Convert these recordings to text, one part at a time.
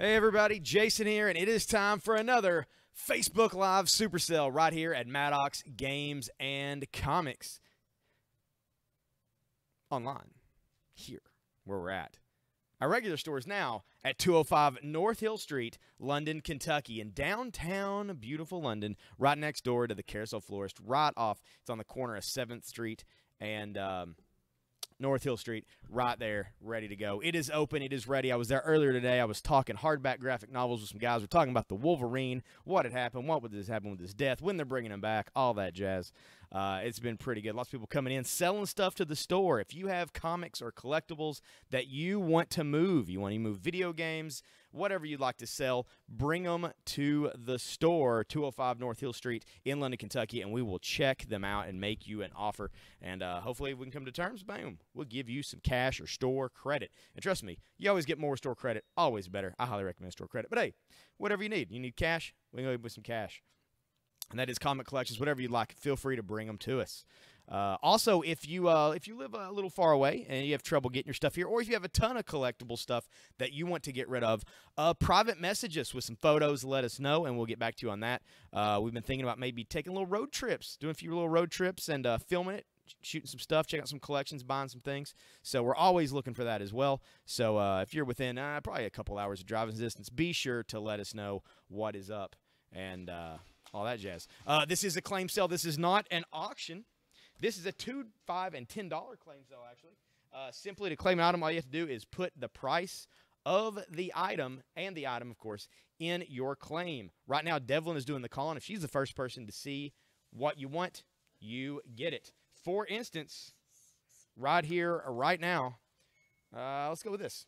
Hey everybody, Jason here, and it is time for another Facebook Live Super Sale right here at Maddox Games and Comics. Online, here, where we're at. Our regular store is now at 205 North Hill Street, London, Kentucky, in downtown, beautiful London, right next door to the Carousel Florist, right off. It's on the corner of 7th Street and North Hill Street, right there, ready to go. It is open. It is ready. I was there earlier today. I was talking hardback graphic novels with some guys. We're talking about the Wolverine, what had happened, what would this happen with his death, when they're bringing him back, all that jazz. It's been pretty good. Lots of people coming in, selling stuff to the store. If you have comics or collectibles that you want to move, you want to move video games, whatever you'd like to sell, bring them to the store, 205 North Hill Street in London, Kentucky, and we will check them out and make you an offer. And hopefully we can come to terms. Boom. We'll give you some cash or store credit. And trust me, you always get more store credit. Always better. I highly recommend store credit. But hey, whatever you need. You need cash? We can go with some cash. And that is comic collections, whatever you like. Feel free to bring them to us. Also, if you live a little far away and you have trouble getting your stuff here, or if you have a ton of collectible stuff that you want to get rid of, private message us with some photos. Let us know, and we'll get back to you on that. We've been thinking about maybe taking little road trips, doing a few little road trips and filming it, shooting some stuff, checking out some collections, buying some things. So we're always looking for that as well. So if you're within probably a couple hours of driving distance, be sure to let us know what is up and all that jazz. This is a claim sale. This is not an auction. This is a $2, $5, and $10 claim sale, actually. Simply to claim an item, all you have to do is put the price of the item, and the item, of course, in your claim. Right now, Devlin is doing the calling. If she's the first person to see what you want, you get it. For instance, right here, right now, let's go with this.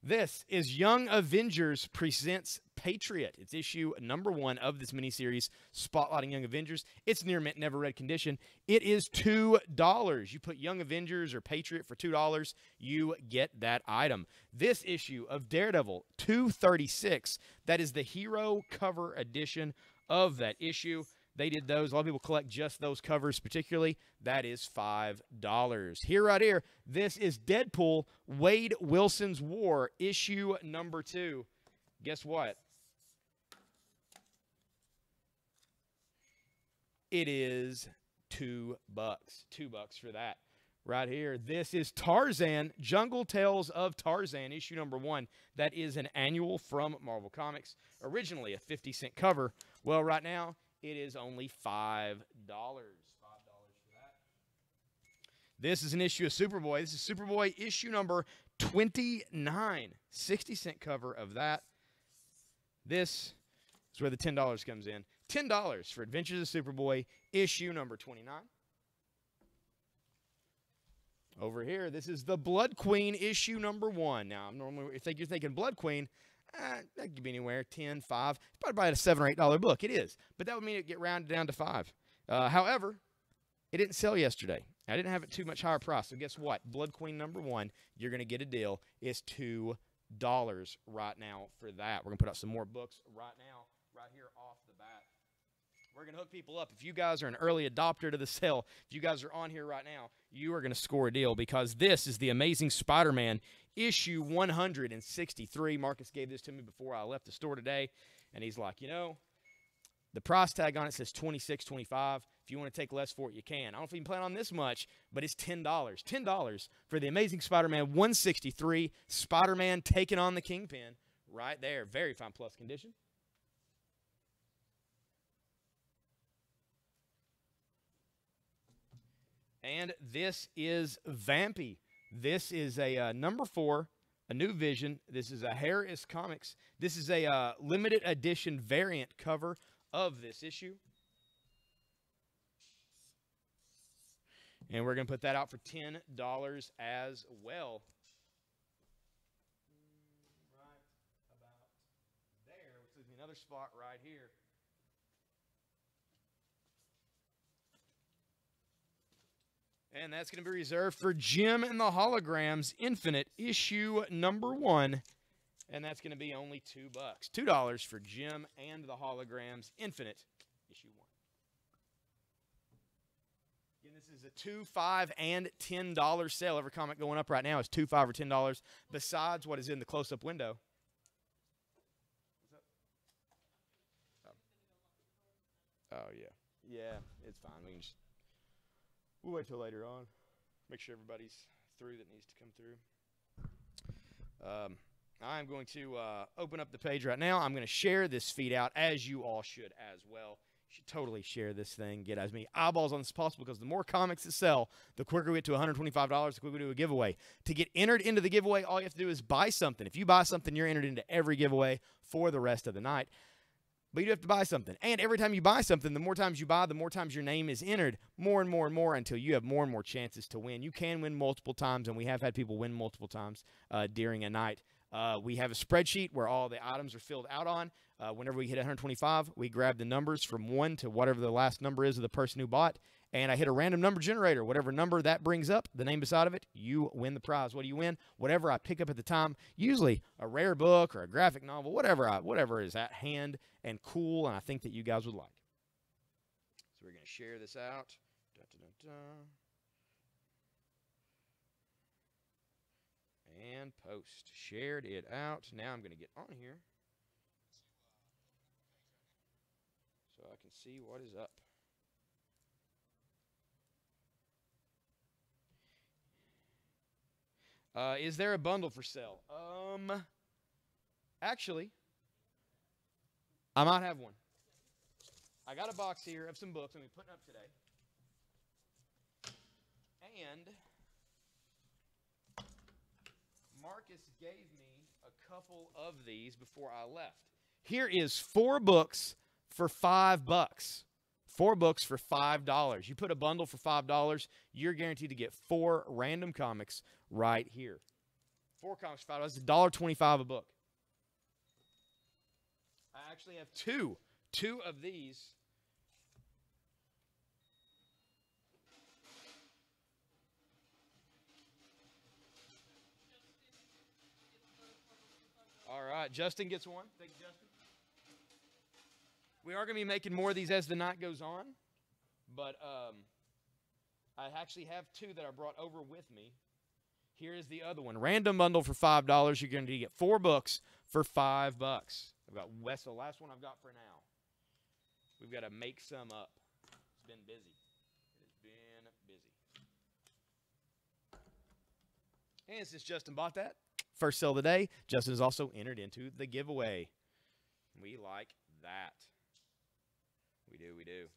This is Young Avengers Presents Patriot. It's issue number 1 of this miniseries, spotlighting Young Avengers. It's near mint, never read condition. It is $2. You put Young Avengers or Patriot for $2, you get that item. This issue of Daredevil, $2.36. That is the hero cover edition of that issue. They did those. A lot of people collect just those covers particularly. That is $5. Here, right here, this is Deadpool, Wade Wilson's War, issue number 2. Guess what? It is $2. $2 for that. Right here, this is Tarzan, Jungle Tales of Tarzan, issue number 1. That is an annual from Marvel Comics. Originally a 50-cent cover. Well, right now, it is only $5. $5 for that. This is an issue of Superboy. This is Superboy issue number 29. 60-cent cover of that. This is where the $10 comes in. $10 for Adventures of Superboy issue number 29. Over here, this is the Blood Queen issue number 1. Now, normally, if you're thinking Blood Queen, that could be anywhere, 10, 5. It's probably about a $7 or $8 book. It is. But that would mean it get rounded down to 5. However, it didn't sell yesterday. I didn't have it too much higher price. So guess what? Blood Queen number 1, you're going to get a deal. It's $2 right now for that. We're going to put out some more books right now, right here off the bat. We're going to hook people up. If you guys are an early adopter to the sale, if you guys are on here right now, you are going to score a deal because this is the Amazing Spider-Man issue 163. Marcus gave this to me before I left the store today, and he's like, you know, the price tag on it says $26.25. If you want to take less for it, you can. I don't know if you can plan on this much, but it's $10. $10 for the Amazing Spider-Man 163. Spider-Man taking on the Kingpin right there. Very fine plus condition. And this is Vampy. This is a number 4, a new vision. This is a Harris Comics. This is a limited edition variant cover of this issue. And we're going to put that out for $10 as well. Right about there, which leaves me another spot right here. And that's going to be reserved for Jim and the Holograms Infinite issue number 1. And that's going to be only $2. $2 for Jim and the Holograms Infinite issue 1. Again, this is a $2, $5, and $10 sale. Every comic going up right now is $2, $5, or $10. Besides what is in the close-up window. Oh, yeah. Yeah, it's fine. We'll wait till later on. Make sure everybody's through that needs to come through. I'm going to open up the page right now. I'm going to share this feed out, as you all should as well. You should totally share this thing, get as many eyeballs on this as possible, because the more comics that sell, the quicker we get to $125, the quicker we do a giveaway. To get entered into the giveaway, all you have to do is buy something. If you buy something, you're entered into every giveaway for the rest of the night. But you have to buy something. And every time you buy something, the more times you buy, the more times your name is entered, more and more and more, until you have more and more chances to win. You can win multiple times, and we have had people win multiple times during a night. We have a spreadsheet where all the items are filled out on. Whenever we hit 125, we grab the numbers from 1 to whatever the last number is of the person who bought, and I hit a random number generator. Whatever number that brings up, the name beside of it, you win the prize. What do you win? Whatever I pick up at the time, usually a rare book or a graphic novel, whatever is at hand and cool, and I think that you guys would like. So we're going to share this out. And post. Shared it out. Now I'm going to get on here so I can see what is up. Is there a bundle for sale? Actually, I might have one. I got a box here of some books I'm going to be putting up today. And Marcus gave me a couple of these before I left. Here is 4 books for $5. 4 books for $5. You put a bundle for $5, you're guaranteed to get 4 random comics right here. 4 comics for $5. It's $1.25 a book. I actually have two of these. All right, Justin gets one. Thank you, Justin. We are going to be making more of these as the night goes on, but I actually have 2 that I brought over with me. Here is the other one. Random bundle for $5. You're going to get 4 books for $5. I've got West, the last one I've got for now. We've got to make some up. It's been busy. It has been busy. And since Justin bought that, first sale of the day, Justin has also entered into the giveaway. We like that. We do, we do.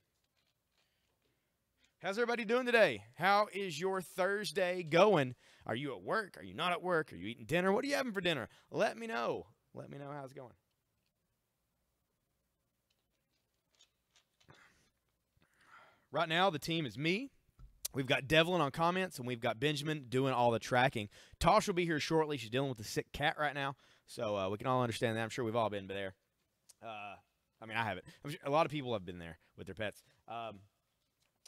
How's everybody doing today? How is your Thursday going? Are you at work? Are you not at work? Are you eating dinner? What are you having for dinner? Let me know. Let me know how it's going. Right now, the team is me. We've got Devlin on comments, and we've got Benjamin doing all the tracking. Tosh will be here shortly. She's dealing with a sick cat right now, so we can all understand that. I'm sure we've all been there. I mean, I haven't. I'm sure a lot of people have been there with their pets.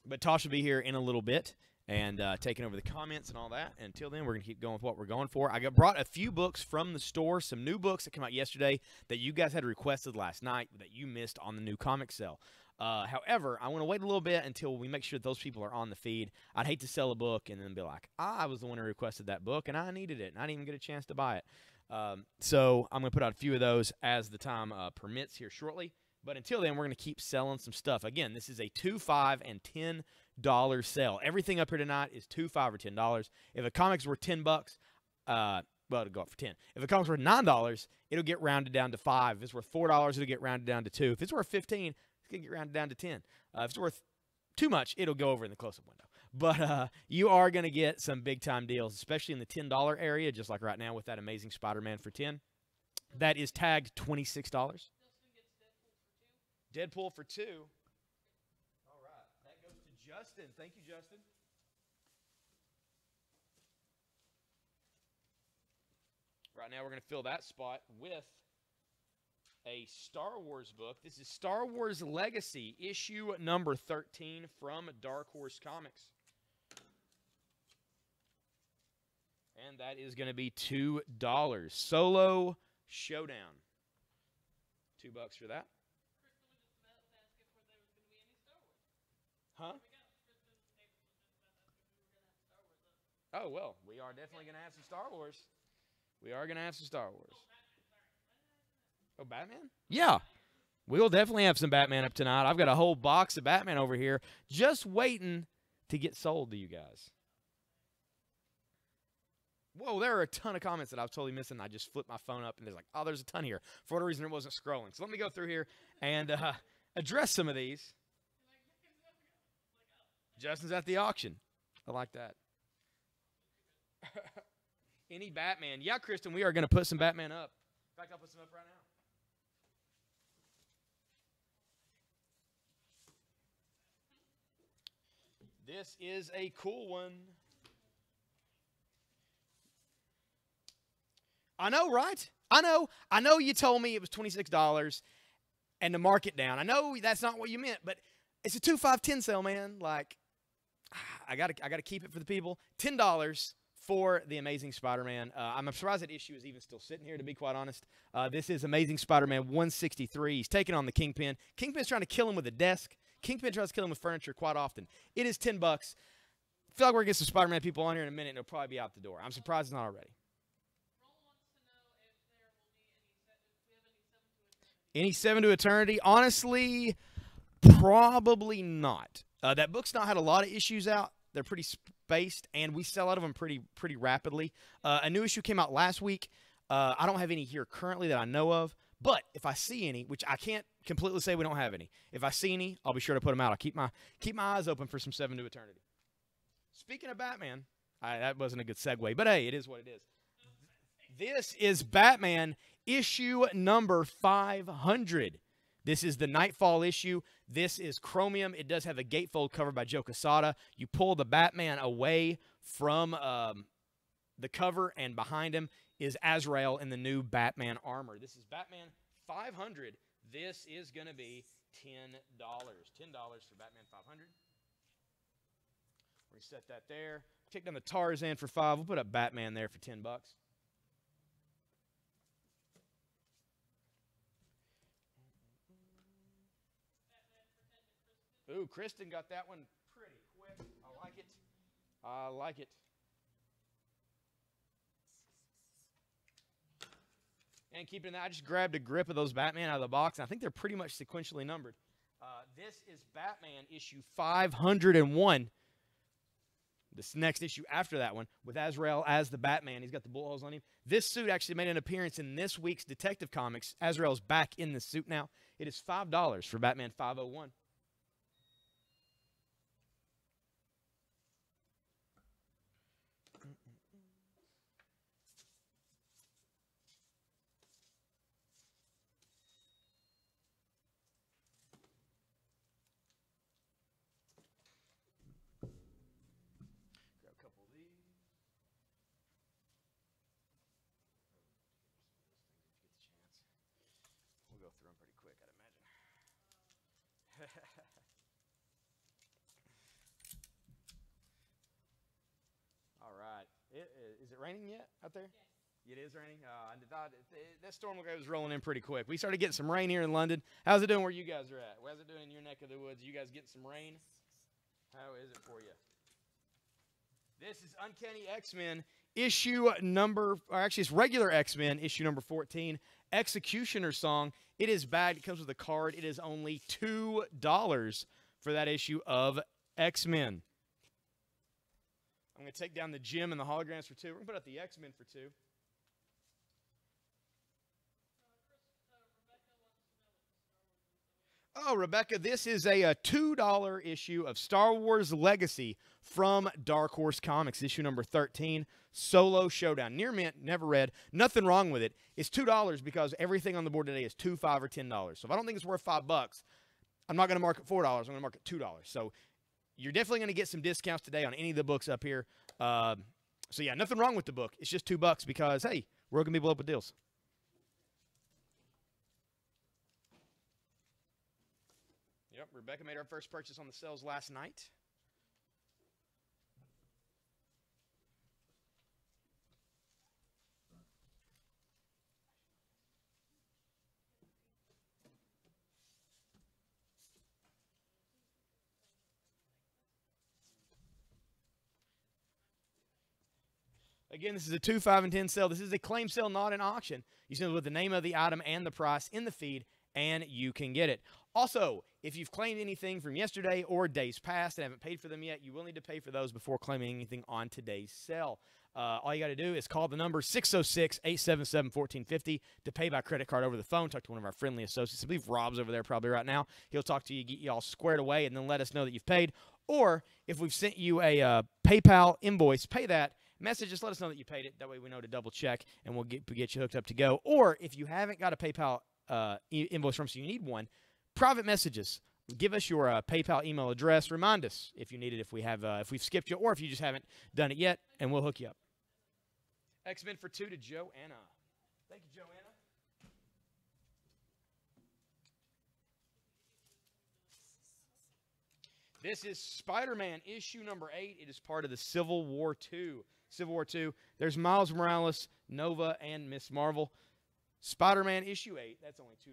But Tosh will be here in a little bit and taking over the comments and all that. Until then, we're going to keep going with what we're going for. I brought a few books from the store, some new books that came out yesterday that you guys had requested last night that you missed on the new comic sale. However, I want to wait a little bit until we make sure that those people are on the feed. I'd hate to sell a book and then be like, I was the one who requested that book, and I needed it, and I didn't even get a chance to buy it. So I'm going to put out a few of those as the time permits here shortly. But until then, we're going to keep selling some stuff. Again, this is a $2, $5, and $10 sale. Everything up here tonight is $2, $5, or $10. If a comic's worth $10, well, it'll go up for 10. If a comic's worth $9, it'll get rounded down to 5. If it's worth $4, it'll get rounded down to 2. If it's worth 15, it's going to get rounded down to 10. If it's worth too much, it'll go over in the close-up window. But you are going to get some big-time deals, especially in the $10 area, just like right now with that amazing Spider-Man for 10. That is tagged $26. Deadpool for 2. All right. That goes to Justin. Thank you, Justin. Right now we're going to fill that spot with a Star Wars book. This is Star Wars Legacy, issue number 13 from Dark Horse Comics. And that is going to be $2. Solo Showdown. $2 for that. Huh? Oh, well, we are definitely going to have some Star Wars. We are going to have some Star Wars. Oh, Batman? Yeah. We'll definitely have some Batman up tonight. I've got a whole box of Batman over here just waiting to get sold to you guys. Whoa, there are a ton of comments that I was totally missing. I just flipped my phone up, and there's like, oh, there's a ton here. For whatever reason, it wasn't scrolling. So let me go through here and address some of these. Justin's at the auction. I like that. Any Batman? Yeah, Kristen, we are going to put some Batman up. In fact, I'll put some up right now. This is a cool one. I know, right? I know you told me it was $26 and to mark it down. I know that's not what you meant, but it's a 2-5-10 sale, man. Like, I gotta keep it for the people. $10 for the Amazing Spider-Man. I'm surprised that issue is even still sitting here, to be quite honest. This is Amazing Spider-Man 163. He's taking on the Kingpin. Kingpin's trying to kill him with a desk. Kingpin tries to kill him with furniture quite often. It is $10. I feel like we're going to get some Spider-Man people on here in a minute, and it'll probably be out the door. I'm surprised it's not already. Any 7 to Eternity? Honestly, probably not. That book's not had a lot of issues out. They're pretty spaced, and we sell out of them pretty rapidly. A new issue came out last week. I don't have any here currently that I know of. But if I see any, which I can't completely say we don't have any, if I see any, I'll be sure to put them out. I'll keep my eyes open for some 7 to Eternity. Speaking of Batman, that wasn't a good segue, but hey, it is what it is. This is Batman issue number 500. This is the Nightfall issue. This is Chromium. It does have a gatefold cover by Joe Quesada. You pull the Batman away from the cover, and behind him is Azrael in the new Batman armor. This is Batman 500. This is going to be $10. $10 for Batman 500. We set that there. Take down the Tarzan for $5. We'll put up Batman there for $10. Ooh, Kristen got that one pretty quick. I like it. I like it. And keeping that, I just grabbed a grip of those Batman out of the box, and I think they're pretty much sequentially numbered. This is Batman issue 501. This next issue after that one, with Azrael as the Batman. He's got the bullet holes on him. This suit actually made an appearance in this week's Detective Comics. Azrael's back in this suit now. It is $5 for Batman 501. Through them pretty quick, I'd imagine. All right. Is it raining yet out there? Yes. It is raining? I thought that storm was rolling in pretty quick. We started getting some rain here in London. How's it doing where you guys are at? How's it doing in your neck of the woods? You guys getting some rain? How is it for you? This is Uncanny X-Men issue number, or actually it's regular X-Men issue number 14, Executioner Song. It is bagged. It comes with a card. It is only $2 for that issue of X-Men. I'm going to take down the gym and the holograms for 2. We're going to put up the X-Men for 2. Oh, Rebecca, this is a $2 issue of Star Wars Legacy from Dark Horse Comics, issue number 13, Solo Showdown. Near mint, never read, nothing wrong with it. It's $2 because everything on the board today is $2, $5, or $10. So if I don't think it's worth $5, I'm not going to mark it $4. I'm going to mark it $2. So you're definitely going to get some discounts today on any of the books up here. So yeah, nothing wrong with the book. It's just $2 because, hey, we're going to be blown up with deals. Yep, Rebecca made our first purchase on the sales last night. Again, this is a 2, 5, and 10 sale. This is a claim sale, not an auction. You send it with the name of the item and the price in the feed and you can get it. Also, if you've claimed anything from yesterday or days past and haven't paid for them yet, you will need to pay for those before claiming anything on today's sale. All you got to do is call the number 606-877-1450 to pay by credit card over the phone. Talk to one of our friendly associates. I believe Rob's over there probably right now. He'll talk to you, get you all squared away, and then let us know that you've paid. Or if we've sent you a PayPal invoice, pay that. Message us, let us know that you paid it. That way we know to double check, and we'll get you hooked up to go. Or if you haven't got a PayPal invoice from us, so you need one, private messages. Give us your PayPal email address. Remind us if you need it, if we've skipped you, or if you just haven't done it yet, and we'll hook you up. X-Men for 2 to Joanna. Thank you, Joanna. This is Spider-Man issue number 8. It is part of the Civil War II. Civil War II. There's Miles Morales, Nova, and Miss Marvel. Spider-Man issue 8. That's only $2.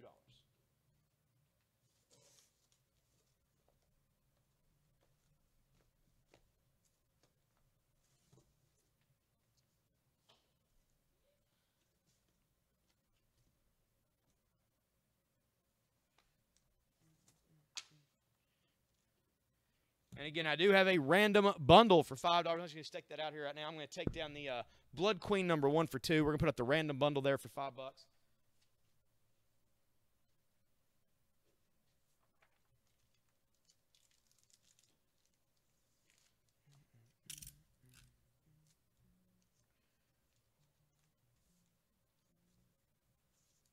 And again, I do have a random bundle for $5. I'm just going to stick that out here right now. I'm going to take down the Blood Queen number 1 for $2. We're going to put up the random bundle there for $5. All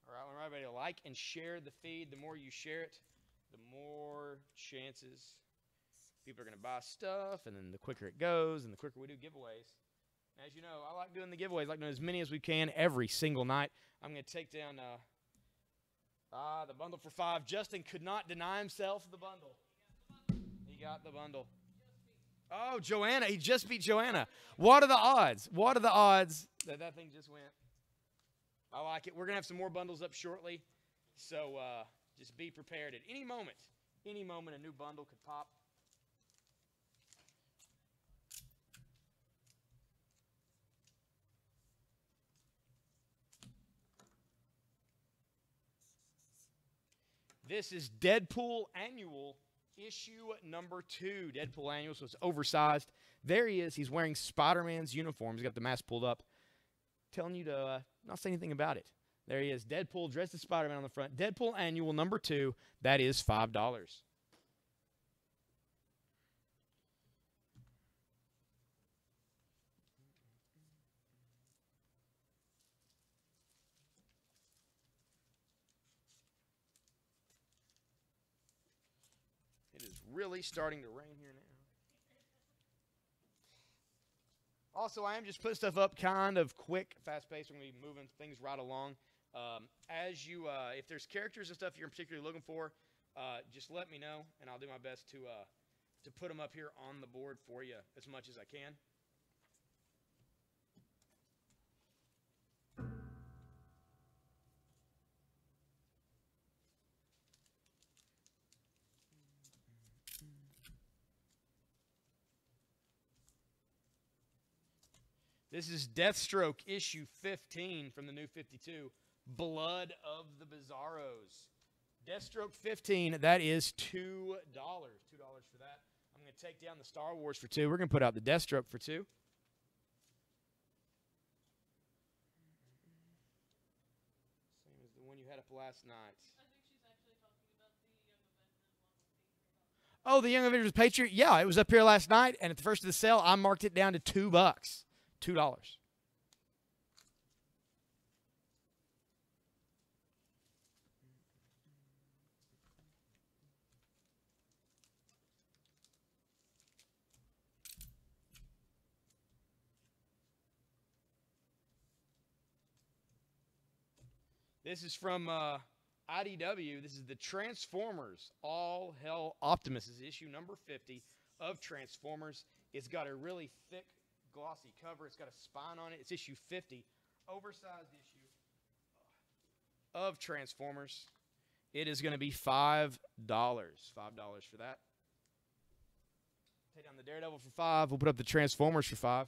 right, I want everybody to like and share the feed. The more you share it, the more chances people are going to buy stuff, and then the quicker it goes, and the quicker we do giveaways. As you know, I like doing the giveaways. I like doing as many as we can every single night. I'm going to take down the bundle for $5. Justin could not deny himself the bundle. He got the bundle. Oh, Joanna. He just beat Joanna. What are the odds? What are the odds that that thing just went? I like it. We're going to have some more bundles up shortly, so just be prepared. At any moment, a new bundle could pop. This is Deadpool Annual, issue number 2. Deadpool Annual, so it's oversized. There he is. He's wearing Spider-Man's uniform. He's got the mask pulled up. Telling you to not say anything about it. There he is. Deadpool dressed as Spider-Man on the front. Deadpool Annual number 2. That is $5. It is really starting to rain here now. Also, I am just putting stuff up kind of quick, fast-paced. We're going to be moving things right along. If there's characters and stuff you're particularly looking for, just let me know, and I'll do my best to put them up here on the board for you as much as I can. This is Deathstroke issue 15 from the new 52, Blood of the Bizarros. Deathstroke 15, that is $2. $2 for that. I'm going to take down the Star Wars for $2. We're going to put out the Deathstroke for $2. Same as the one you had up last night. I think she's actually talking about the Young Avengers one with the Oh, the Young Avengers Patriot? Yeah, it was up here last night, and at the first of the sale, I marked it down to $2. $2. This is from IDW. This is the Transformers All Hell Optimus. This is issue number 50 of Transformers. It's got a really thick, glossy cover. It's got a spine on it. It's issue 50. Oversized issue of Transformers. It is going to be $5. $5 for that. Take down the Daredevil for $5. We'll put up the Transformers for $5.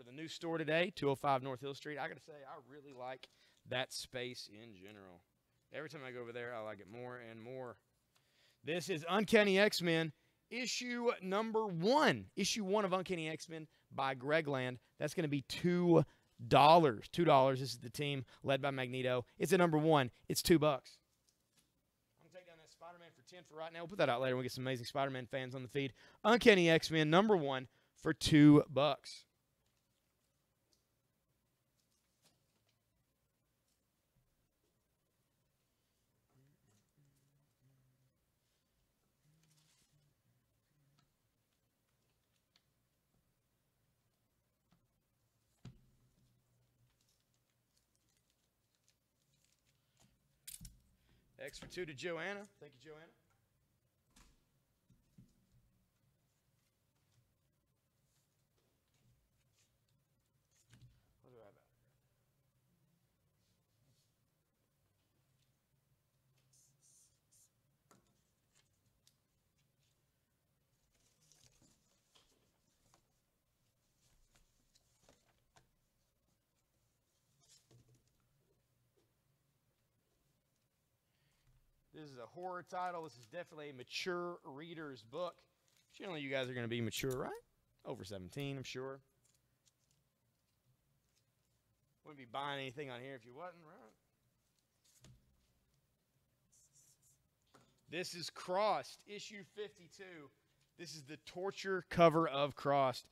the new store today, 205 North Hill Street. I got to say, I really like that space in general. Every time I go over there, I like it more and more. This is Uncanny X-Men, issue number 1. Issue 1 of Uncanny X-Men by Greg Land. That's going to be $2. $2. This is the team led by Magneto. It's a number 1. It's $2. I'm going to take down that Spider-Man for 10 for right now. We'll put that out later when we get some amazing Spider-Man fans on the feed. Uncanny X-Men, number 1 for $2. X for 2 to Joanna. Thank you, Joanna. What do I have out? This is a horror title. This is definitely a mature reader's book. Generally, you guys are going to be mature, right? Over 17, I'm sure. Wouldn't be buying anything on here if you wasn't, right? This is Crossed, issue 52. This is the torture cover of Crossed.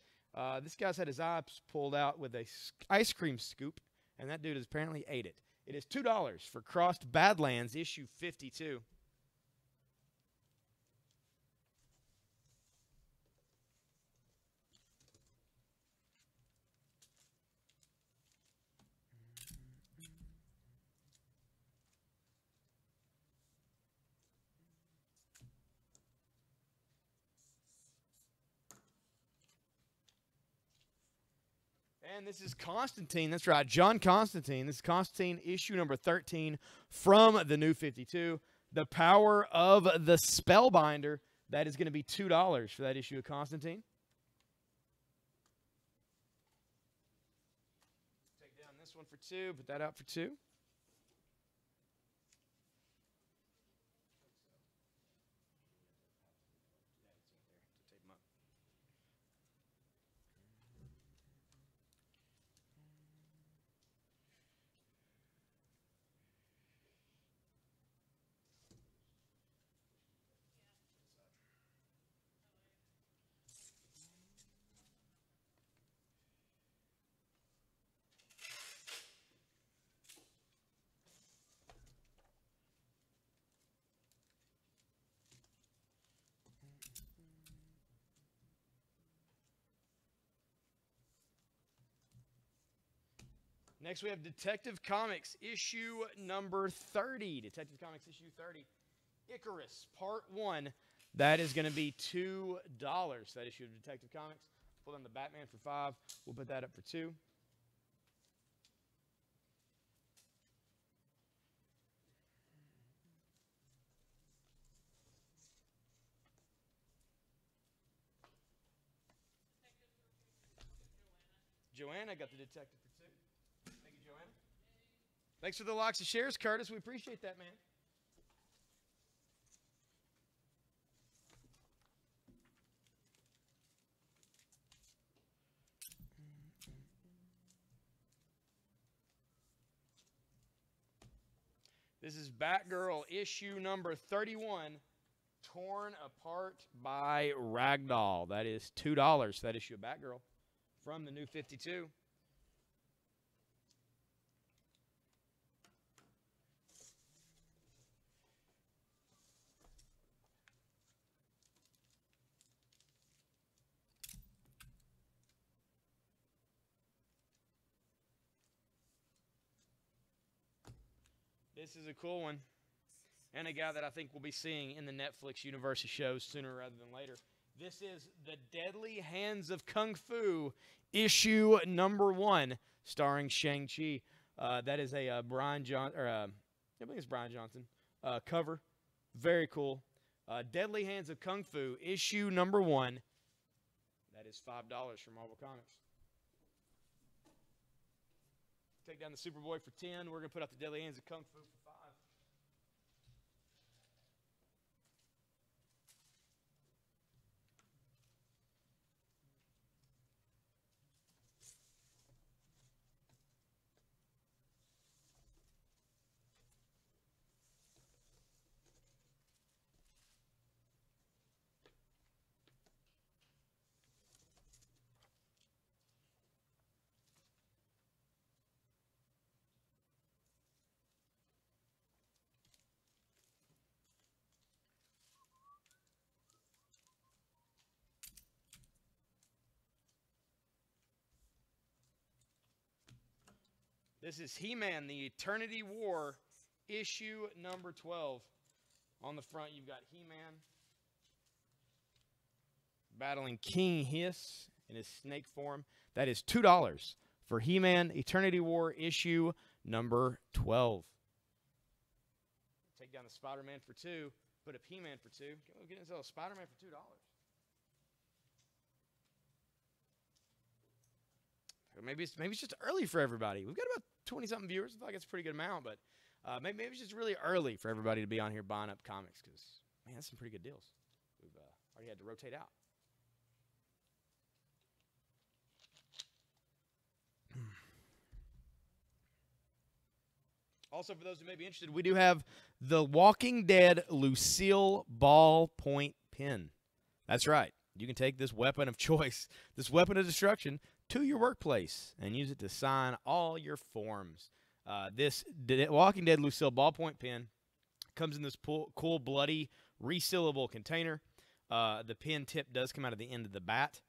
This guy's had his eyes pulled out with a ice cream scoop, and that dude has apparently ate it. It is $2 for Crossed Badlands, issue 52. And this is Constantine. That's right, John Constantine. This is Constantine, issue number 13 from the New 52. The Power of the Spellbinder. That is going to be $2 for that issue of Constantine. Take down this one for 2. Put that out for 2. Next, we have Detective Comics, issue number 30. Detective Comics, issue 30. Icarus, part 1. That is going to be $2, that issue of Detective Comics. Pull down the Batman for 5. We'll put that up for 2. Joanna got the Detective for 2. Thank you, Joanna. Thanks for the likes and shares, Curtis. We appreciate that, man. This is Batgirl, issue number 31, Torn Apart by Ragdoll. That is $2, that issue of Batgirl from the New 52. This is a cool one, and a guy that I think we'll be seeing in the Netflix universe of shows sooner rather than later. This is The Deadly Hands of Kung Fu, issue number 1, starring Shang-Chi. That is a Brian Johnson, or I think it's Brian Johnson cover. Very cool. Deadly Hands of Kung Fu, issue number 1. That is $5 from Marvel Comics. Take down the Superboy for 10. We're going to put out the Deadly Hands of Kung Fu for 5. This is He-Man, the Eternity War, issue number 12. On the front, you've got He-Man battling King Hiss in his snake form. That is $2 for He-Man, Eternity War, issue number 12. Take down the Spider-Man for 2. Put up He-Man for 2. We'll get into Spider-Man for $2. Maybe it's just early for everybody. We've got about 20-something viewers. I feel like it's a pretty good amount, but maybe it's just really early for everybody to be on here buying up comics because, man, that's some pretty good deals. We've already had to rotate out. Also, for those who may be interested, we do have the Walking Dead Lucille ballpoint pen. That's right. You can take this weapon of choice, this weapon of destruction, to your workplace and use it to sign all your forms. This Walking Dead Lucille ballpoint pen comes in this cool, bloody, resealable container. The pen tip does come out of the end of the bat.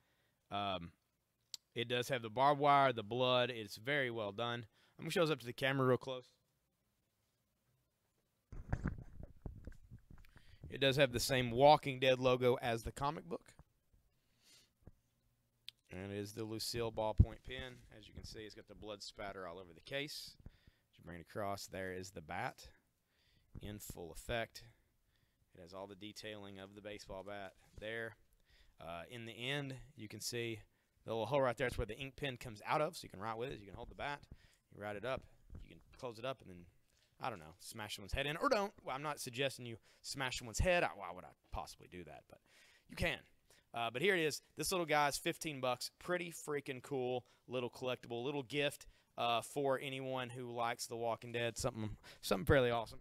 It does have the barbed wire, the blood. It's very well done. I'm going to show this up to the camera real close. It does have the same Walking Dead logo as the comic book. And it is the Lucille ballpoint pen. As you can see, it's got the blood spatter all over the case. As you bring it across, there is the bat in full effect. It has all the detailing of the baseball bat there. In the end, you can see the little hole right there. That's where the ink pen comes out of, so you can write with it. You can hold the bat, you write it up, you can close it up, and then, I don't know, smash someone's head in. Or don't. Well, I'm not suggesting you smash someone's head. Why would I possibly do that? But you can. But here it is. This little guy's $15. Pretty freaking cool little collectible, little gift for anyone who likes The Walking Dead. Something fairly awesome.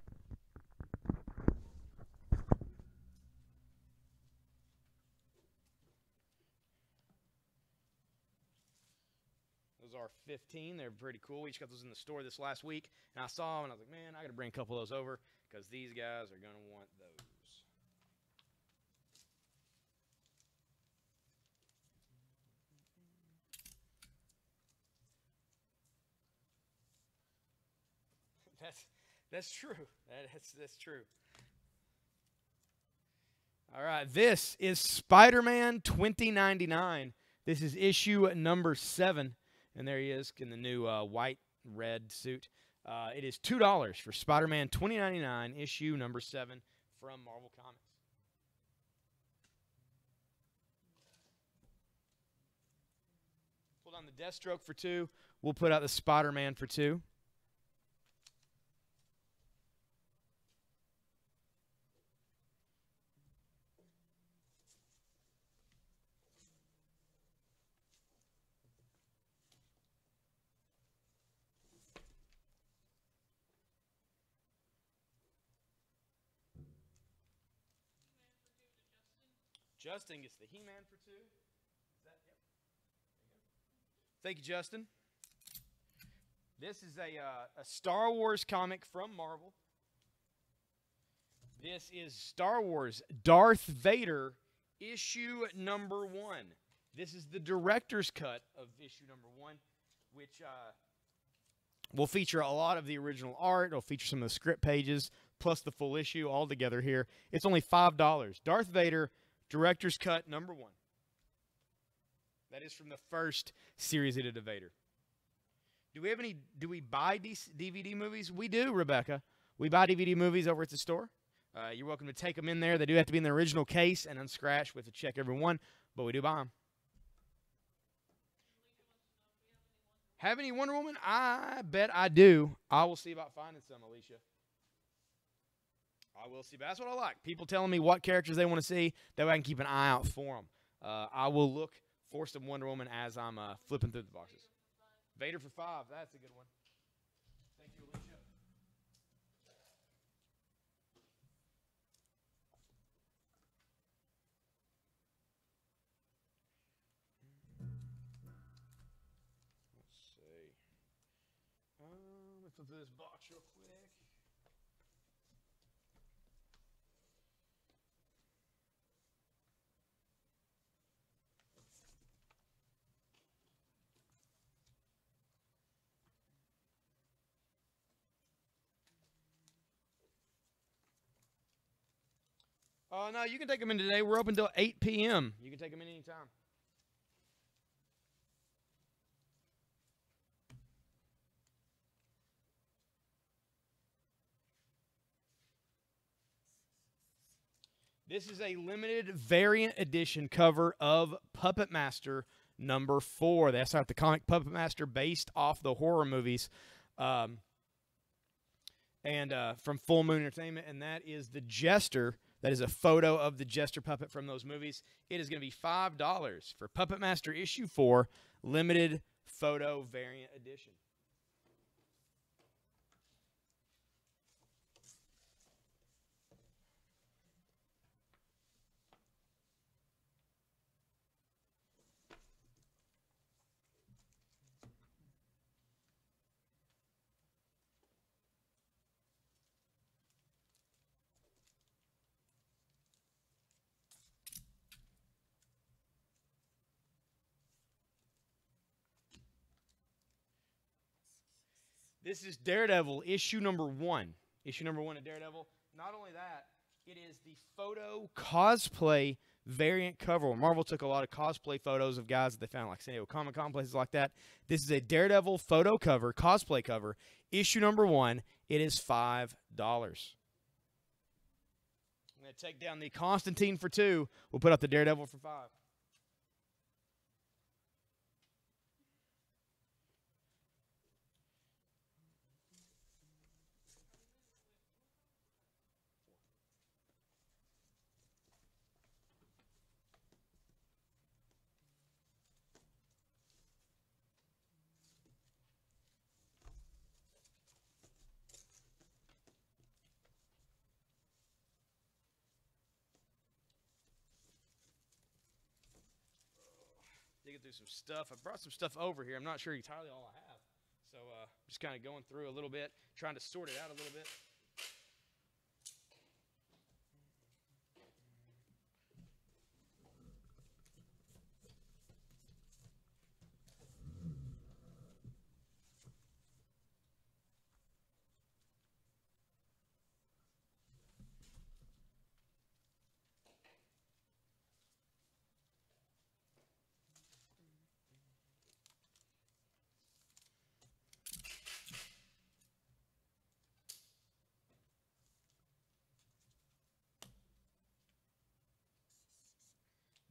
Those are 15. They're pretty cool. We just got those in the store this last week, and I saw them, and I was like, man, I got to bring a couple of those over because these guys are going to want those. That's true. That's true. All right, this is Spider-Man 2099. This is issue number 7, and there he is in the new white-red suit. It is $2 for Spider-Man 2099, issue number 7 from Marvel Comics. Pull down the Deathstroke for 2. We'll put out the Spider-Man for 2. Justin gets the He-Man for 2. Yep. Thank you, Justin. This is a Star Wars comic from Marvel. This is Star Wars Darth Vader issue number 1. This is the director's cut of issue number 1, which will feature a lot of the original art. It'll feature some of the script pages, plus the full issue all together here. It's only $5. Darth Vader Director's Cut number 1. That is from the first series they did of Vader. Do we buy DVD movies? We do, Rebecca. We buy DVD movies over at the store. You're welcome to take them in there. They do have to be in the original case and unscratched with a check every one, but we do buy them. Have any Wonder Woman? I bet I do. I will see about finding some, Alicia. I will see. But that's what I like. People telling me what characters they want to see. That way I can keep an eye out for them. I will look for some Wonder Woman as I'm flipping through the boxes. Vader for $5. That's a good one. Thank you, Alicia. Let's see. Let me flip through this box real quick. No, you can take them in today. We're open until 8 p.m. You can take them in anytime. This is a limited variant edition cover of Puppet Master number 4. That's not the comic Puppet Master based off the horror movies. And from Full Moon Entertainment, and that is the Jester. That is a photo of the Jester puppet from those movies. It is going to be $5 for Puppet Master issue 4, limited photo variant edition. This is Daredevil, issue number 1. Issue number 1 of Daredevil. Not only that, it is the photo cosplay variant cover. Marvel took a lot of cosplay photos of guys that they found like San Diego Comic-Con, places like that. This is a Daredevil photo cover, cosplay cover, issue number 1. It is $5. I'm going to take down the Constantine for $2. We'll put up the Daredevil for $5. Digging through some stuff. I brought some stuff over here. I'm not sure entirely all I have. So just kind of going through a little bit, trying to sort it out a little bit.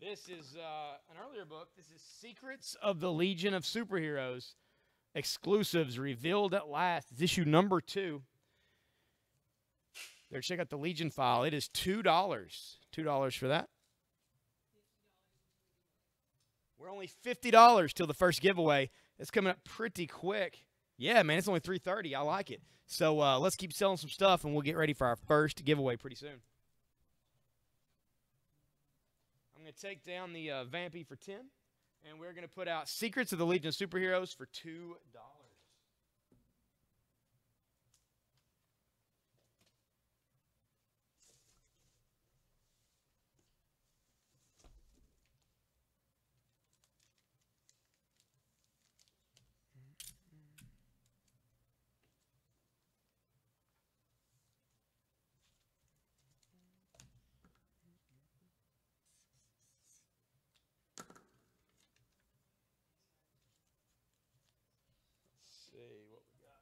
This is an earlier book. This is Secrets of the Legion of Superheroes. Exclusives revealed at last. It's issue number 2. There, check out the Legion file. It is $2. $2 for that. We're only $50 till the first giveaway. It's coming up pretty quick. Yeah, man, it's only $3.30. I like it. So let's keep selling some stuff, and we'll get ready for our first giveaway pretty soon. I'm going to take down the Vampy for $10, and we're going to put out Secrets of the Legion of Superheroes for $2. See what we got.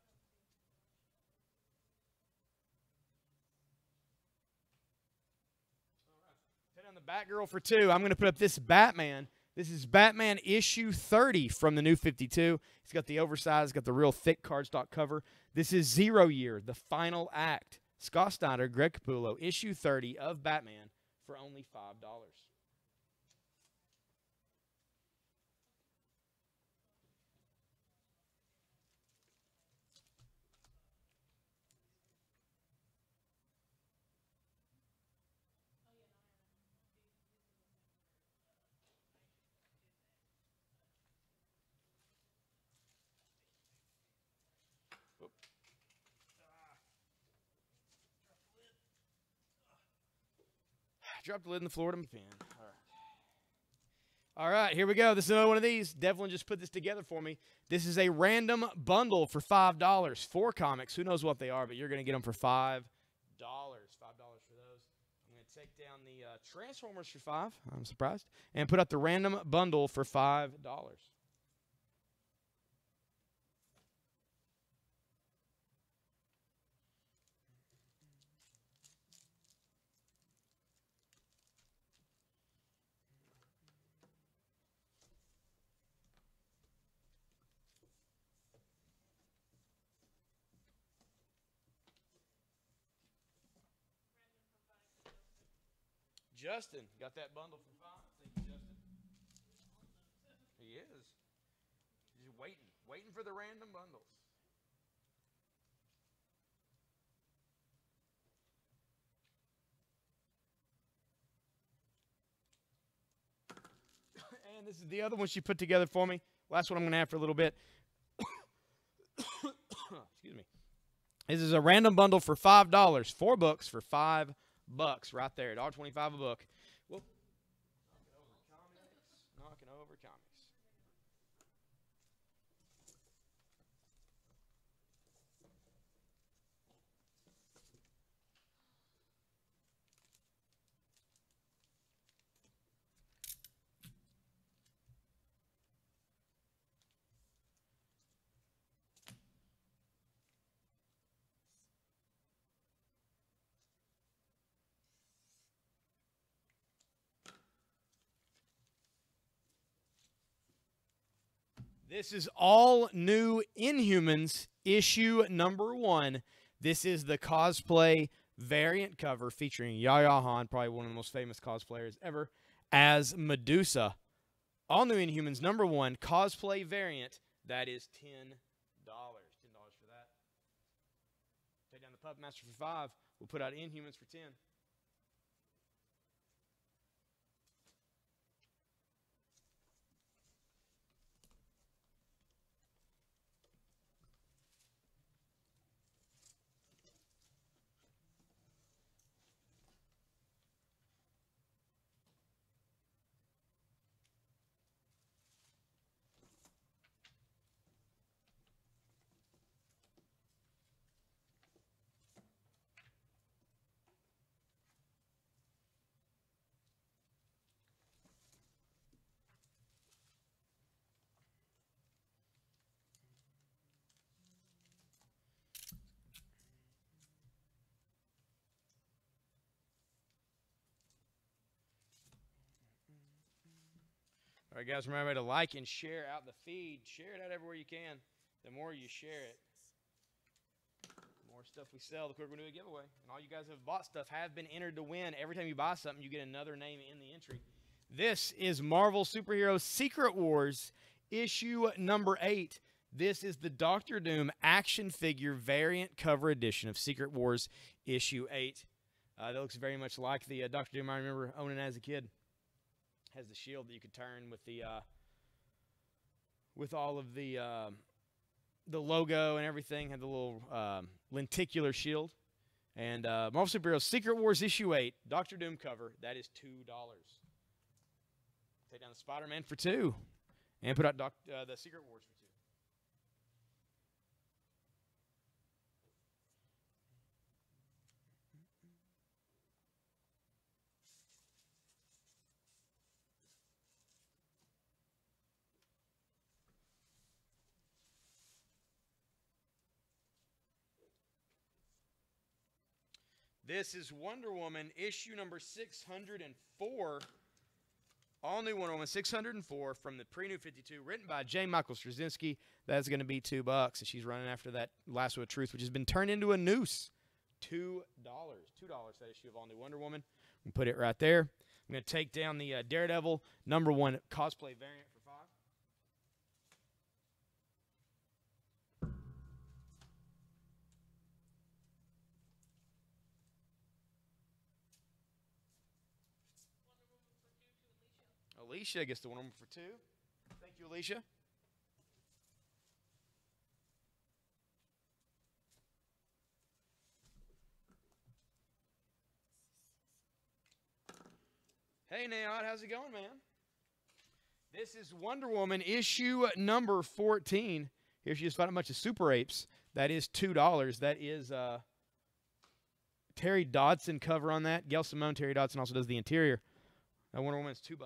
All right. Put on the Batgirl for $2. I'm going to put up this Batman. This is Batman issue 30 from the New 52. He's got the oversized, got the real thick cardstock cover. This is 0 Year, the final act. Scott Snyder, Greg Capullo, issue 30 of Batman for only $5. Dropped the lid in the floor to my pen. All right. All right, here we go. This is another one of these. Devlin just put this together for me. This is a random bundle for $5. 4 comics. Who knows what they are, but you're going to get them for $5. $5 for those. I'm going to take down the Transformers for $5. I'm surprised. And put out the random bundle for $5. Justin got that bundle for $5. Thank you, Justin. He is. He's waiting for the random bundles. And this is the other one she put together for me. Last one I'm going to have for a little bit. Excuse me. This is a random bundle for $5. 4 books for $5 right there. $1.25 a book. Whoop. Knocking over comics. This is all new Inhumans, issue number 1. This is the cosplay variant cover featuring Yahya Han, probably one of the most famous cosplayers ever, as Medusa. All new Inhumans, number 1, cosplay variant. That is $10. $10 for that. Take down the Puppet Master for $5. We'll put out Inhumans for $10. All right, guys, remember to like and share out the feed. Share it out everywhere you can. The more you share it, the more stuff we sell, the quicker we do a giveaway. And all you guys who have bought stuff have been entered to win. Every time you buy something, you get another name in the entry. This is Marvel Superhero Secret Wars, issue number 8. This is the Doctor Doom action figure variant cover edition of Secret Wars, issue 8. That looks very much like the Doctor Doom I remember owning as a kid. Has the shield that you could turn with the with all of the logo and everything. Had the little lenticular shield. And Marvel Superheroes Secret Wars issue 8, Doctor Doom cover. That is $2. Take down the Spider-Man for $2, and put out the Secret Wars for $2. This is Wonder Woman, issue number 604. All new Wonder Woman 604 from the pre-new 52, written by J. Michael Straczynski. That's going to be $2, and she's running after that Lasso of Truth, which has been turned into a noose. $2. $2 that issue of All New Wonder Woman. I'm put it right there. I'm going to take down the Daredevil #1 cosplay variant for 5. Alicia gets the Wonder Woman for 2. Thank you, Alicia. Hey, Nayad, how's it going, man? This is Wonder Woman issue number 14. Here she is fighting a bunch of super apes. That is $2. That is Terry Dodson cover on that. Gail Simone, Terry Dodson also does the interior. Wonder Woman is $2.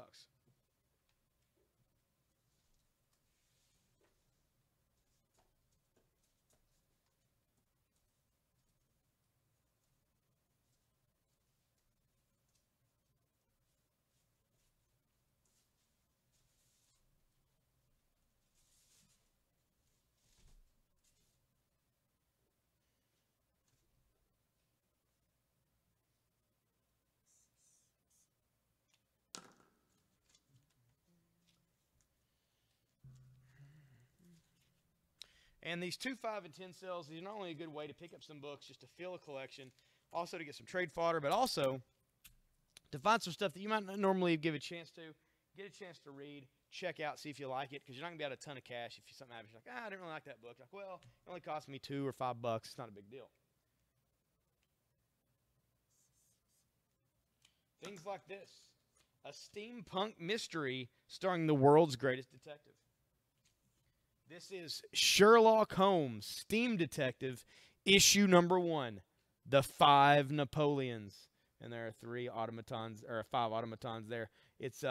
And these 2, 5, and 10 sales, these are not only a good way to pick up some books just to fill a collection, also to get some trade fodder, but also to find some stuff that you might not normally give a chance to, get a chance to read, check out, see if you like it, because you're not going to be out a ton of cash if something happens. You're like, I didn't really like that book. Like, well, it only cost me $2 or $5. It's not a big deal. Things like this. A steampunk mystery starring the world's greatest detective. This is Sherlock Holmes, Steam Detective, issue #1, The 5 Napoleons. And there are 5 automatons there. It's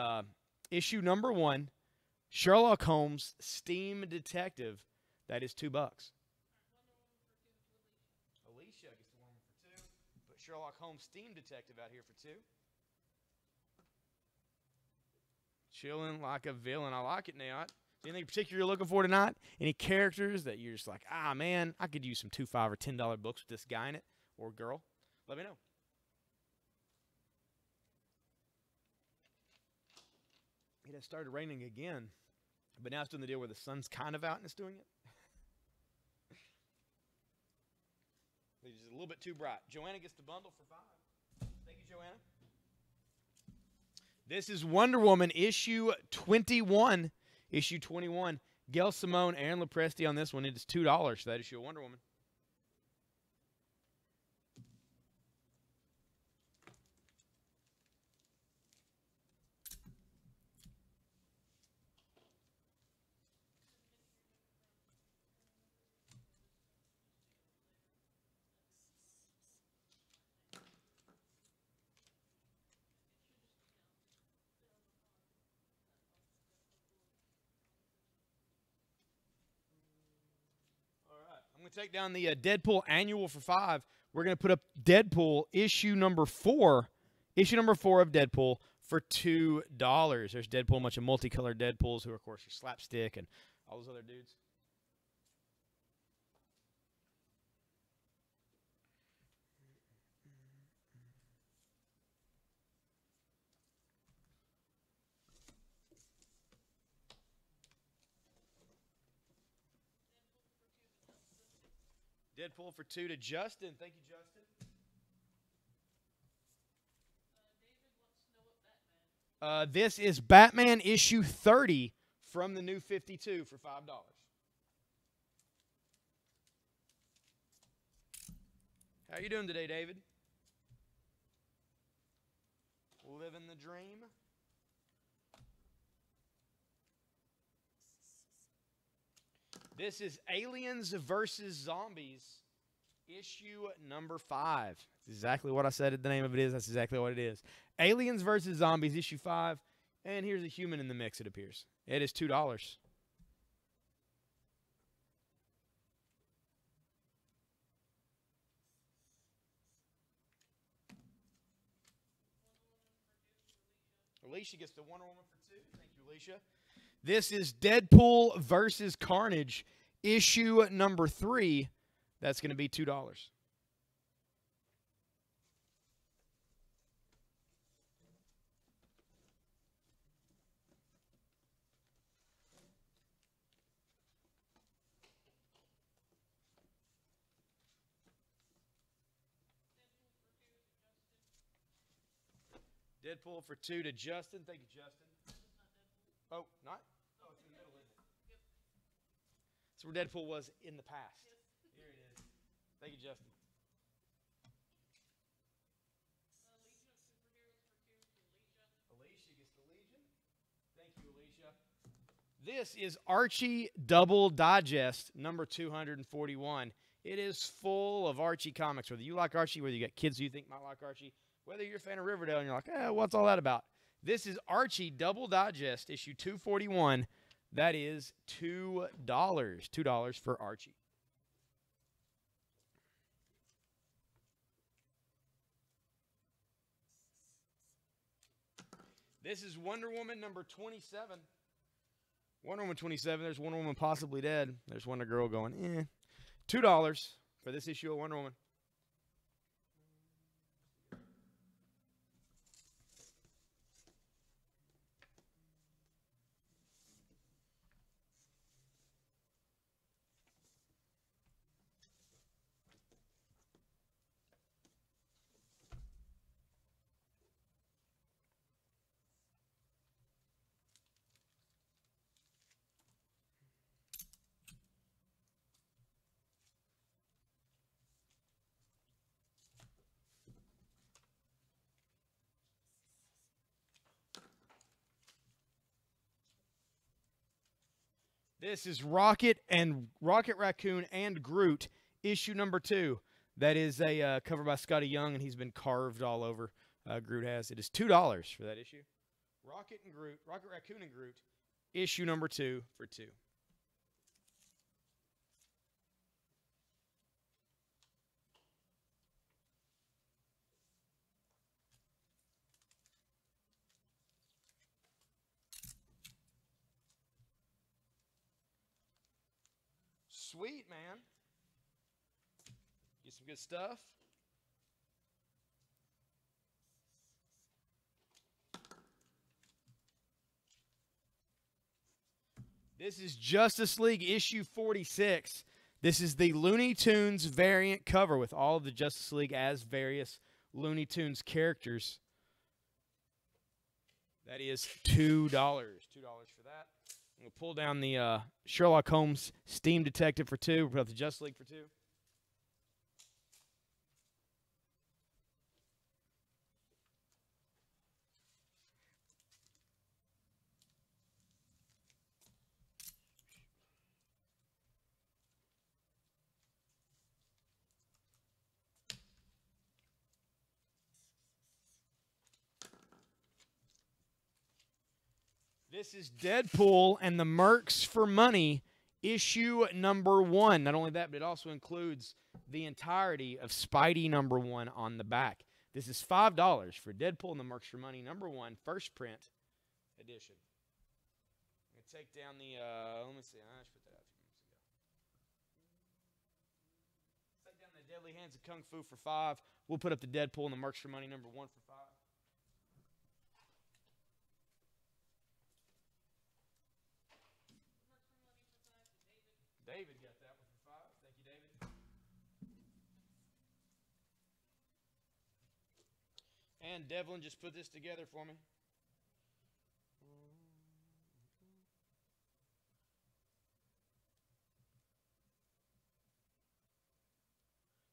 issue #1, Sherlock Holmes, Steam Detective. That is $2. Alicia gets the one for 2. Put Sherlock Holmes, Steam Detective out here for 2. Chilling like a villain. I like it, Nayot. Anything particular you're looking for tonight? Any characters that you're just like, man, I could use some $2, $5, or $10 books with this guy in it or girl? Let me know. It has started raining again, but now it's doing the deal where the sun's kind of out and it's doing it. It's just a little bit too bright. Joanna gets the bundle for 5. Thank you, Joanna. This is Wonder Woman issue 21. Issue 21. Gail Simone, Aaron Lopresti on this one. It is $2 for that issue of Wonder Woman. I'm going to take down the Deadpool annual for 5. We're going to put up Deadpool issue #4. Issue #4 of Deadpool for $2. There's Deadpool, a bunch of multicolored Deadpools who, of course, are Slapstick and all those other dudes. Deadpool for 2 to Justin. Thank you, Justin. David wants to know what Batman. This is Batman issue 30 from the new 52 for $5. How you doing today, David? Living the dream. This is Aliens versus Zombies, issue #5. That's exactly what I said the name of it is. That's exactly what it is. Aliens versus Zombies, issue 5. And here's a human in the mix, it appears. It is $2. Alicia gets the Wonder Woman for Alicia. This is Deadpool versus Carnage, issue number 3. That's going to be $2. Deadpool for 2 to Justin. Thank you, Justin. Oh, not? Oh, it's in the middle, isn't it? That's where Deadpool was in the past. Here it is. Thank you, Justin. Alicia gets the Legion. Thank you, Alicia. This is Archie Double Digest, number 241. It is full of Archie comics. Whether you like Archie, whether you got kids who you think might like Archie, whether you're a fan of Riverdale and you're like, what's all that about? This is Archie Double Digest, issue 241. That is $2. $2 for Archie. This is Wonder Woman number 27. Wonder Woman 27. There's Wonder Woman possibly dead. There's Wonder Girl going, $2 for this issue of Wonder Woman. This is Rocket Raccoon and Groot, issue number 2. That is a cover by Scotty Young, and he's been carved all over. Groot has. It is $2 for that issue. Rocket Raccoon and Groot, issue number 2 for $2. Sweet, man. Get some good stuff. This is Justice League issue 46. This is the Looney Tunes variant cover with all of the Justice League as various Looney Tunes characters. That is $2. $2 for that. We'll pull down the Sherlock Holmes Steam Detective for 2. We'll put up the Justice League for 2. This is Deadpool and the Mercs for Money, issue number 1. Not only that, but it also includes the entirety of Spidey number 1 on the back. This is $5 for Deadpool and the Mercs for Money, number 1, first print edition. I'm going to take down the, let me see, I just put that out a few minutes ago. Take down the Deadly Hands of Kung Fu for $5. We'll put up the Deadpool and the Mercs for Money, number 1 for $5. David got that one for $5. Thank you, David. And Devlin just put this together for me.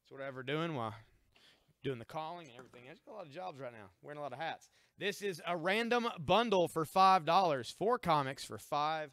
That's what I'm doing while doing the calling and everything. I've got a lot of jobs right now, wearing a lot of hats. This is a random bundle for $5. 4 comics for $5.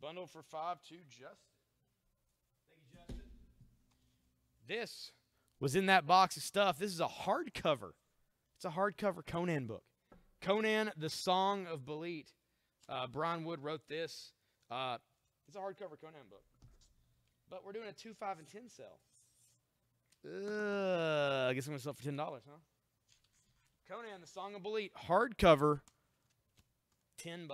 Bundle for 5 to Justin. Thank you, Justin. This was in that box of stuff. This is a hardcover. It's a hardcover Conan book. Conan, the Song of Belit. Brian Wood wrote this. It's a hardcover Conan book. But we're doing a 2, 5, and 10 sale. I guess I'm going to sell it for $10, huh? Conan, the Song of Belit, hardcover, $10.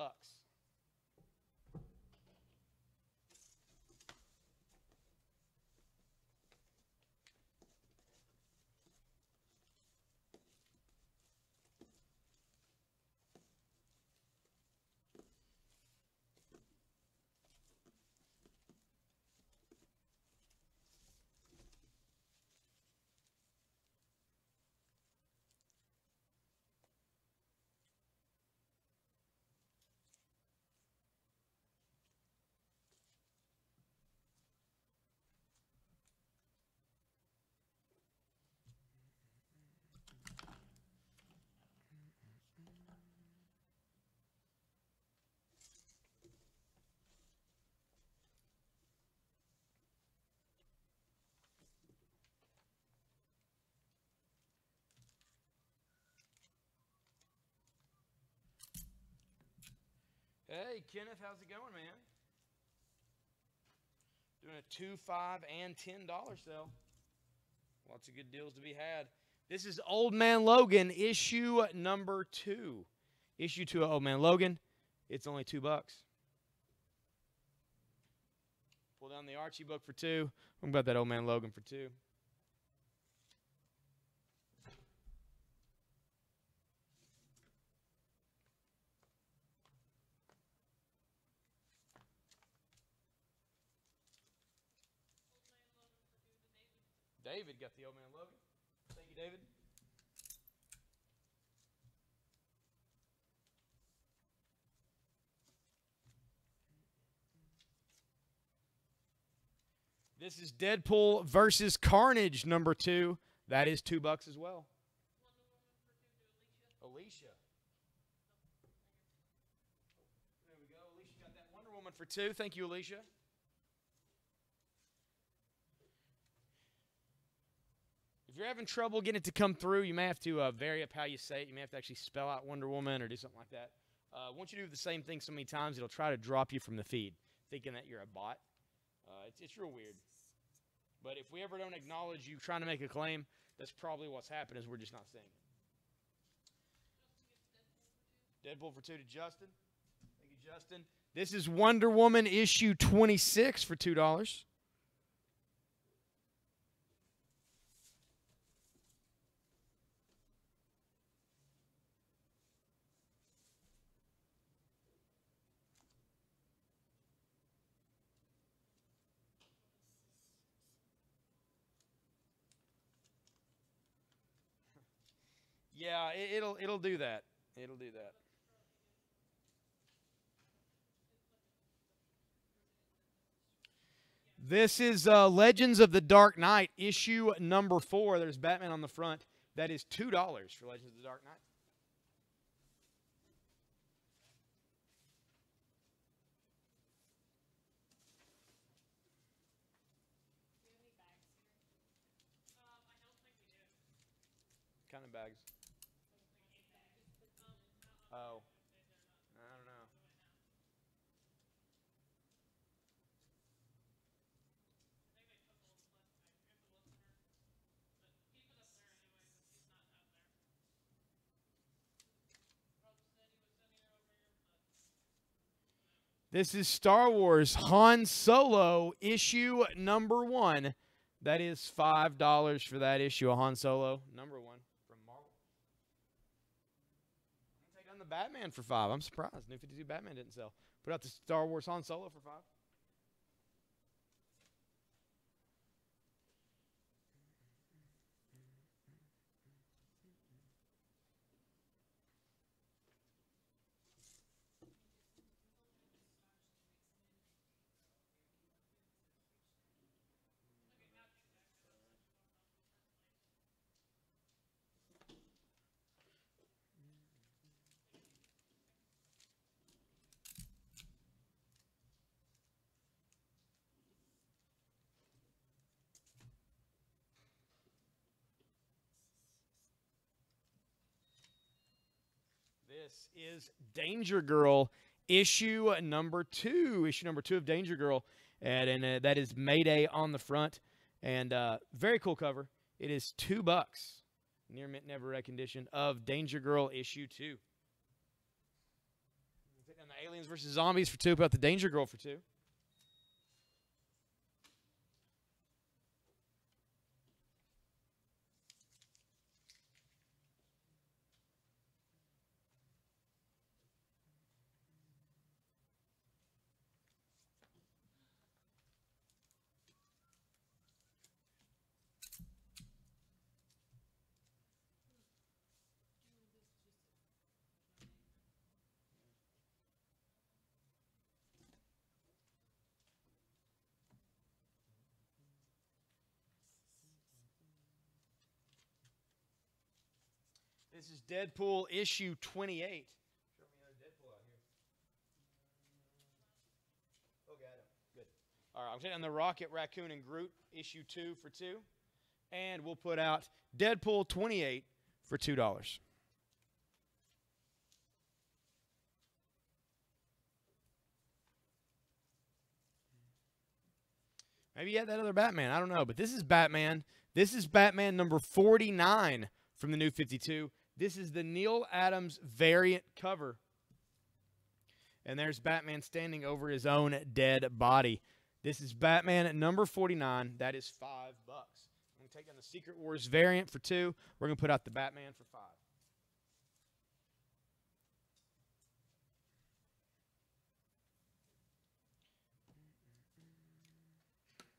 Hey, Kenneth, how's it going, man? Doing a 2, 5, and $10 sale. Lots of good deals to be had. This is Old Man Logan, issue number 2. Issue 2 of Old Man Logan. It's only $2. Pull down the Archie book for 2. What about that Old Man Logan for 2? David got the Old Man Logan. Thank you, David. This is Deadpool versus Carnage number 2. That is $2 as well. Alicia. There we go. Alicia got that Wonder Woman for 2. Thank you, Alicia. If you're having trouble getting it to come through, you may have to vary up how you say it. You may have to actually spell out Wonder Woman or do something like that. Once you do the same thing so many times, it'll try to drop you from the feed, thinking that you're a bot. It's real weird. But if we ever don't acknowledge you trying to make a claim, that's probably what's happened is we're just not saying it. Deadpool for 2 to Justin. Thank you, Justin. This is Wonder Woman issue 26 for $2. Yeah, it'll do that. It'll do that. This is Legends of the Dark Knight, issue number 4. There's Batman on the front. That is $2 for Legends of the Dark Knight. Kind of bags. Oh. I don't know. This is Star Wars Han Solo issue number 1. That is $5 for that issue of Han Solo number 1 from Marvel. Take down the Batman for $5. I'm surprised. New 52 Batman didn't sell. Put out the Star Wars Han Solo for $5. This is Danger Girl issue number 2. Issue number 2 of Danger Girl. And that is Mayday on the front. And very cool cover. It is $2. Near mint never red condition of Danger Girl issue 2. Take down the Aliens versus Zombies for 2. Put out the Danger Girl for 2. This is Deadpool issue 28. Show me another Deadpool out here. Oh, got him. Good. All right, I'm taking the Rocket, Raccoon, and Groot issue 2 for 2. And we'll put out Deadpool 28 for $2. Maybe you had that other Batman. I don't know. But this is Batman. This is Batman number 49 from the New 52. This is the Neil Adams variant cover. And there's Batman standing over his own dead body. This is Batman at number 49. That is $5. I'm going to take down the Secret Wars variant for 2. We're going to put out the Batman for 5.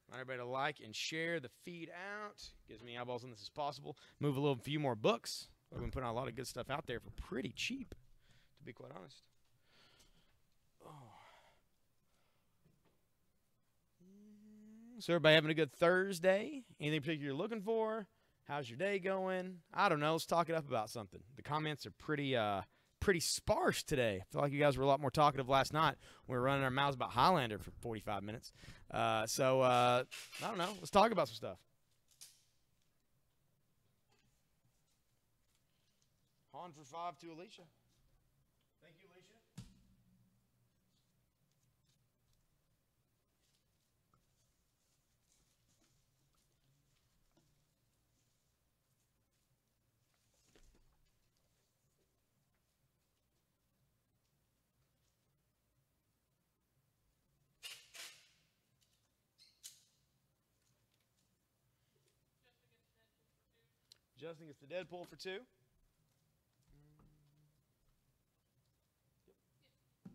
Want everybody to like and share the feed out. Gives me eyeballs on this as possible. Move a few more books. We've been putting a lot of good stuff out there for pretty cheap, to be quite honest. Oh. So everybody having a good Thursday? Anything particular you're looking for? How's your day going? I don't know. Let's talk it up about something. The comments are pretty sparse today. I feel like you guys were a lot more talkative last night when we were running our mouths about Highlander for 45 minutes. I don't know. Let's talk about some stuff. On for 5 to Alicia. Thank you, Alicia. Justin gets the Deadpool for 2.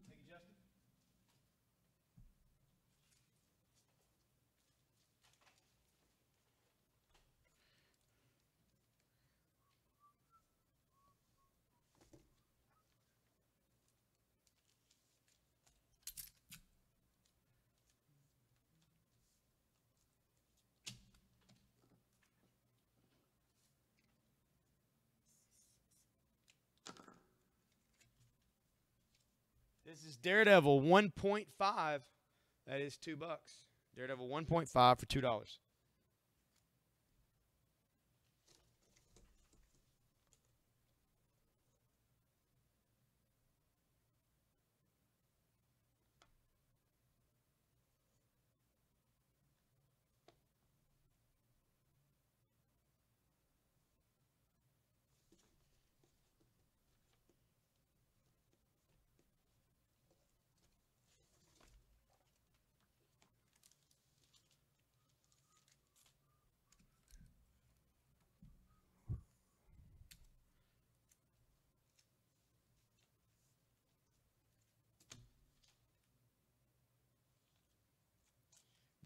Thank you, Justin. This is Daredevil 1.5. That is $2. Daredevil 1.5 for $2.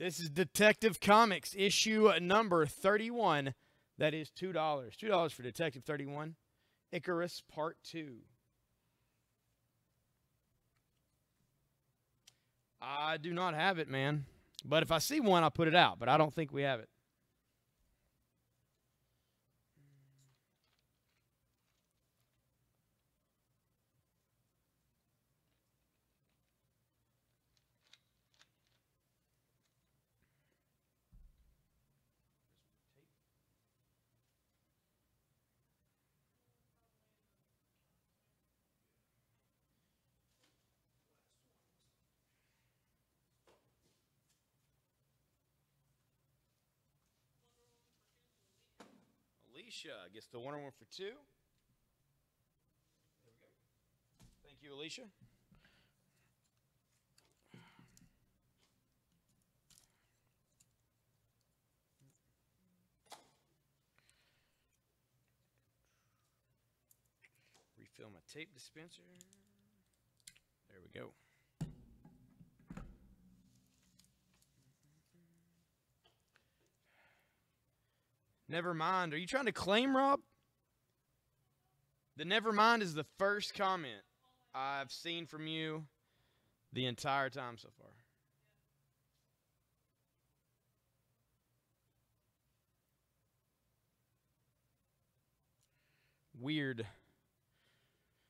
This is Detective Comics, issue number 31. That is $2. $2 for Detective 31. Icarus Part 2. I do not have it, man. But if I see one, I'll put it out. But I don't think we have it. Alicia gets the one for 2. There we go. Thank you, Alicia. Refill my tape dispenser. There we go. Never mind. Are you trying to claim, Rob? The never mind is the first comment I've seen from you the entire time so far. Weird.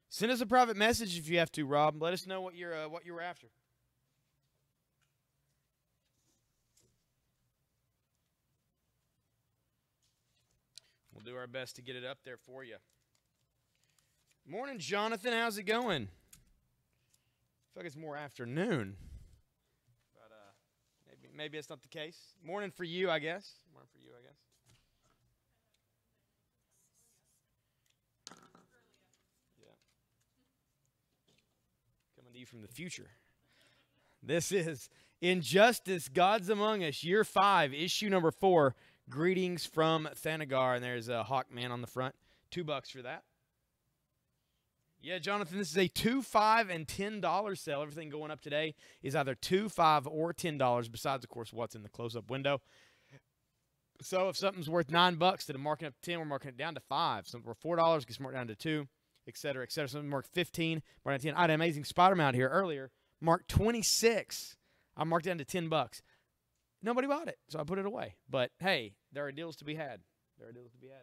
Send us a private message if you have to, Rob. Let us know what you were after. We'll do our best to get it up there for you. Morning, Jonathan. How's it going? I feel like it's more afternoon. But maybe it's not the case. Morning for you, I guess. Morning for you, I guess. Yeah. Coming to you from the future. This is Injustice, Gods Among Us, Year 5, issue number 4. Greetings from Thanagar, and there's a Hawkman on the front. $2 for that. Yeah, Jonathan, this is a $2, $5, and $10 sale. Everything going up today is either $2, $5, or $10, besides, of course, what's in the close-up window. So if something's worth $9, instead of marking up to 10, we're marking it down to 5. Something worth $4 gets marked down to 2, et cetera, et cetera. Something marked 15, marked down to 10. I had an Amazing Spider-Man out here earlier, marked 26. I marked down to $10. Nobody bought it, so I put it away. But, hey, there are deals to be had. There are deals to be had.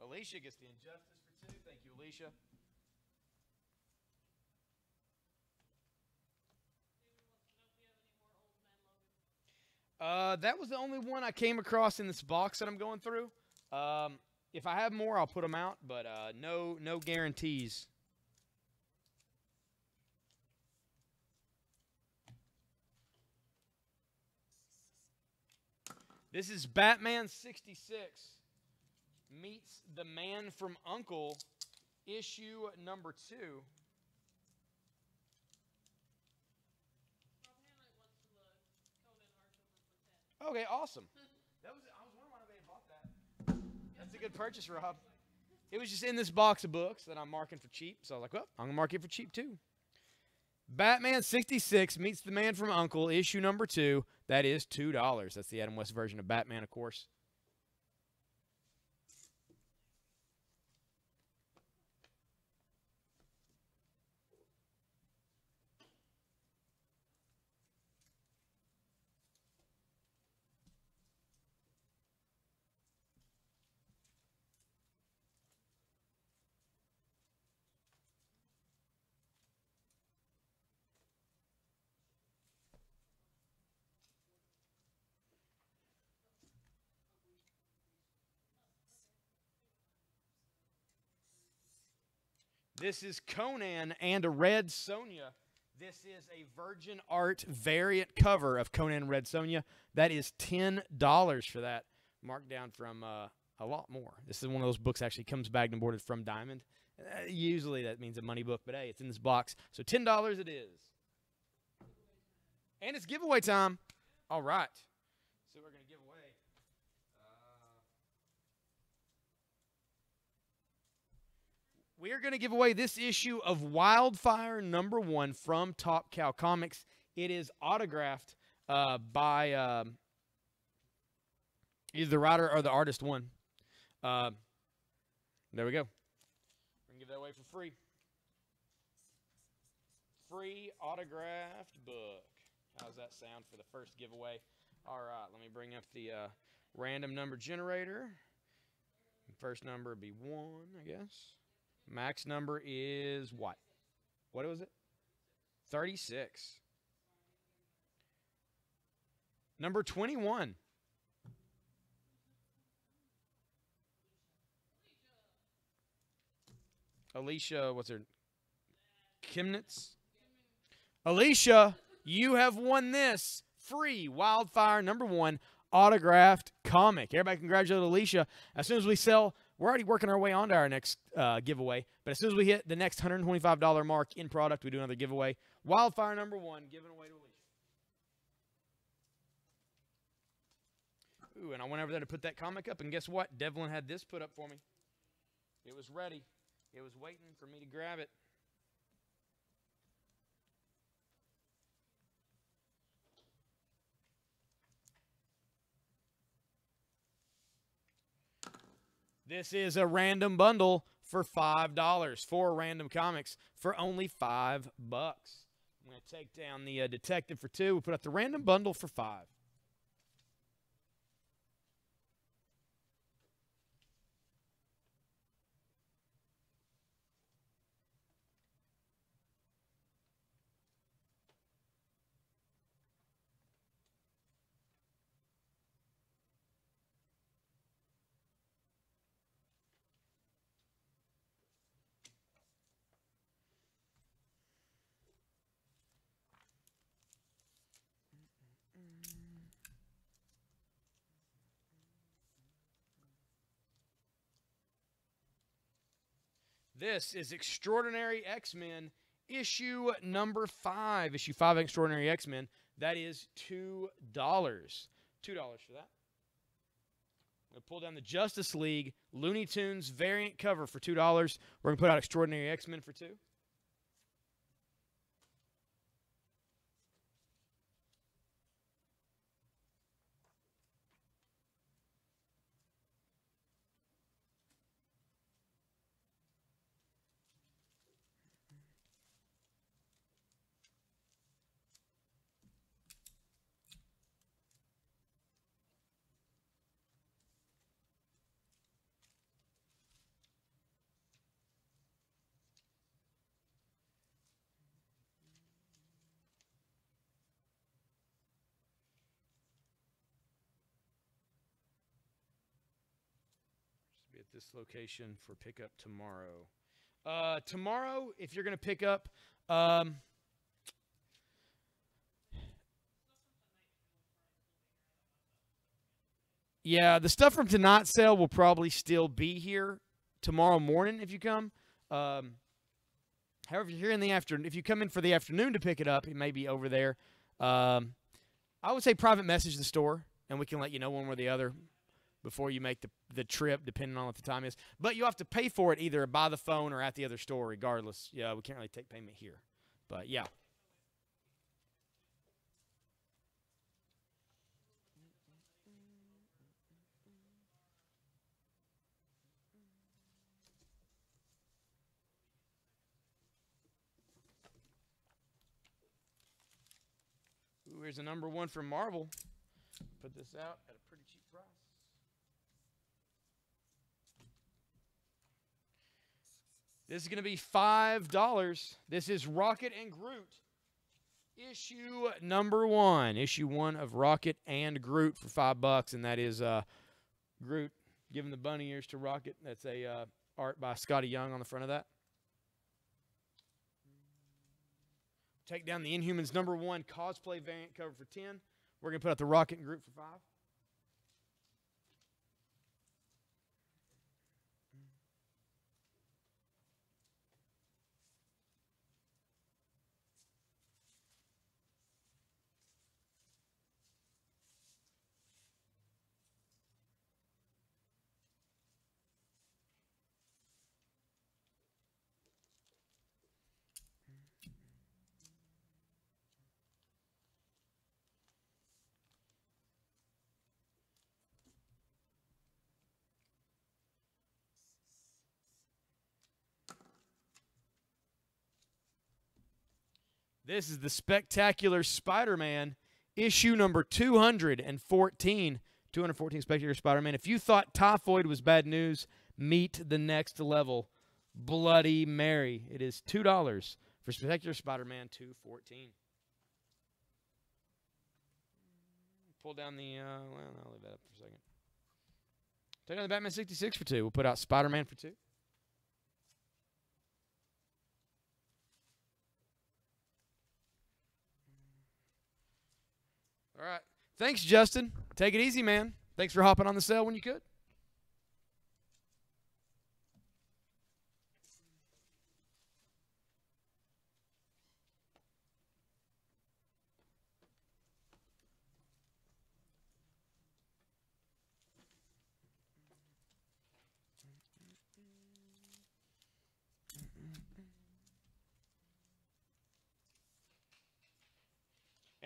Alicia gets the Injustice for 2. Thank you, Alicia. That was the only one I came across in this box that I'm going through. If I have more, I'll put them out, but no guarantees. This is Batman 66 meets The Man from U.N.C.L.E. issue number 2. Okay, awesome. I was wondering why nobody bought that. That's a good purchase, Rob. It was just in this box of books that I'm marking for cheap, so I was like, well, I'm going to mark it for cheap too. Batman 66 meets The Man from U.N.C.L.E. issue number 2. That is $2. That's the Adam West version of Batman, of course. This is Conan and a Red Sonja. This is a Virgin Art variant cover of Conan and Red Sonja. That is $10 for that, marked down from a lot more. This is one of those books actually comes bagged and boarded from Diamond. Usually that means a money book, but hey, it's in this box. So $10 it is. And it's giveaway time. All right. So we're going to give away. We are going to give away this issue of Wildfire number 1 from Top Cow Comics. It is autographed by either the writer or the artist one. There we go. We're going to give that away for free. Free autographed book. How's that sound for the first giveaway? All right, let me bring up the random number generator. First number would be 1, I guess. Max number is what? What was it? 36. Number 21. Alicia, what's her? Kimnitz? Alicia, you have won this free Wildfire #1 autographed comic. Everybody congratulate Alicia. As soon as we sell, we're already working our way onto our next giveaway, but as soon as we hit the next $125 mark in product, we do another giveaway. Wildfire #1 given away to Alicia. Ooh, and I went over there to put that comic up, and guess what? Devlin had this put up for me. It was ready. It was waiting for me to grab it. This is a random bundle for $5. 4 random comics for only $5. I'm going to take down the detective for 2. We'll put up the random bundle for 5. This is Extraordinary X-Men, issue number 5. Issue 5 Extraordinary X-Men. That is $2. $2 for that. I'm going to pull down the Justice League Looney Tunes variant cover for $2. We're going to put out Extraordinary X-Men for 2. Be at this location for pickup tomorrow. Tomorrow, if you're going to pick up, yeah, the stuff from tonight's sale will probably still be here tomorrow morning if you come. However, if you're here in the afternoon, if you come in for the afternoon to pick it up, it may be over there. I would say private message the store, and we can let you know one way or the other before you make the trip, depending on what the time is. But you have to pay for it either by the phone or at the other store, regardless. Yeah, we can't really take payment here. But, yeah. Ooh, here's a #1 from Marvel. Put this out at a pretty cheap price. This is going to be $5. This is Rocket and Groot. Issue #1. Issue 1 of Rocket and Groot for $5. And that is Groot giving the bunny ears to Rocket. That's a art by Scotty Young on the front of that. Take down the Inhumans #1 cosplay variant cover for 10. We're going to put out the Rocket and Groot for 5. This is the Spectacular Spider-Man, issue number 214. 214 Spectacular Spider-Man. If you thought typhoid was bad news, meet the next level. Bloody Mary. It is $2 for Spectacular Spider-Man 214. Pull down the, well, I'll leave that up for a second. Take down the Batman 66 for 2. We'll put out Spider-Man for 2. All right. Thanks, Justin. Take it easy, man. Thanks for hopping on the sale when you could.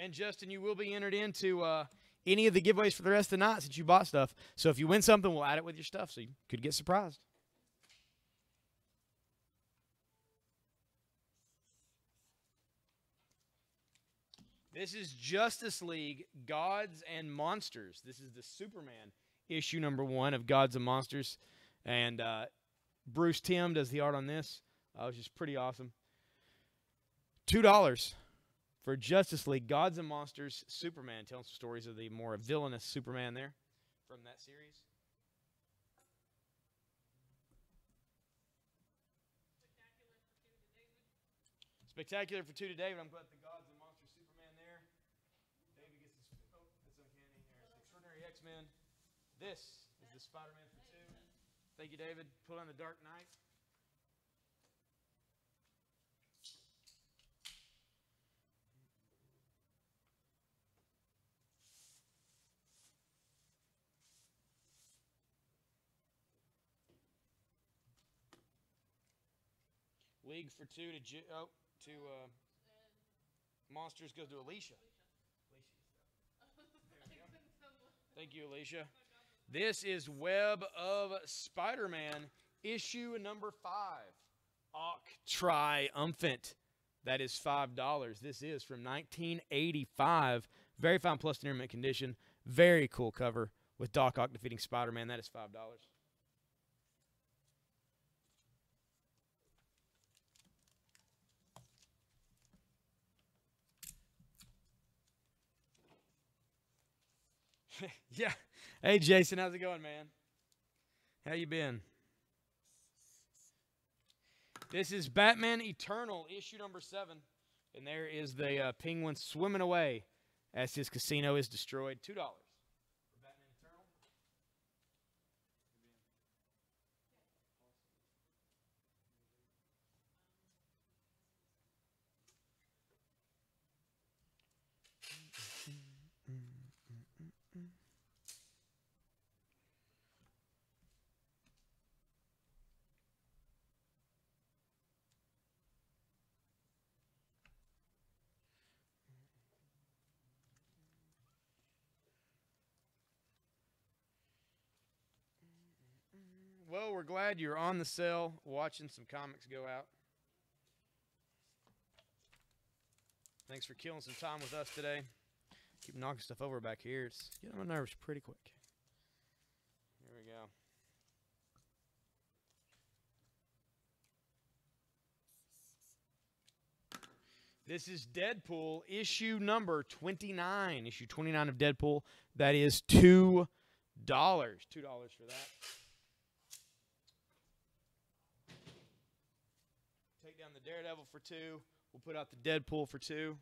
And Justin, you will be entered into any of the giveaways for the rest of the night since you bought stuff. So if you win something, we'll add it with your stuff, so you could get surprised. This is Justice League Gods and Monsters. This is the Superman issue #1 of Gods and Monsters. And Bruce Timm does the art on this, which is pretty awesome. $2 for Justice League Gods and Monsters Superman, telling some stories of the more villainous Superman there from that series. Spectacular for two to David. I'm glad the Gods and Monsters Superman there. David gets this. Oh, that's uncanny. There's Extraordinary X-Men. This is the Spider-Man for two. Thank you, David. Put on the Dark Knight. League for two to Monsters goes to Alicia. Thank you, Alicia. This is Web of Spider-Man, issue #5. Triumphant. That is $5. This is from 1985. Very fine plus intermittent condition. Very cool cover with Doc Ock defeating Spider-Man. That is $5. Yeah. Hey, Jason, how's it going, man? How you been? This is Batman Eternal, issue #7. And there is the penguin swimming away as his casino is destroyed. $2 for Batman Eternal. Well, we're glad you're on the sale watching some comics go out. Thanks for killing some time with us today. Keep knocking stuff over back here. It's getting on my nerves pretty quick. Here we go. This is Deadpool, issue #29. Issue 29 of Deadpool. That is $2. $2 for that. Take down the Daredevil for $2. We'll put out the Deadpool for $2.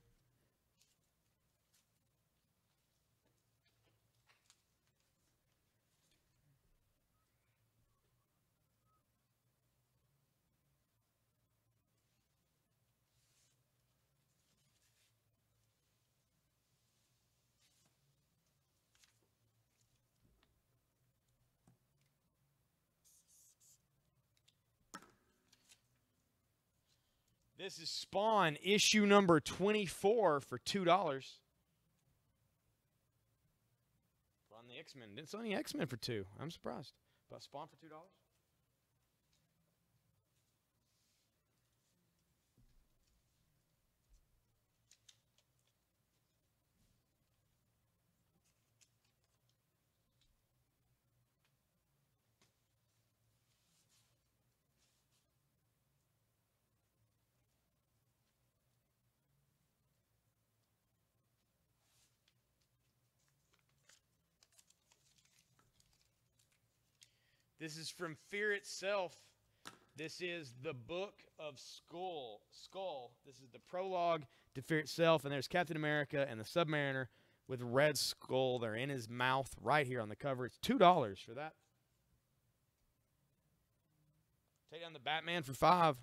This is Spawn, issue #24 for $2. On the X-Men. Didn't sell any X-Men for $2. I'm surprised. But Spawn for $2? This is from Fear Itself. This is the Book of Skull. This is the prologue to Fear Itself, and there's Captain America and the Submariner with Red Skull. They're in his mouth right here on the cover. It's $2 for that. Take down the Batman for $5.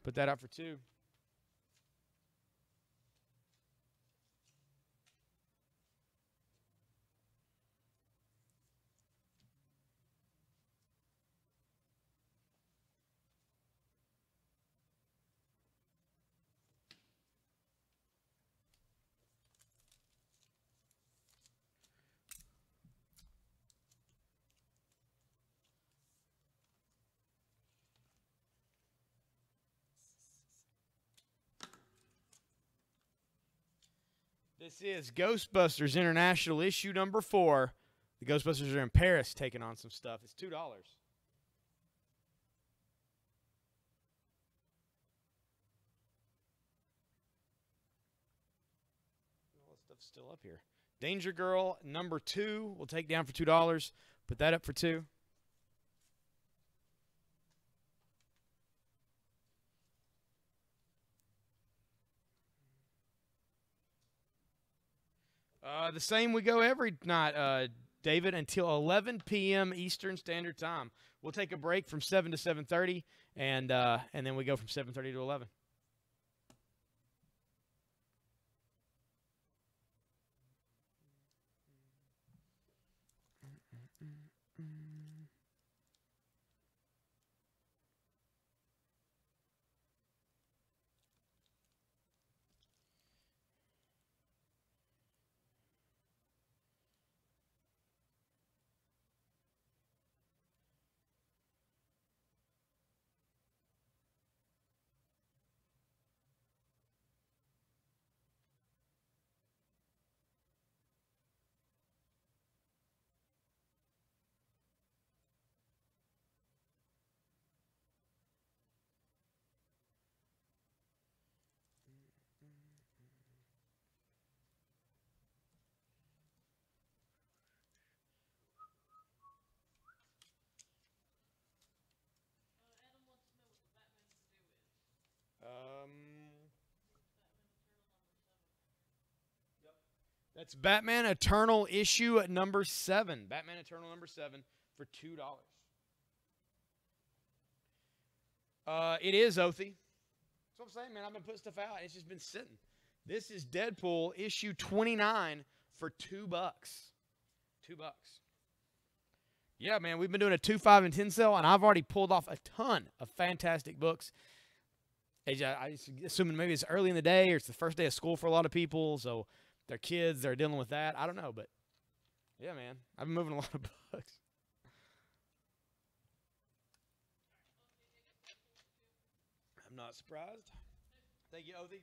Put that up for $2. This is Ghostbusters International issue number 4. The Ghostbusters are in Paris taking on some stuff. It's $2. All that stuff's still up here. Danger Girl number 2 we'll take down for $2. Put that up for $2. The same we go every night, David, until 11 p.m. Eastern Standard Time. We'll take a break from 7 to 7:30, and then we go from 7:30 to 11. Adam wants to know what the Batman to do is. That's Batman Eternal issue at number 7. Batman Eternal number 7 for $2. It is Othie. That's what I'm saying, man. I've been putting stuff out. It's just been sitting. This is Deadpool issue 29 for $2. $2. Yeah, man. We've been doing a 2, 5, and 10 sale, and I've already pulled off a ton of fantastic books. I'm assuming maybe it's early in the day or it's the first day of school for a lot of people, so their kids, they're dealing with that. I don't know, but yeah, man. I've been moving a lot of books. I'm not surprised. Thank you, Othie.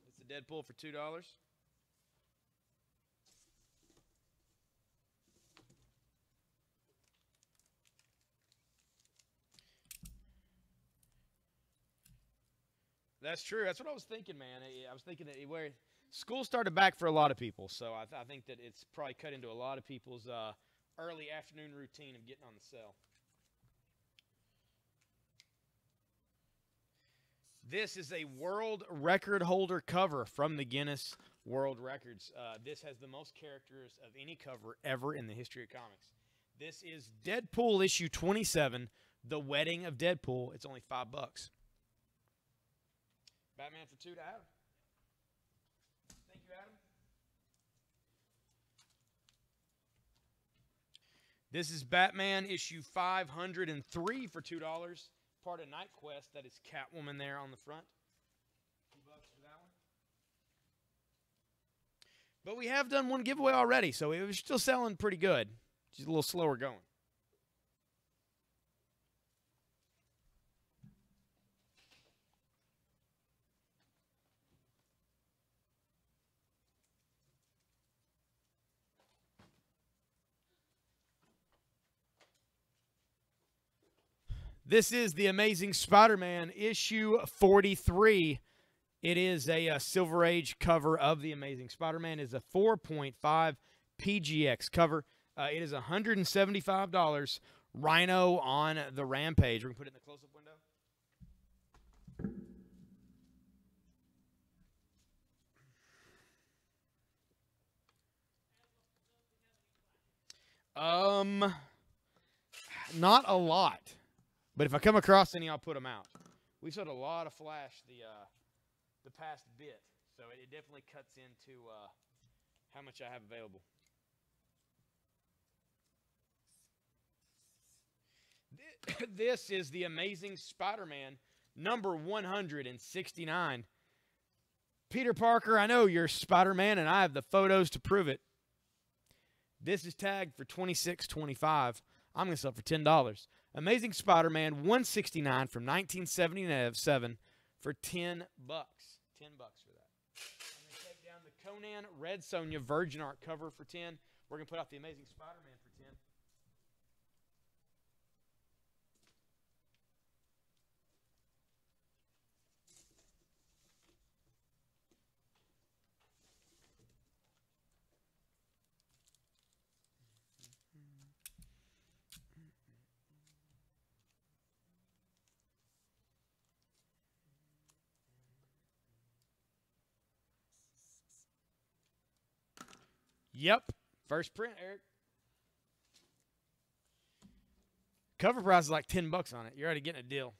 It's the Deadpool for $2. That's true. That's what I was thinking, man. I was thinking that where school started back for a lot of people, so I think that it's probably cut into a lot of people's early afternoon routine of getting on the cell. This is a world record holder cover from the Guinness World Records. This has the most characters of any cover ever in the history of comics. This is Deadpool issue 27, The Wedding of Deadpool. It's only $5. Batman for $2 to Adam. Thank you, Adam. This is Batman issue 503 for $2. Part of Night Quest. That is Catwoman there on the front. $2 for that one. But we have done one giveaway already, so it was still selling pretty good. Just a little slower going. This is The Amazing Spider-Man, issue 43. It is a Silver Age cover of The Amazing Spider-Man. It is a 4.5 PGX cover. It is $175. Rhino on the Rampage. We're going to put it in the close-up window. Not a lot, but if I come across any, I'll put them out. We sold a lot of Flash the past bit, so it definitely cuts into how much I have available. This is the Amazing Spider-Man number 169. Peter Parker, I know you're Spider-Man, and I have the photos to prove it. This is tagged for $26.25. I'm going to sell it for $10. Amazing Spider-Man 169 from 1977 for $10. $10 for that. I'm going to take down the Conan Red Sonja Virgin Art cover for $10. We're going to put out the Amazing Spider-Man for $10. Yep. First print, Eric. Cover price is like $10 on it. You're already getting a deal.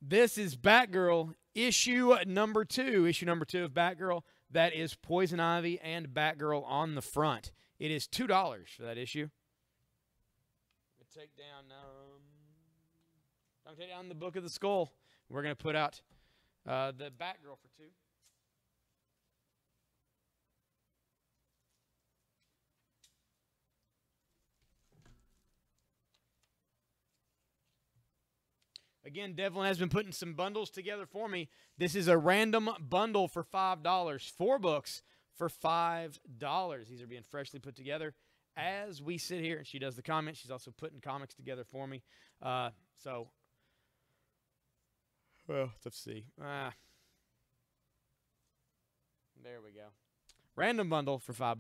This is Batgirl issue number 2. Issue number 2 of Batgirl. That is Poison Ivy and Batgirl on the front. It is $2 for that issue. I'm take down the Book of the Skull. We're going to put out the Batgirl for $2. Again, Devlin has been putting some bundles together for me. This is a random bundle for $5. 4 books for $5. These are being freshly put together as we sit here. And she does the comments. She's also putting comics together for me. Well, let's see. There we go. Random bundle for $5.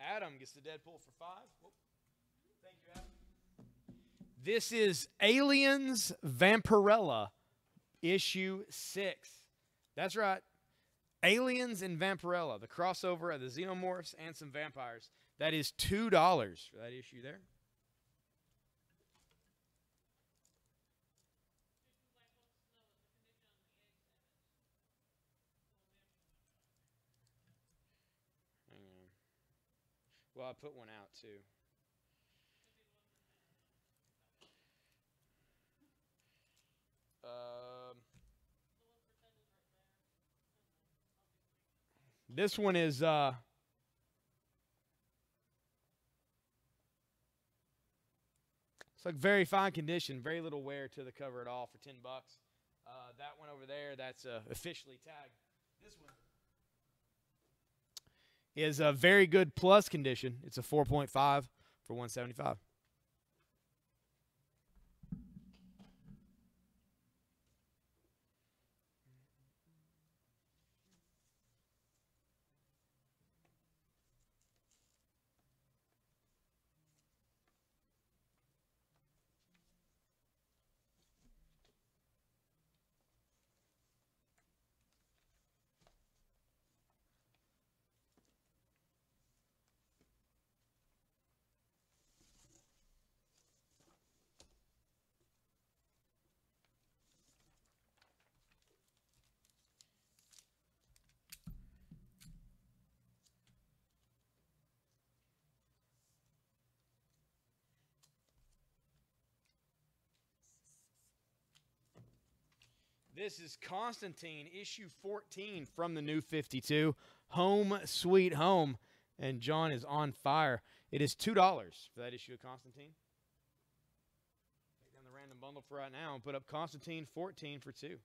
Adam gets the Deadpool for $5. Whoop. Thank you, Adam. This is Aliens Vampirella, issue 6. That's right. Aliens and Vampirella, the crossover of the Xenomorphs and some vampires. That is $2 for that issue there. Well, I put one out, too. This one is, it's like very fine condition, very little wear to the cover at all for $10. That one over there, that's officially tagged. This one is a very good plus condition. It's a 4.5 for $175. This is Constantine, issue 14 from the New 52, Home Sweet Home, and John is on fire. It is $2 for that issue of Constantine. Take down the random bundle for right now and put up Constantine 14 for $2.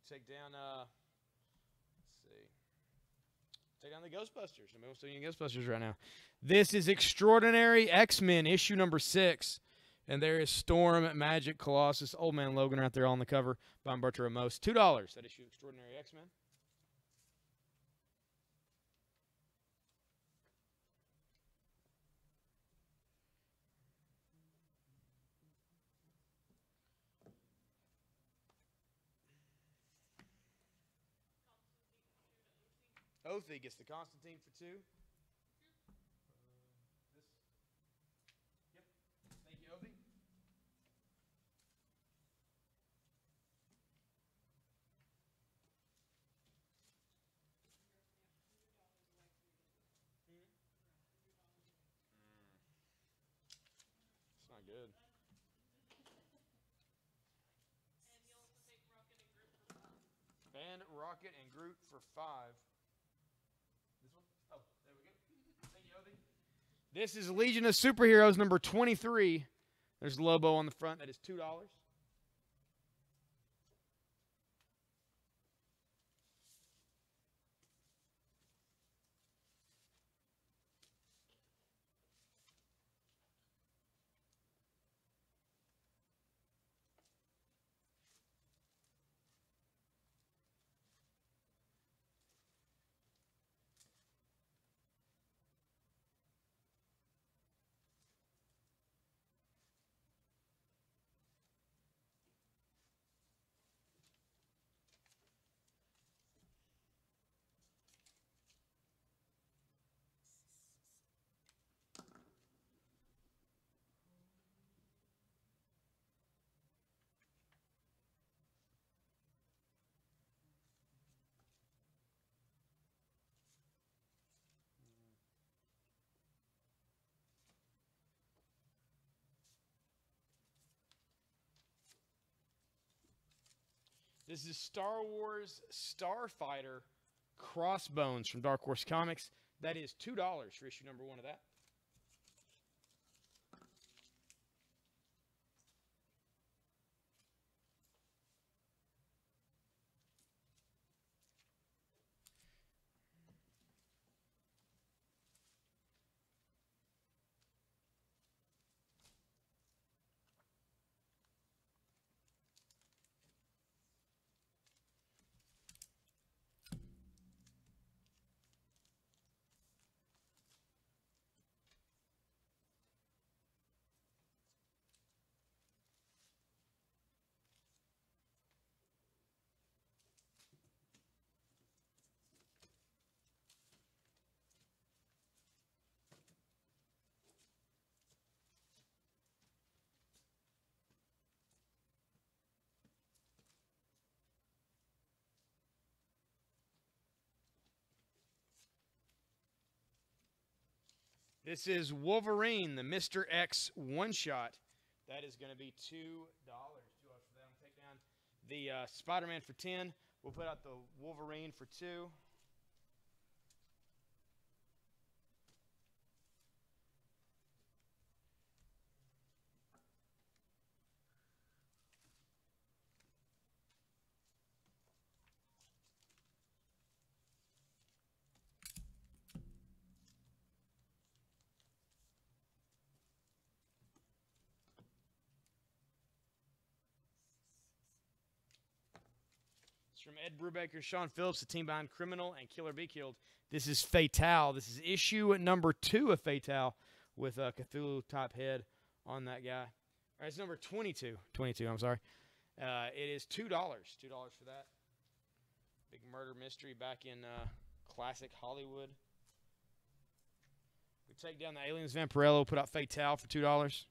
take down, let's see. Take down the Ghostbusters. I'm still using Ghostbusters right now. This is Extraordinary X-Men, issue number 6. And there is Storm, Magic, Colossus, Old Man Logan right there on the cover by Umberto Ramos. $2. That issue, Extraordinary X-Men. Othy gets the Constantine for 2. Yep. Thank you, Othy. It's not good. And Rocket and Groot for 5. This one? Oh, there we go. Thank you, Othy. This is Legion of Superheroes number 23. There's Lobo on the front. That is $2. This is Star Wars Starfighter Crossbones from Dark Horse Comics. That is $2 for issue number 1 of that. This is Wolverine, the Mr. X one-shot. That is going to be $2. $2 for that. We'll take down the Spider-Man for 10. We'll put out the Wolverine for 2. From Ed Brubaker, Sean Phillips, the team behind Criminal and Killer Be Killed. This is Fatale. This is issue number 2 of Fatale with a Cthulhu-type head on that guy. All right, it's number 22. 22, I'm sorry. It is $2. $2 for that. Big murder mystery back in classic Hollywood. We take down the Aliens Vampirello, put out Fatale for $2.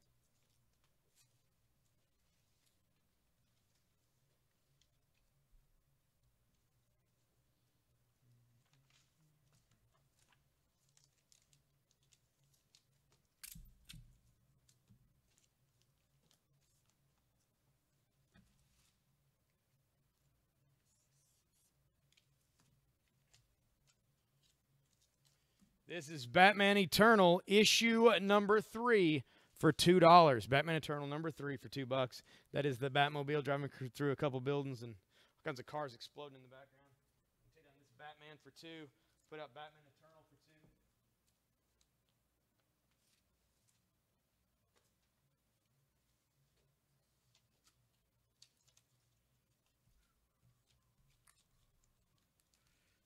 This is Batman Eternal, issue number 3 for $2. Batman Eternal number 3 for $2. That is the Batmobile driving through a couple buildings and kinds of cars exploding in the background. Take down this Batman for 2. Put out Batman Eternal for 2.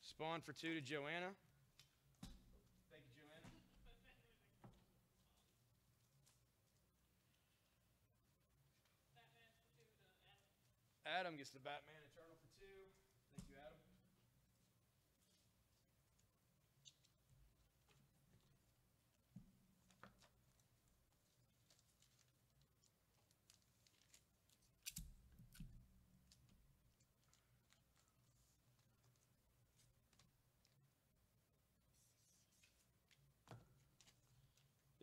Spawn for 2 to Joanna. Thank you, Joanna. Batman for 2 to Adam. Adam gets the Batman Eternal for 2. Thank you, Adam.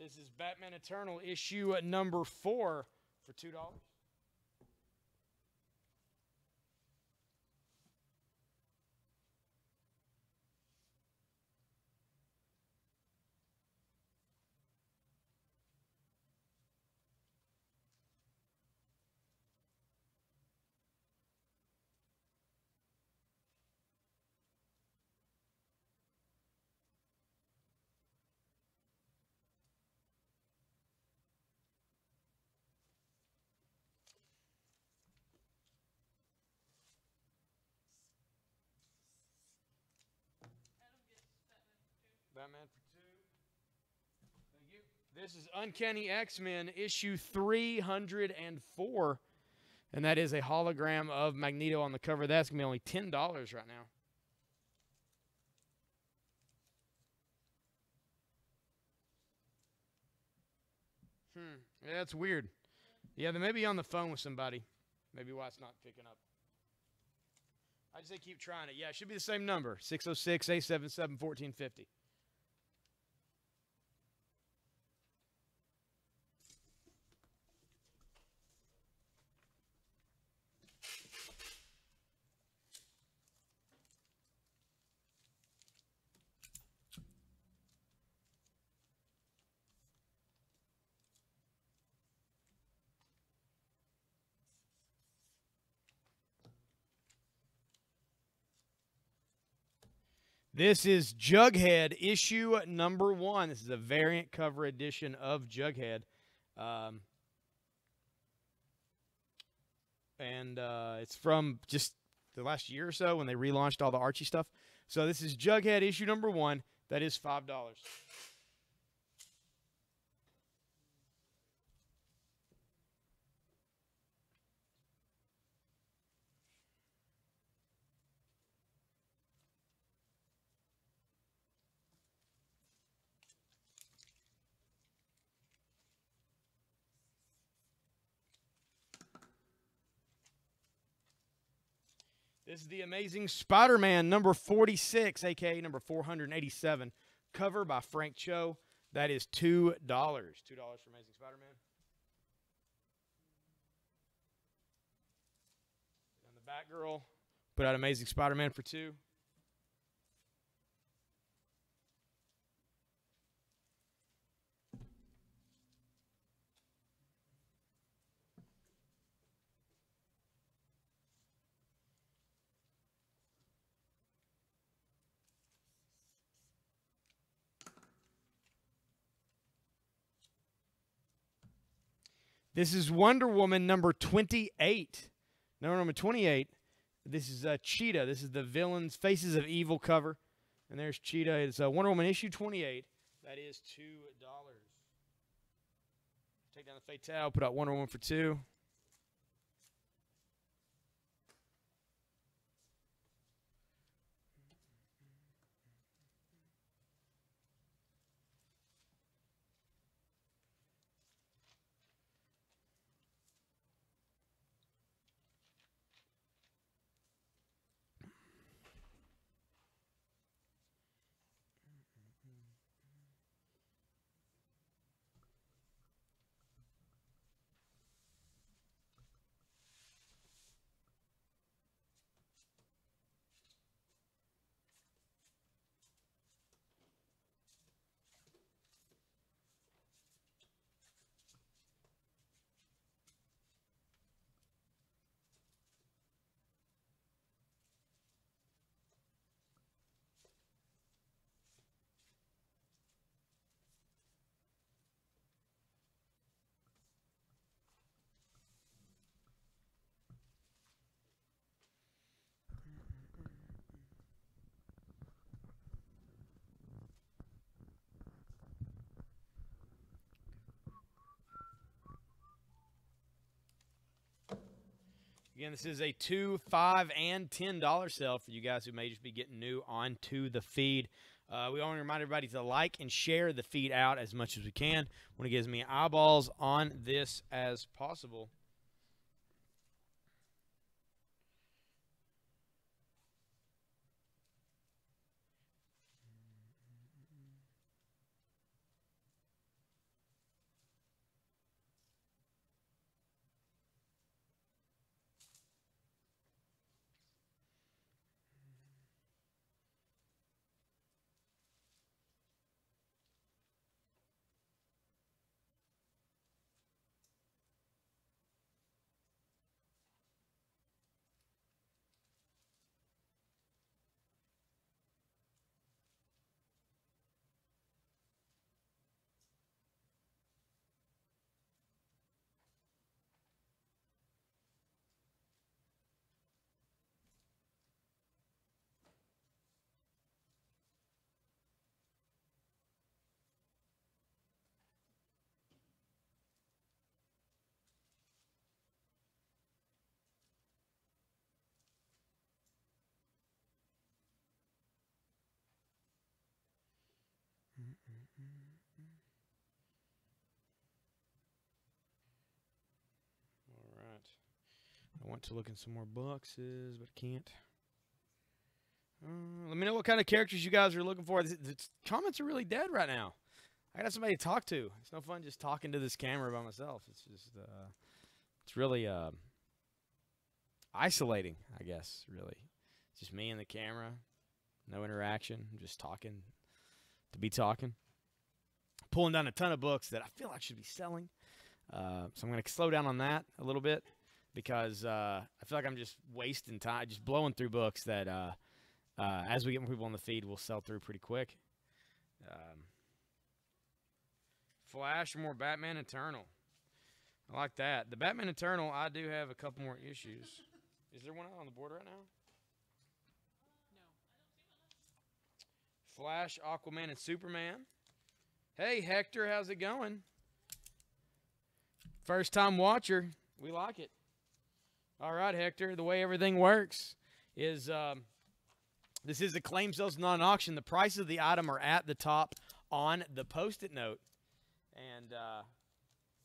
This is Batman Eternal issue number 4 for $2. Adam gets Batman for 2. Batman for 2. Thank you. This is Uncanny X-Men issue 304. And that is a hologram of Magneto on the cover. That's going to be only $10 right now. Yeah, that's weird. Yeah, they may be on the phone with somebody. Maybe why it's not picking up. I just say keep trying it. Yeah, it should be the same number, 606-877-1450. This is Jughead issue number 1. This is a variant cover edition of Jughead. And it's from just the last year or so when they relaunched all the Archie stuff. So this is Jughead issue number 1. That is $5. This is the Amazing Spider-Man number 46, a.k.a. number 487. Cover by Frank Cho. That is $2. $2 for Amazing Spider-Man. And the Batgirl. Put out Amazing Spider-Man for 2. This is Wonder Woman number 28. Number 28. This is Cheetah. This is the villain's Faces of Evil cover. And there's Cheetah. It's Wonder Woman issue 28. That is $2. Take down the Fatale. Put out Wonder Woman for 2. Again, this is a $2, $5, and $10 sale for you guys who may just be getting new onto the feed. We want to remind everybody to like and share the feed out as much as we can. Want to get as many eyeballs on this as possible. All right. I want to look in some more boxes, but can't. Let me know what kind of characters you guys are looking for. The comments are really dead right now. I got somebody to talk to. It's no fun just talking to this camera by myself. It's just, it's really isolating, I guess, really. It's just me and the camera. No interaction. I'm just talking to be talking. Pulling down a ton of books that I feel like should be selling. So I'm going to slow down on that a little bit because I feel like I'm just wasting time, just blowing through books that as we get more people on the feed, we'll sell through pretty quick. Flash or more Batman Eternal. I like that. The Batman Eternal, I do have a couple more issues. Is there one out on the board right now? No. Flash, Aquaman, and Superman. Hey, Hector, how's it going? First time watcher. We like it. All right, Hector, the way everything works is this is a claim sales, not an auction. The prices of the item are at the top on the Post-it note. And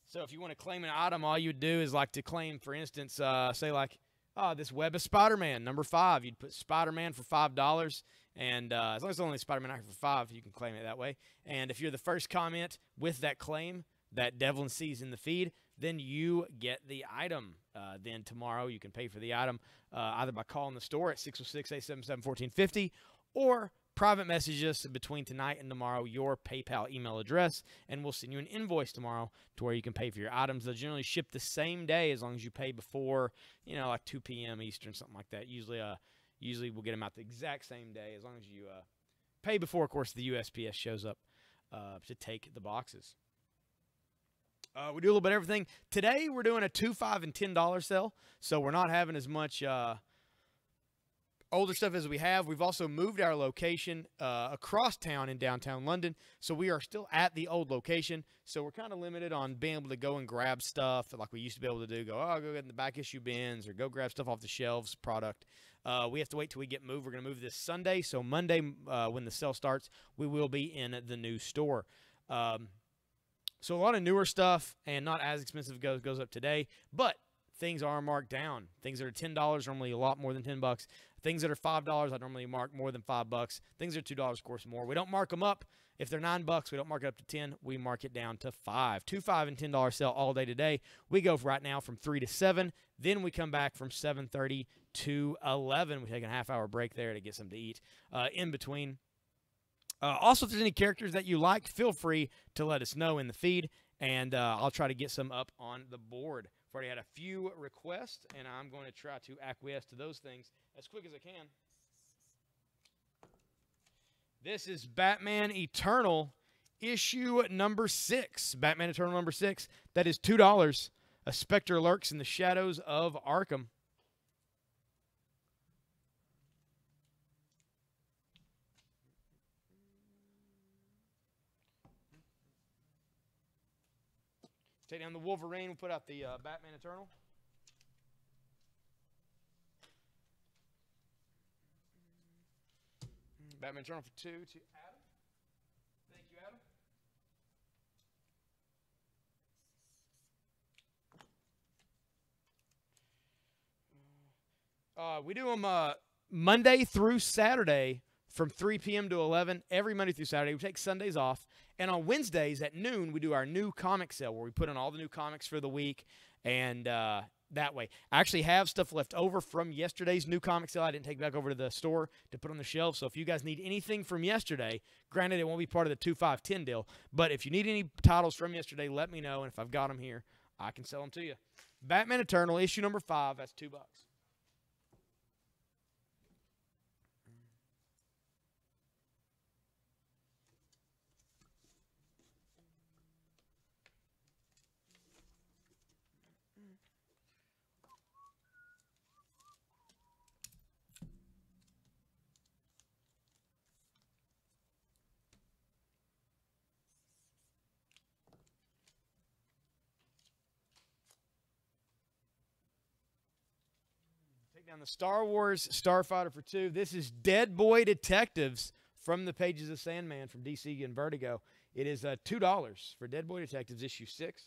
so if you want to claim an item, all you would do is like to claim, for instance, say like, oh, this Web of Spider-Man, number 5. You'd put Spider-Man for $5. And as long as it's only Spider-Man active for $5, you can claim it that way. And if you're the first comment with that claim that Devlin sees in the feed, then you get the item. Then tomorrow you can pay for the item either by calling the store at 606-877-1450 or private message us between tonight and tomorrow your PayPal email address, and we'll send you an invoice tomorrow to where you can pay for your items. They'll generally ship the same day as long as you pay before, you know, like 2 p.m. Eastern, something like that. Usually we'll get them out the exact same day as long as you pay before, of course, the USPS shows up to take the boxes. We do a little bit of everything. Today we're doing a $2, $5, and $10 sale, so we're not having as much older stuff as we have. We've also moved our location across town in downtown London, so we are still at the old location. So we're kind of limited on being able to go and grab stuff like we used to be able to do. Go get in the back issue bins or go grab stuff off the shelves, product. We have to wait till we get moved. We're going to move this Sunday, so Monday when the sale starts, we will be in the new store. So a lot of newer stuff and not as expensive goes up today, but things are marked down. Things that are $10 are normally a lot more than $10. Things that are $5, I normally mark more than $5. Things that are $2, of course, more. We don't mark them up. If they're $9, we don't mark it up to 10. We mark it down to $5. $2, $5, and $10 sale all day today. We go right now from 3 to 7. Then we come back from 7:30 to 11. We take a half-hour break there to get something to eat in between. Also, if there's any characters that you like, feel free to let us know in the feed, and I'll try to get some up on the board. I've already had a few requests, and I'm going to try to acquiesce to those things as quick as I can. This is Batman Eternal, issue number 6. Batman Eternal number 6. That is $2. A specter lurks in the shadows of Arkham. Take down the Wolverine. We'll put out the Batman Eternal. Batman Eternal for 2 to Adam. Thank you, Adam. We do them Monday through Saturday from 3 p.m. to 11, every Monday through Saturday. We take Sundays off. And on Wednesdays at noon, we do our new comic sale where we put in all the new comics for the week. And that way. I actually have stuff left over from yesterday's new comic sale. I didn't take back over to the store to put on the shelf. So if you guys need anything from yesterday, granted it won't be part of the 2-5-10 deal, but if you need any titles from yesterday, let me know. And if I've got them here, I can sell them to you. Batman Eternal, issue number 5. That's $2. Take down the Star Wars Starfighter for 2. This is Dead Boy Detectives from the pages of Sandman from DC and Vertigo. It is $2 for Dead Boy Detectives issue 6.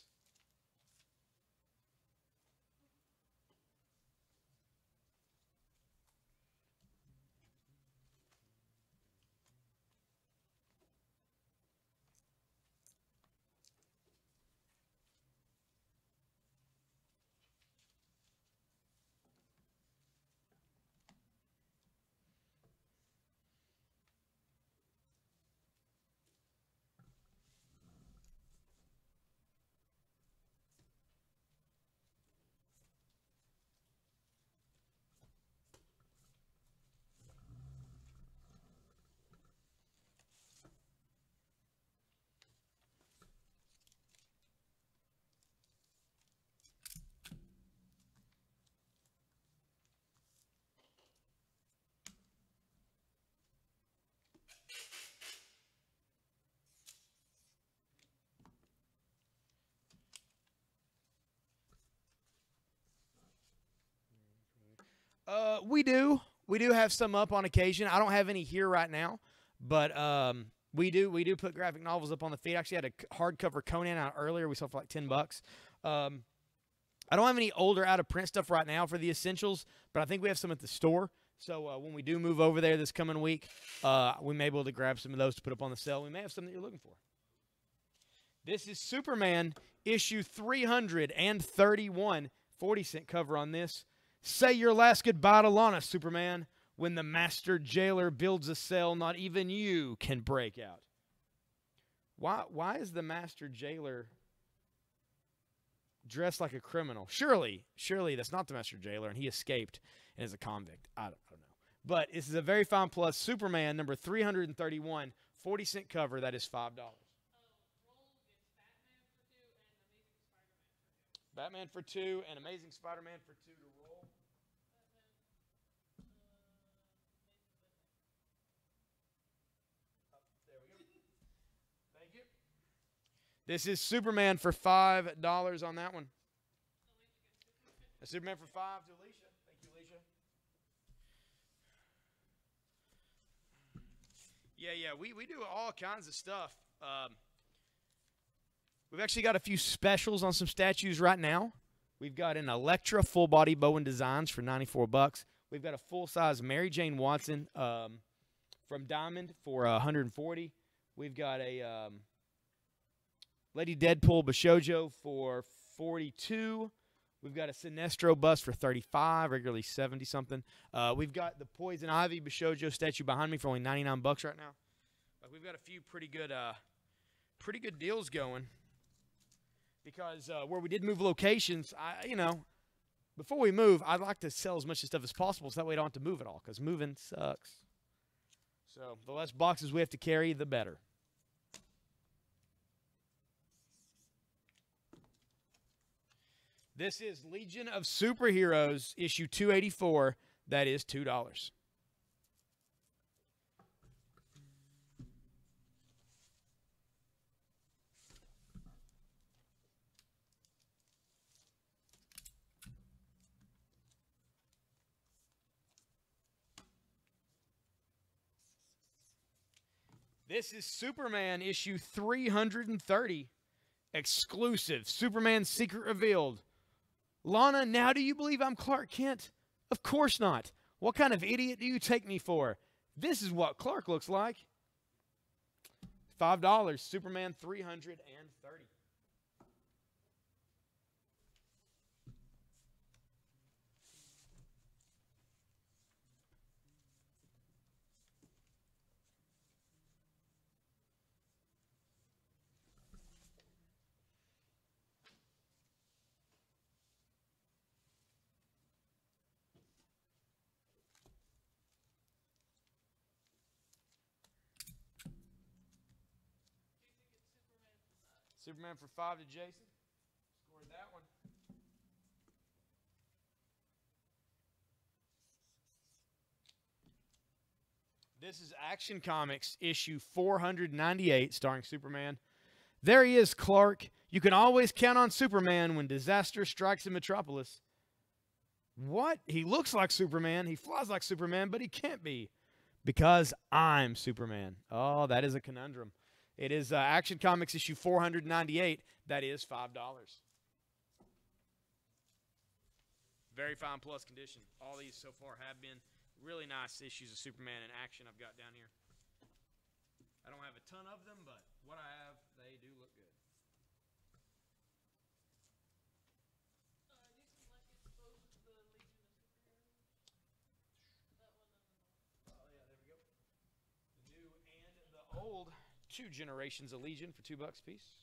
We do. We do have some up on occasion. I don't have any here right now, but we do put graphic novels up on the feed. Actually, had a hardcover Conan out earlier. We sold for like $10. I don't have any older out of print stuff right now for the essentials, but I think we have some at the store. So when we do move over there this coming week, we may be able to grab some of those to put up on the sale. We may have some that you're looking for. This is Superman issue 331. 40-cent cover on this. Say your last goodbye to Lana, Superman. When the master jailer builds a cell, not even you can break out. Why is the master jailer dressed like a criminal? Surely that's not the master jailer, and he escaped and is a convict. I don't know. But this is a very fine plus. Superman number 331, 40-cent cover. That is $5. Batman for 2 and Amazing Spider-Man for 2 to roll. There we go. Thank you. This is Superman for $5 on that one. Superman for 5 to Alicia. Thank you, Alicia. Yeah, we do all kinds of stuff. We've actually got a few specials on some statues right now. We've got an Elektra full-body Bowen Designs for $94. We've got a full-size Mary Jane Watson from Diamond for $140. We've got a Lady Deadpool Bishojo for $42. We've got a Sinestro bust for $35, regularly $70-something. We've got the Poison Ivy Bishojo statue behind me for only $99 right now. We've got a few pretty good deals going. Because where we did move locations, before we move, I'd like to sell as much stuff as possible so that way I don't have to move it all, because moving sucks. So the less boxes we have to carry, the better. This is Legion of Superheroes, issue 284. That is $2. This is Superman issue 330. Exclusive. Superman's secret revealed. Lana, now do you believe I'm Clark Kent? Of course not. What kind of idiot do you take me for? This is what Clark looks like. $5. Superman 330. Superman for 5 to Jason. Scored that one. This is Action Comics issue 498 starring Superman. There he is, Clark. You can always count on Superman when disaster strikes in Metropolis. What? He looks like Superman. He flies like Superman, but he can't be because I'm Superman. Oh, that is a conundrum. It is Action Comics issue 498. That is $5. Very fine plus condition. All these so far have been really nice issues of Superman in action I've got down here. I don't have a ton of them, but what I have, they do look good. Oh, yeah, there we go. The new and the old. 2 generations of Legion for $2 a piece.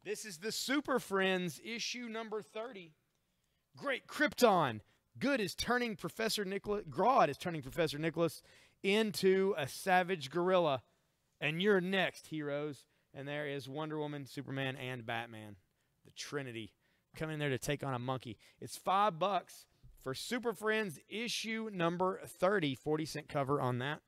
This is the Super Friends issue number 30. Great Krypton. Good is turning Professor Nicholas. Grodd is turning Professor Nicholas into a savage gorilla. And you're next, heroes. And there is Wonder Woman, Superman, and Batman. The Trinity coming there to take on a monkey. It's $5 for Super Friends issue number 30. 40-cent cover on that.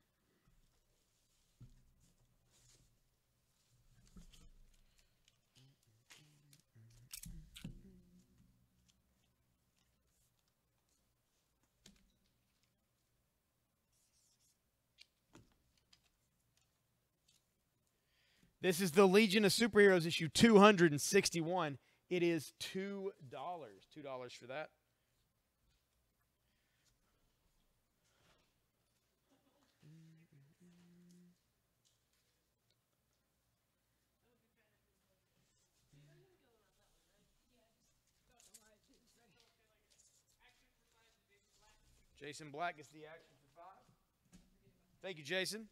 This is the Legion of Superheroes issue 261. It is $2. $2 for that. Jason Black gets the action for 5. Thank you, Jason.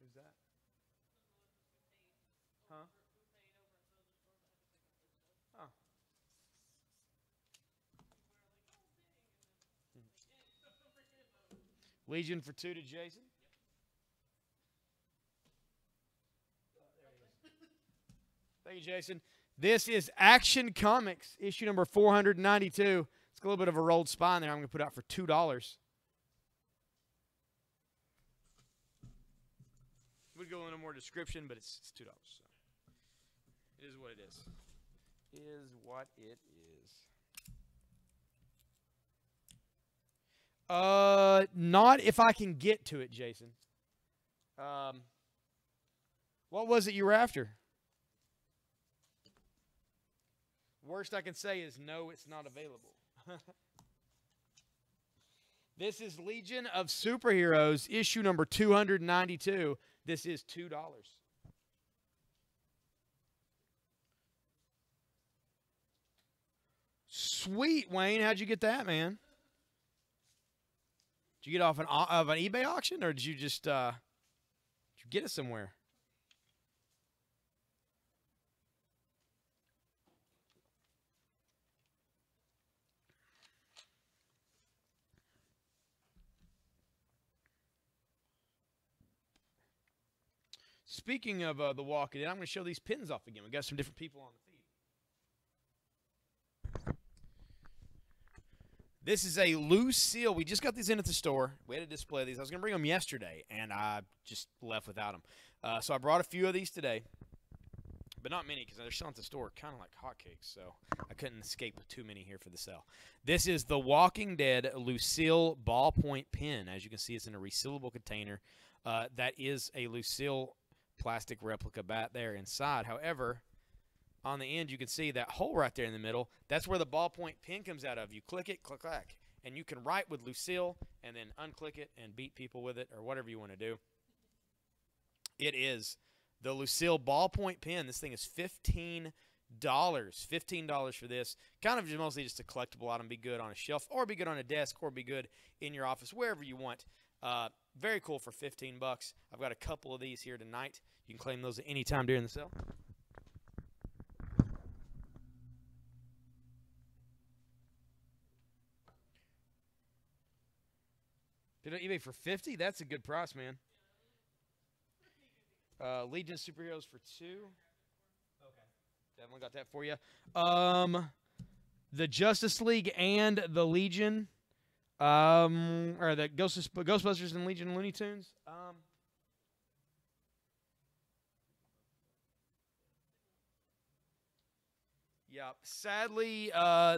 Who's that? Huh? Oh. Legion for 2 to Jason. Thank you, Jason. This is Action Comics, issue number 492. It's a little bit of a rolled spine there. I'm going to put out for $2. Would go into more description, but it's $2. So it is what it is. Is what it is. Not if I can get to it, Jason. What was it you were after? Worst I can say is no, it's not available. This is Legion of Superheroes, issue number 292. This is $2. Sweet, Wayne. How'd you get that, man? Did you get off an eBay auction, or did you just did you get it somewhere? Speaking of the walk-in, I'm going to show these pins off again. We got some different people on the feed. This is a Lucille. We just got these in at the store. We had to display these. I was going to bring them yesterday, and I just left without them. So I brought a few of these today, but not many because they're selling at the store kind of like hotcakes. So I couldn't escape with too many here for the sale. This is the Walking Dead Lucille ballpoint pen. As you can see, it's in a resealable container. That is a Lucille plastic replica bat there inside. However, on the end, you can see that hole right there in the middle. That's where the ballpoint pen comes out of. You click it, click, clack, and you can write with Lucille and then unclick it and beat people with it or whatever you want to do. It is the Lucille ballpoint pen. This thing is $15. $15 for this. Kind of just mostly just a collectible item. Be good on a shelf or be good on a desk or be good in your office, wherever you want. Very cool for $15. I've got a couple of these here tonight. You can claim those at any time during the sale. Did it eBay for $50? That's a good price, man. Legion Superheroes for $2. Okay. Definitely got that for you. The Justice League and the Legion, or the Ghostbusters and Legion Looney Tunes. Yeah, sadly,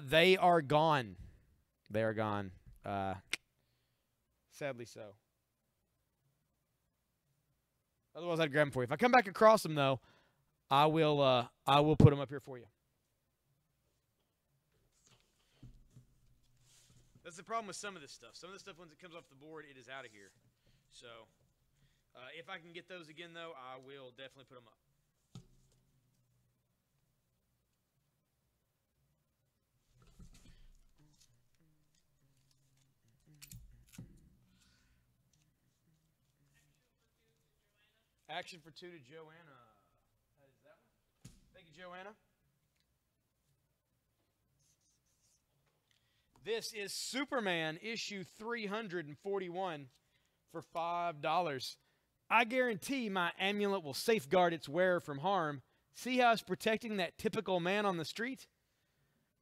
they are gone. They are gone. Sadly so. Otherwise, I'd grab them for you. If I come back across them, though, I will put them up here for you. That's the problem with some of this stuff. Some of this stuff, once it comes off the board, it is out of here. So, if I can get those again, though, I will definitely put them up. Action for 2 to Joanna. That is that one. Thank you, Joanna. This is Superman issue 341 for $5. I guarantee my amulet will safeguard its wearer from harm. See how it's protecting that typical man on the street?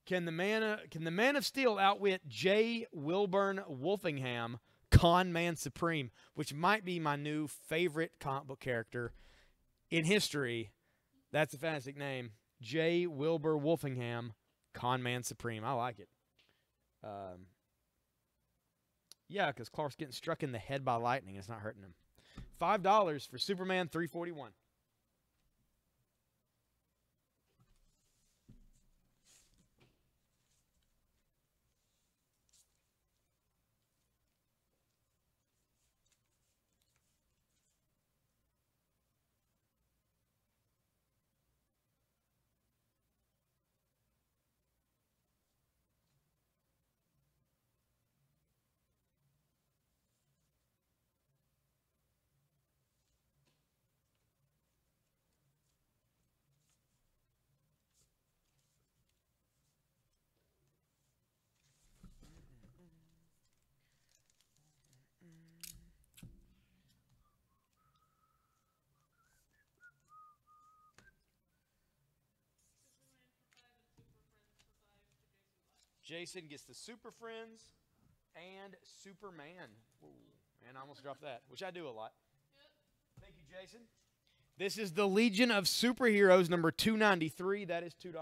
Can the man of Steel outwit J. Wilburn Wolfingham, Con Man Supreme, which might be my new favorite comic book character in history? That's a fantastic name. J. Wilbur Wolfingham, Con Man Supreme. I like it. Yeah, because Clark's getting struck in the head by lightning. It's not hurting him. $5 for Superman 341. Jason gets the Super Friends and Superman. Ooh, man, I almost dropped that, which I do a lot. Yep. Thank you, Jason. This is the Legion of Superheroes, number 293. That is $2.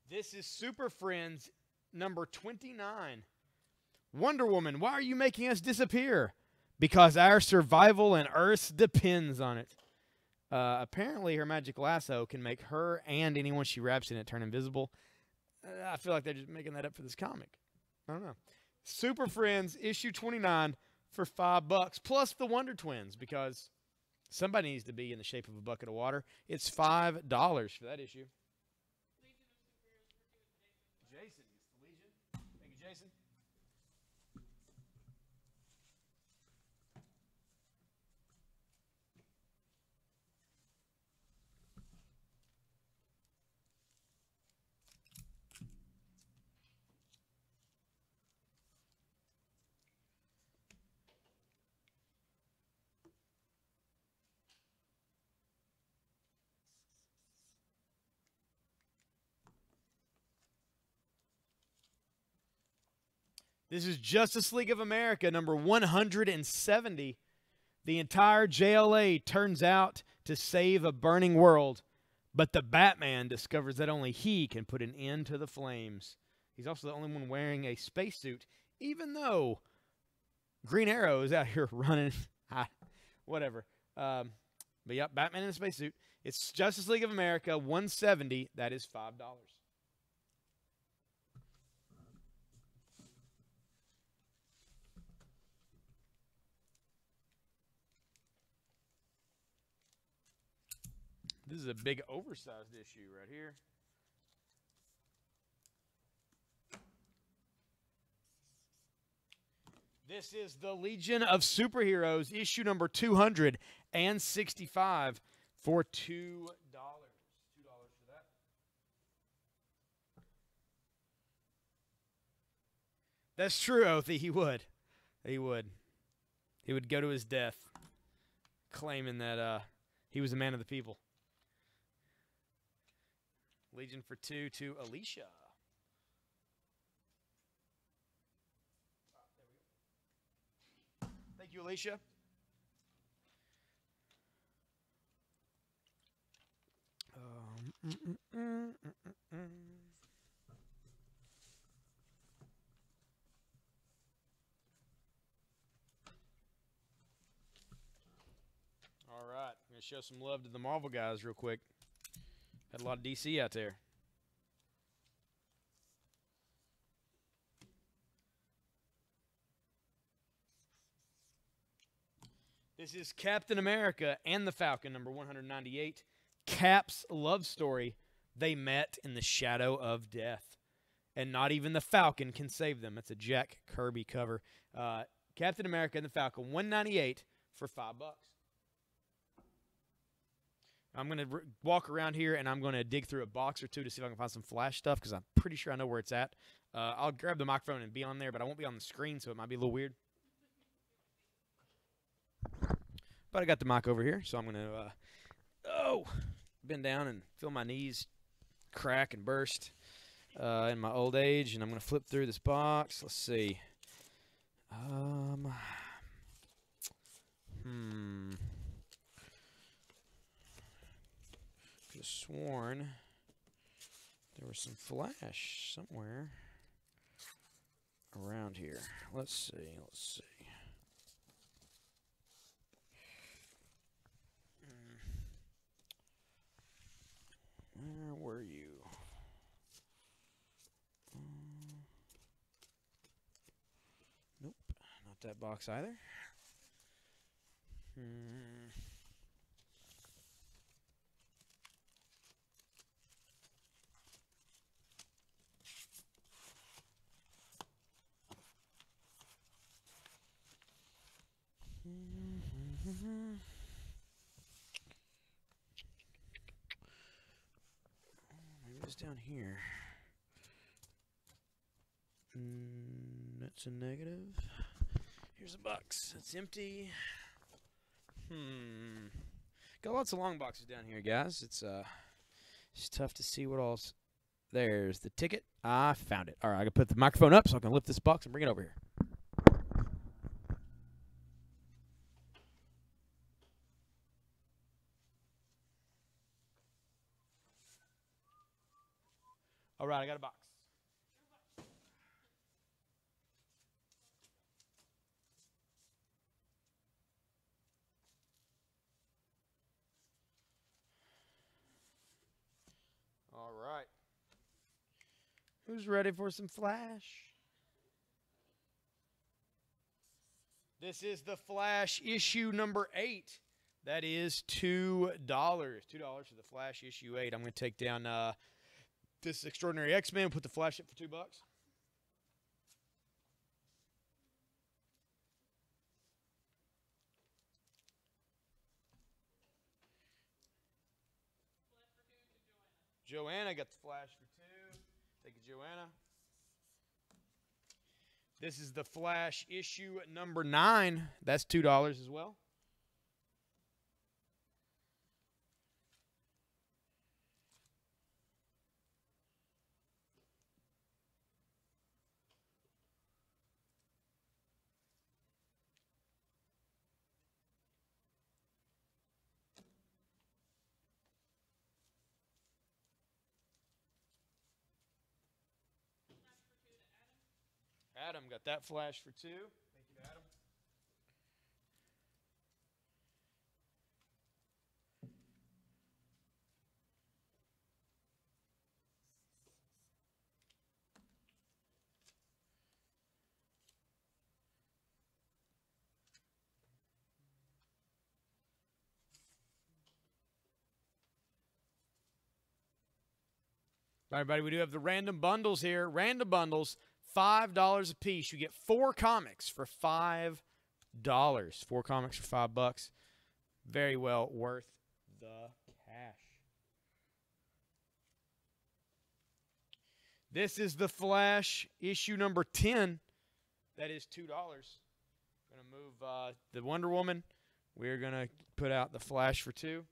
This is Super Friends number 29. Wonder Woman, why are you making us disappear? Because our survival and Earth depends on it. Apparently, her magic lasso can make her and anyone she wraps in it turn invisible. I feel like they're just making that up for this comic. I don't know. Super Friends issue 29 for $5, plus the Wonder Twins, because Somebody needs to be in the shape of a bucket of water. It's $5 for that issue. Jason gets the Legion. Thank you, Jason. This is Justice League of America, number 170. The entire JLA turns out to save a burning world, but the Batman discovers that only he can put an end to the flames. He's also the only one wearing a spacesuit, even though Green Arrow is out here running. Whatever. But yep, Batman in a spacesuit. It's Justice League of America, 170. That is $5. This is a big oversized issue right here. This is the Legion of Superheroes, issue number 265 for $2. $2 for that. That's true, Othie. He would. He would. He would go to his death claiming that he was a man of the people. Legion for 2 to Alicia. Thank you, Alicia. All right, I'm going to show some love to the Marvel guys real quick. Had a lot of DC out there. This is Captain America and the Falcon, number 198. Cap's love story. They met in the shadow of death. And not even the Falcon can save them. It's a Jack Kirby cover. Captain America and the Falcon, 198 for $5. I'm going to walk around here, and I'm going to dig through a box or two to see if I can find some Flash stuff, because I'm pretty sure I know where it's at. I'll grab the microphone and be on there, but I won't be on the screen, so it might be a little weird. But I got the mic over here, so I'm going to bend down and feel my knees crack and burst in my old age, and I'm going to flip through this box. Let's see. Could have sworn there was some Flash somewhere around here. Let's see. Where were you? Nope, not that box either. Maybe it's down here. That's a negative. Here's a box. It's empty. Got lots of long boxes down here, guys. It's tough to see what all's. There's the ticket. I found it. All right, I can put the microphone up so I can lift this box and bring it over here. All right, I got a box. All right. Who's ready for some Flash? This is the Flash issue number 8. That is $2. $2 for the Flash issue 8. I'm going to take down this Extraordinary X-Men, put the Flash up for $2. Joanna got the Flash for 2. Thank you, Joanna. This is the Flash issue number 9. That's $2 as well. Adam got that Flash for 2. Thank you, Adam. All right, everybody, we do have the random bundles here. Random bundles, $5 a piece. You get 4 comics for $5. 4 comics for $5. Very well worth the cash. This is the Flash issue number 10. That is $2. Going to move the Wonder Woman. We're going to put out the Flash for 2.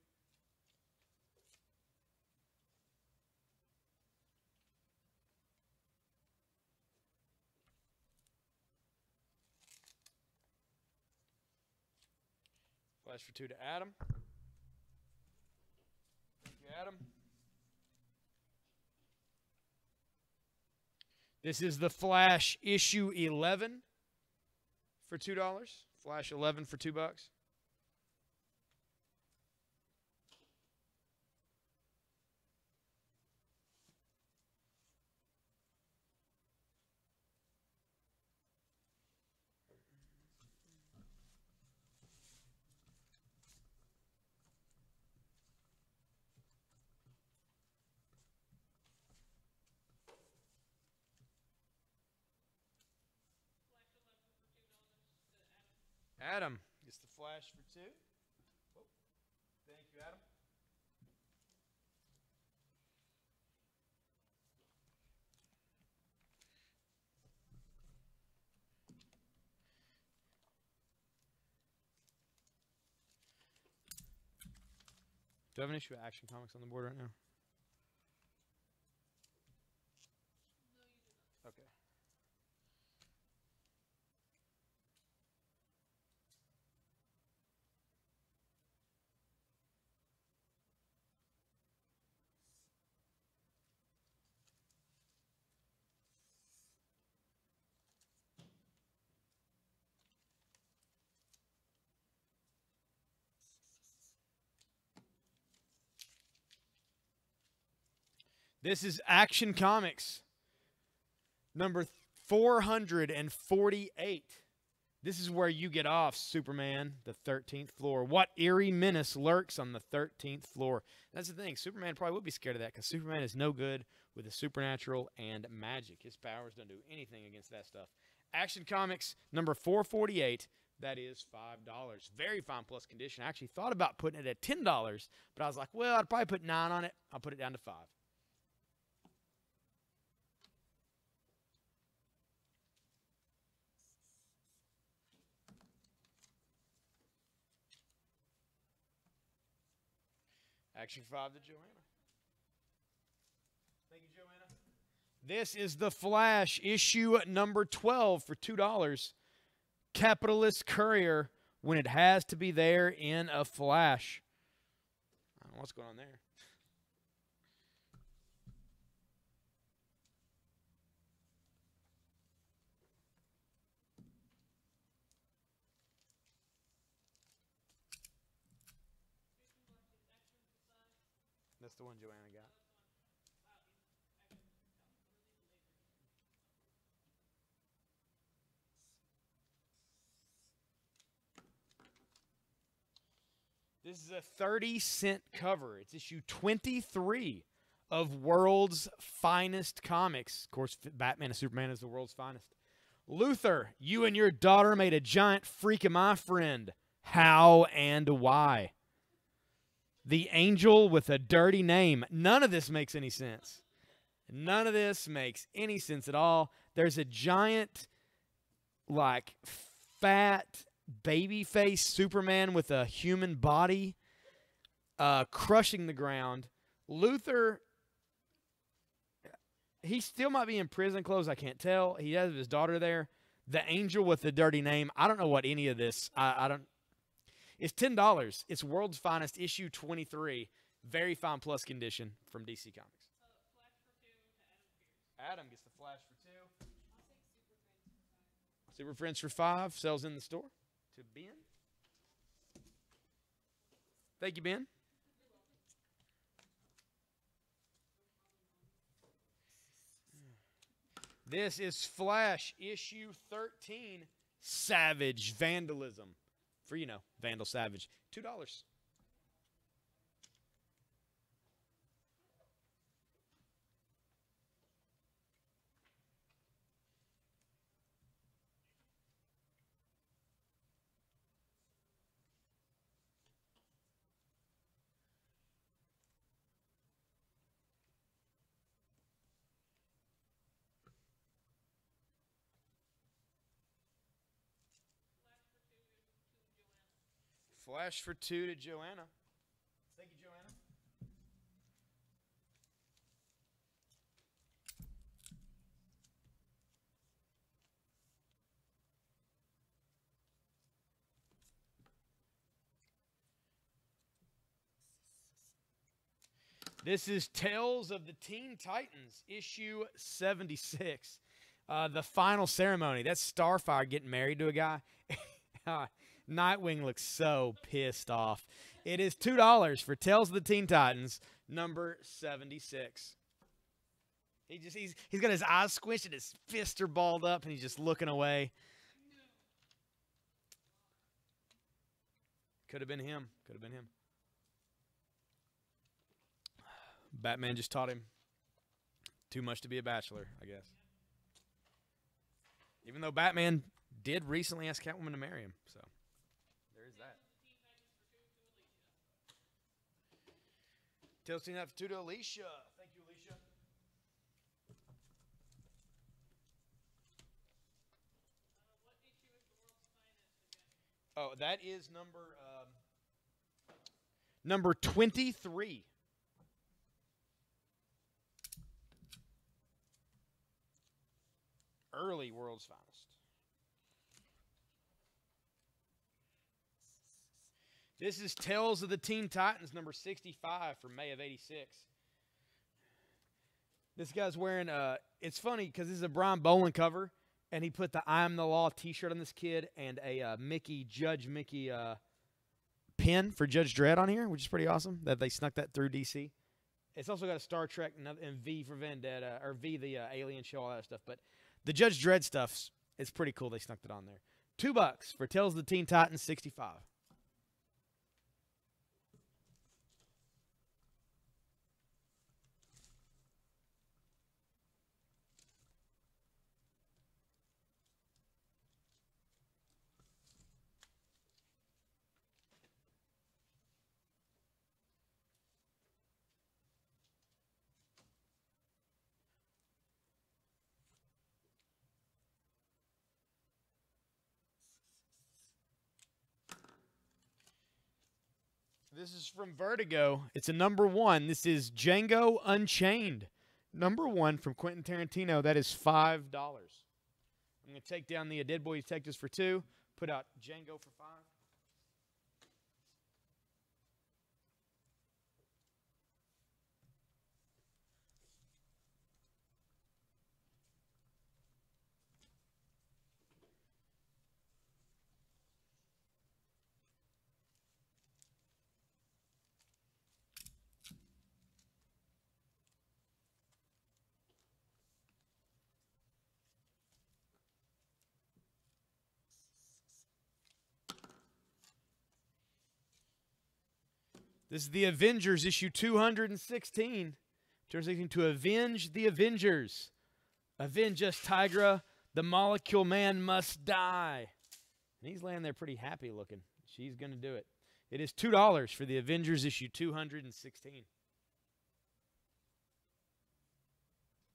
Flash for 2 to Adam. Thank you, Adam. This is the Flash issue 11 for $2. Flash 11 for $2. Adam gets the Flash for 2. Oh, thank you, Adam. Do I have an issue with Action Comics on the board right now? Okay. This is Action Comics number 448. This is where you get off, Superman, the 13th floor. What eerie menace lurks on the 13th floor? That's the thing. Superman probably would be scared of that because Superman is no good with the supernatural and magic. His powers don't do anything against that stuff. Action Comics number 448. That is $5. Very fine plus condition. I actually thought about putting it at $10, but I was like, well, I'd probably put 9 on it. I'll put it down to 5. Action 5 to Joanna. Thank you, Joanna. This is the Flash issue number 12 for $2. Capitalist Courier when it has to be there in a Flash. I don't know what's going on there. That's the one Joanna got. This is a 30-cent cover. It's issue 23 of World's Finest Comics. Of course, Batman and Superman is the world's finest. Luther, you and your daughter made a giant freak of my friend. How and why? The Angel with a Dirty Name. None of this makes any sense. None of this makes any sense at all. There's a giant, like, fat, baby-faced Superman with a human body crushing the ground. Luther, he still might be in prison clothes. I can't tell. He has his daughter there. The Angel with the Dirty Name. I don't know what any of this. I don't. It's $10. It's World's Finest, issue 23. Very fine plus condition from DC Comics. Adam gets the Flash for 2. Super Friends for 5. Sells in the store. To Ben. Thank you, Ben. This is Flash, issue 13, Savage Vandalism. For, you know, Vandal Savage. $2. Flash for 2 to Joanna. Thank you, Joanna. This is Tales of the Teen Titans, issue 76. The final ceremony. That's Starfire getting married to a guy. Nightwing looks so pissed off. It is $2 for Tales of the Teen Titans, number 76. He's got his eyes squished and his fists are balled up and he's just looking away. Could have been him. Could have been him. Batman just taught him too much to be a bachelor, I guess. Even though Batman did recently ask Catwoman to marry him, so there is that. Tales Teen Titans for 2 to Alicia. Thank you, Alicia. What issue is the world's finest again? Oh, that is number 23. Early World's Finest. This is Tales of the Teen Titans, number 65 from May of 86. This guy's wearing, it's funny because this is a Brian Boland cover, and he put the I Am the Law t-shirt on this kid and a Judge Mickey pin for Judge Dredd on here, which is pretty awesome that they snuck that through DC. It's also got a Star Trek and V for Vendetta, or V the Alien show, all that stuff, but the Judge Dredd stuff, it's pretty cool they snuck it on there. $2 for Tales of the Teen Titans 65. This is from Vertigo. It's a number 1. This is Django Unchained. Number 1 from Quentin Tarantino. That is $5. I'm going to take down the Dead Boy Detectives for 2. Put out Django for 5. This is the Avengers issue 216. 216 to avenge the Avengers. Avenge us, Tigra. The Molecule Man must die. And he's laying there pretty happy looking. She's going to do it. It is $2 for the Avengers issue 216.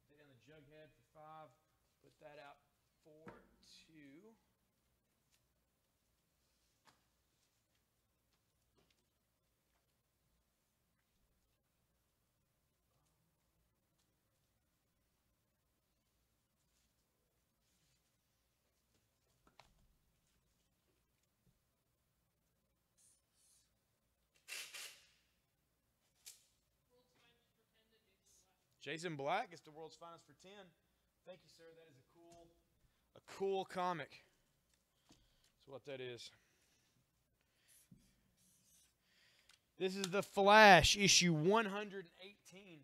Take down the Jughead for 5. Put that out for 2. Jason Black is the world's finest for 10. Thank you, sir. That is a cool comic. That's what that is. This is the Flash, issue 118.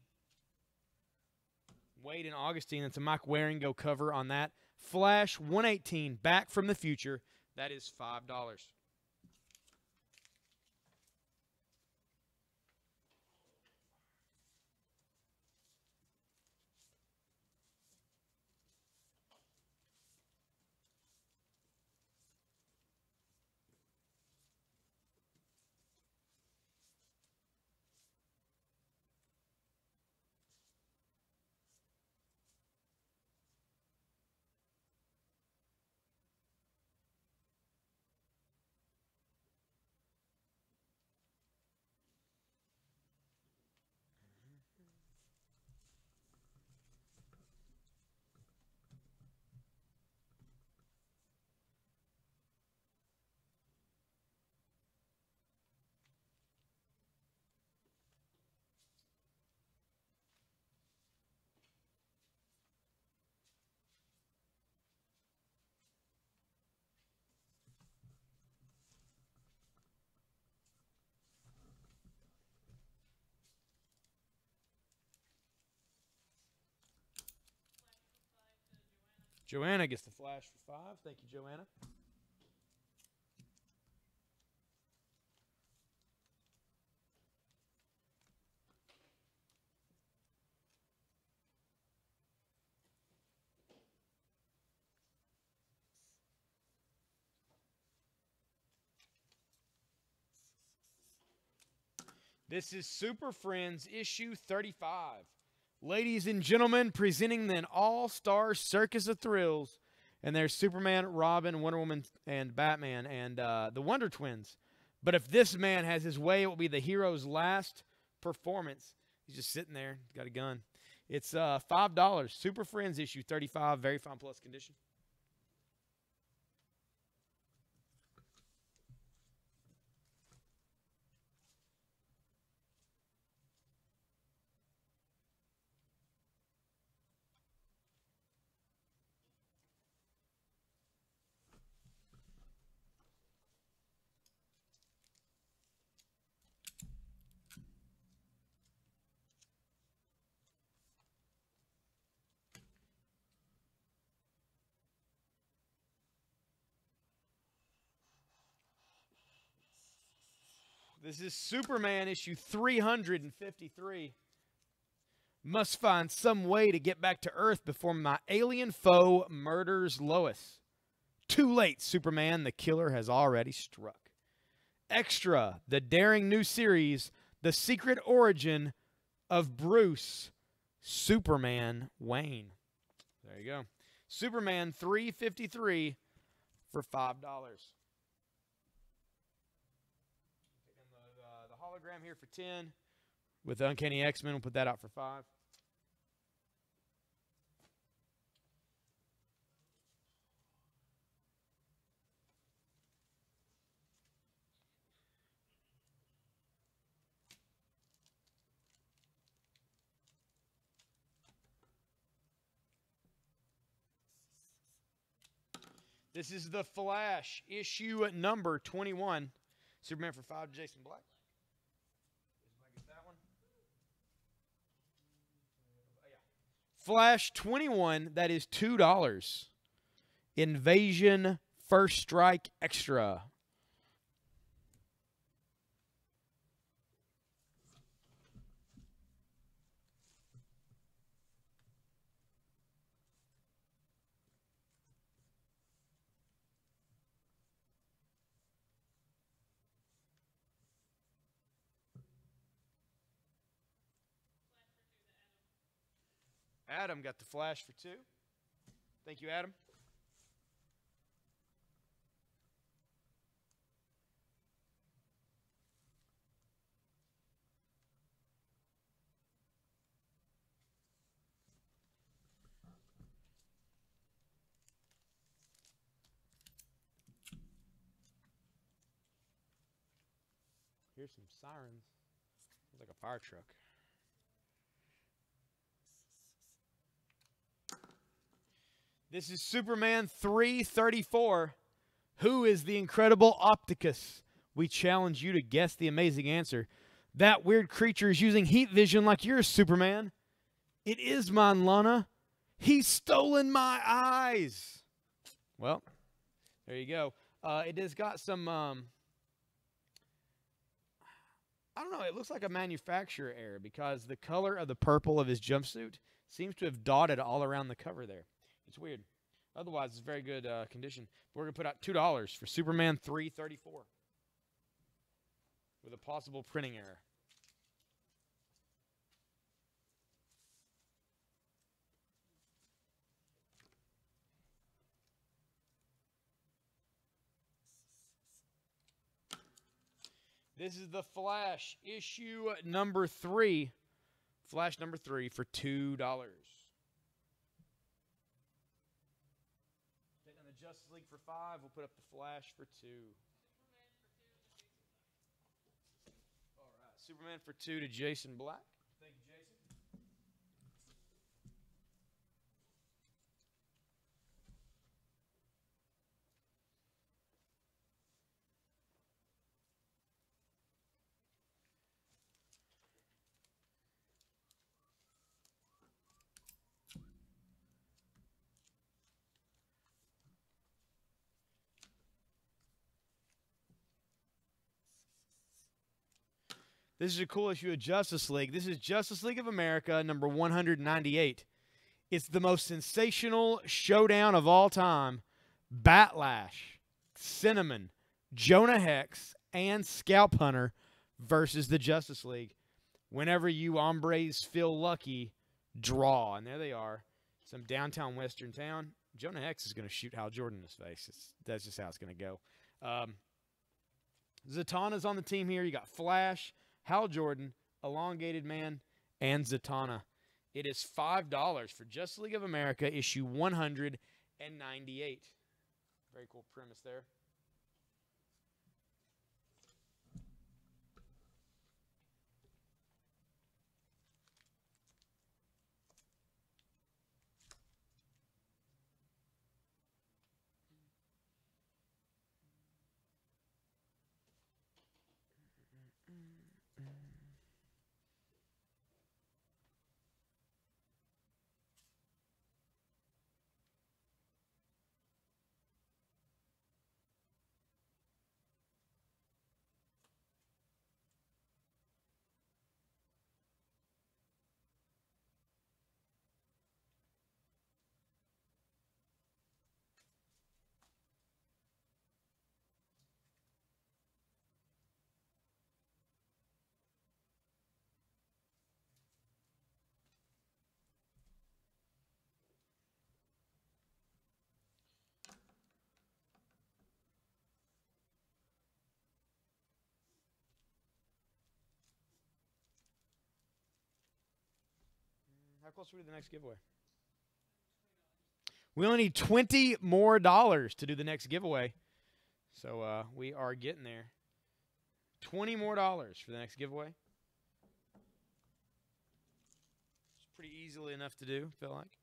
Wade and Augustine. That's a Mike Waringo cover on that. Flash 118, Back from the Future. That is $5. Joanna gets the Flash for 5. Thank you, Joanna. This is Super Friends issue 35. Ladies and gentlemen, presenting the all-star circus of thrills. And there's Superman, Robin, Wonder Woman, and Batman, and the Wonder Twins. But if this man has his way, it will be the hero's last performance. He's just sitting there. He's got a gun. It's $5. Super Friends issue 35, very fine plus condition. This is Superman issue 353. Must find some way to get back to Earth before my alien foe murders Lois. Too late, Superman. The killer has already struck. Extra, the daring new series, The Secret Origin of Bruce Superman Wayne. There you go. Superman 353 for $5. Hologram here for 10. With the Uncanny X-Men, we'll put that out for 5. This is The Flash, issue number 21. Superman for 5, Jason Black. Flash 21, that is $2. Invasion First Strike Extra. Adam got the Flash for 2. Thank you, Adam. Here's some sirens. It's like a fire truck. This is Superman 334. Who is the incredible Opticus? We challenge you to guess the amazing answer. That weird creature is using heat vision like yours, Superman. It is mine, Lana. He's stolen my eyes. Well, there you go. It has got some, I don't know, it looks like a manufacturer error because the color of the purple of his jumpsuit seems to have dotted all around the cover there. It's weird. Otherwise, it's very good condition. We're going to put out $2 for Superman 334 with a possible printing error. This is the Flash issue number 3. Flash number 3 for $2. Taking the Justice League for 5. We'll put up the Flash for 2. All right, Superman for 2 to Jason Black. Thank you, Jason. This is a cool issue of Justice League. This is Justice League of America, number 198. It's the most sensational showdown of all time. Batlash, Cinnamon, Jonah Hex, and Scalp Hunter versus the Justice League. Whenever you hombres feel lucky, draw. And there they are. Some downtown western town. Jonah Hex is going to shoot Hal Jordan in his face. That's just how it's going to go. Zatanna's on the team here. You got Flash, Hal Jordan, Elongated Man, and Zatanna. It is $5 for Justice League of America, issue 198. Very cool premise there. How close are we to the next giveaway? We only need $20 more to do the next giveaway. So we are getting there. $20 more for the next giveaway. It's pretty easily enough to do, I feel like.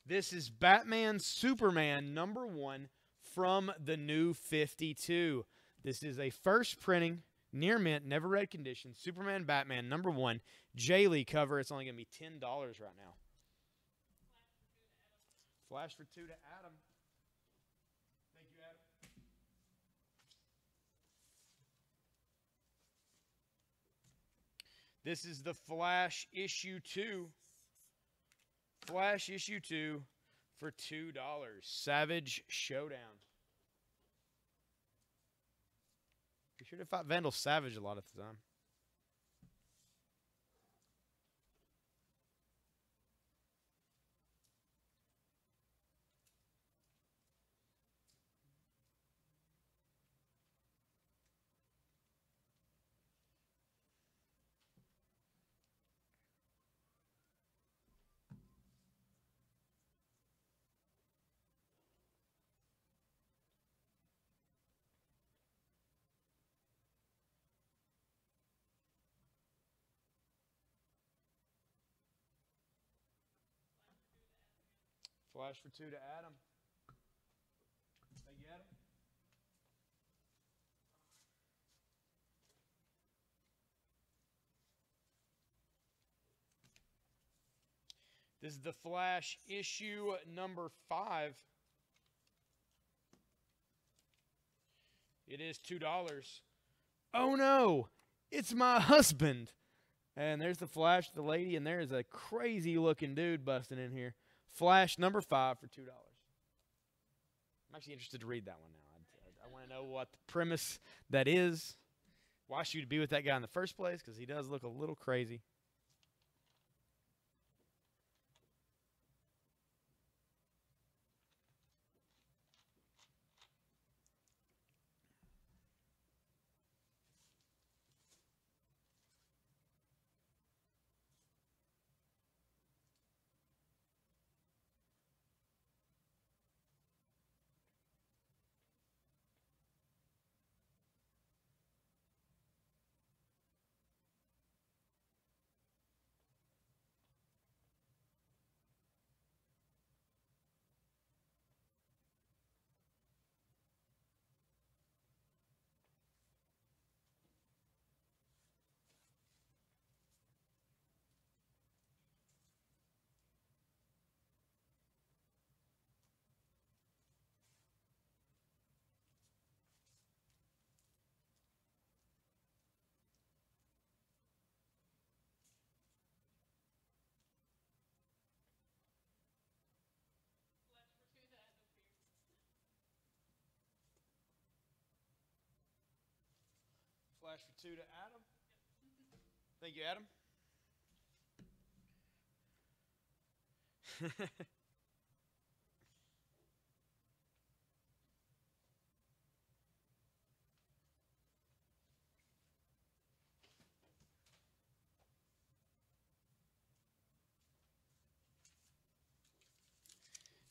This is Batman Superman number 1 from the new 52. This is a first printing, near mint, never read condition. Superman Batman number 1. J-Lee cover. It's only going to be $10 right now. Flash for 2 to Adam. Thank you, Adam. This is the Flash issue 2. Flash issue 2 for $2. Savage Showdown. Be sure to fight Vandal Savage a lot of the time. Flash for 2 to Adam. Thank you, Adam. This is the Flash issue number 5. It is $2. Oh no, it's my husband. And there's the Flash, the lady, and there's a crazy looking dude busting in here. Flash number 5 for $2. I'm actually interested to read that one now. I want to know what the premise that is. Why should you be with that guy in the first place? Because he does look a little crazy. Flash for 2 to Adam. Thank you, Adam.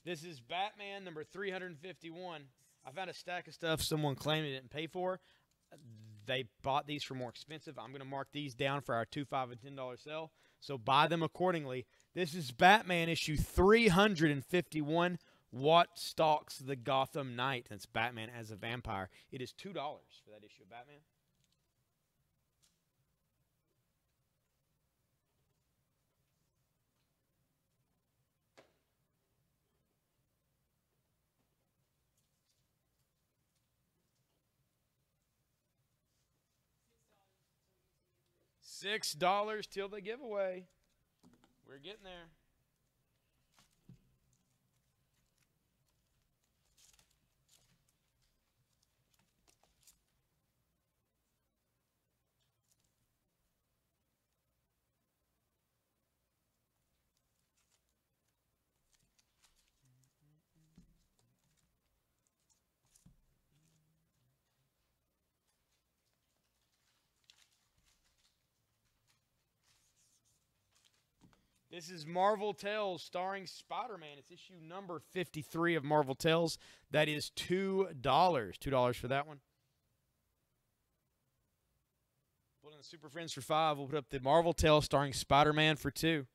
This is Batman number 351. I found a stack of stuff someone claimed they didn't pay for. They bought these for more expensive. I'm going to mark these down for our $2, $5, and $10 sale. So buy them accordingly. This is Batman issue 351. What stalks the Gotham Knight? That's Batman as a vampire. It is $2 for that issue of Batman. $6 till the giveaway. We're getting there. This is Marvel Tales starring Spider-Man. It's issue number 53 of Marvel Tales. That is $2. $2 for that one. Put in the Super Friends for $5. We'll put up the Marvel Tales starring Spider-Man for $2.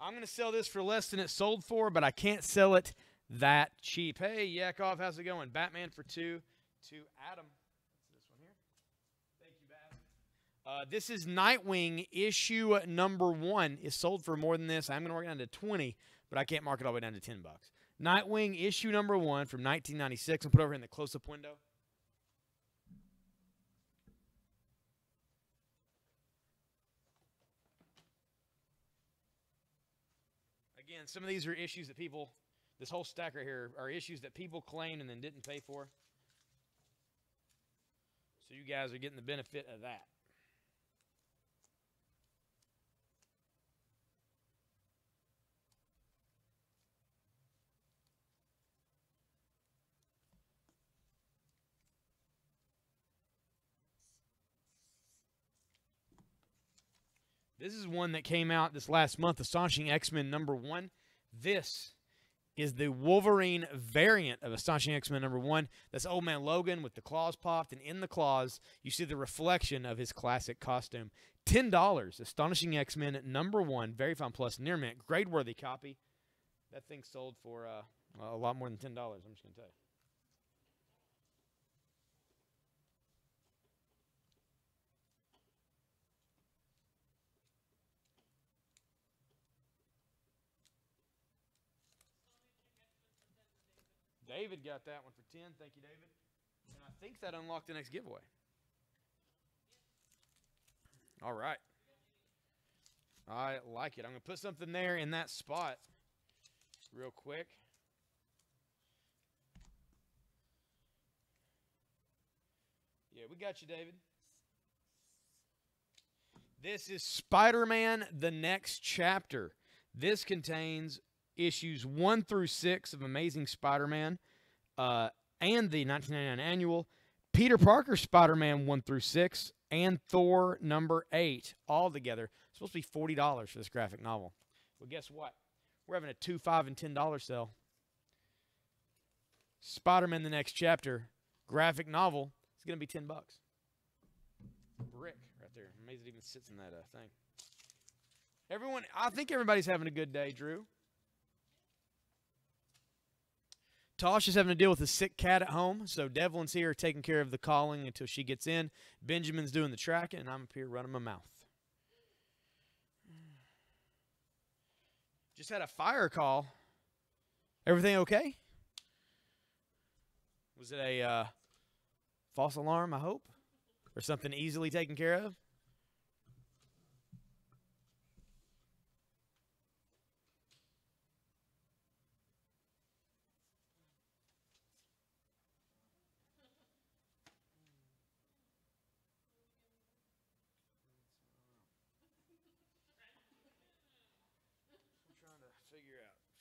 I'm going to sell this for less than it sold for, but I can't sell it that cheap. Hey, Yakov, how's it going? Batman for 2 to Adam. What's this one here? Thank you, Bat. This is Nightwing issue number 1. It's sold for more than this. I'm going to work it down to 20, but I can't mark it all the way down to $10. Nightwing issue number 1 from 1996. I'll put it over in the close-up window. Again, some of these are issues that people, this whole stack right here, are issues that people claimed and then didn't pay for. So you guys are getting the benefit of that. This is one that came out this last month, Astonishing X-Men number 1. This is the Wolverine variant of Astonishing X-Men number 1. That's Old Man Logan with the claws popped, and in the claws, you see the reflection of his classic costume. $10, Astonishing X-Men number 1, Very Fine Plus, near mint, grade-worthy copy. That thing sold for a lot more than $10, I'm just going to tell you. David got that one for 10. Thank you, David. And I think that unlocked the next giveaway. All right. I like it. I'm going to put something there in that spot real quick. Yeah, we got you, David. This is Spider-Man: The Next Chapter. This contains issues 1 through 6 of Amazing Spider-Man and the 1999 annual, Peter Parker Spider-Man 1 through 6, and Thor number 8 all together. It's supposed to be $40 for this graphic novel. Well, guess what? We're having a $2, $5, and $10 sale. Spider-Man: The Next Chapter graphic novel is going to be $10. Brick right there. I'm amazed it even sits in that thing. Everyone, I think everybody's having a good day, Drew. Tosh is having to deal with a sick cat at home, so Devlin's here taking care of the calling until she gets in. Benjamin's doing the tracking, and I'm up here running my mouth. Just had a fire call. Everything okay? Was it a false alarm, I hope? Or something easily taken care of?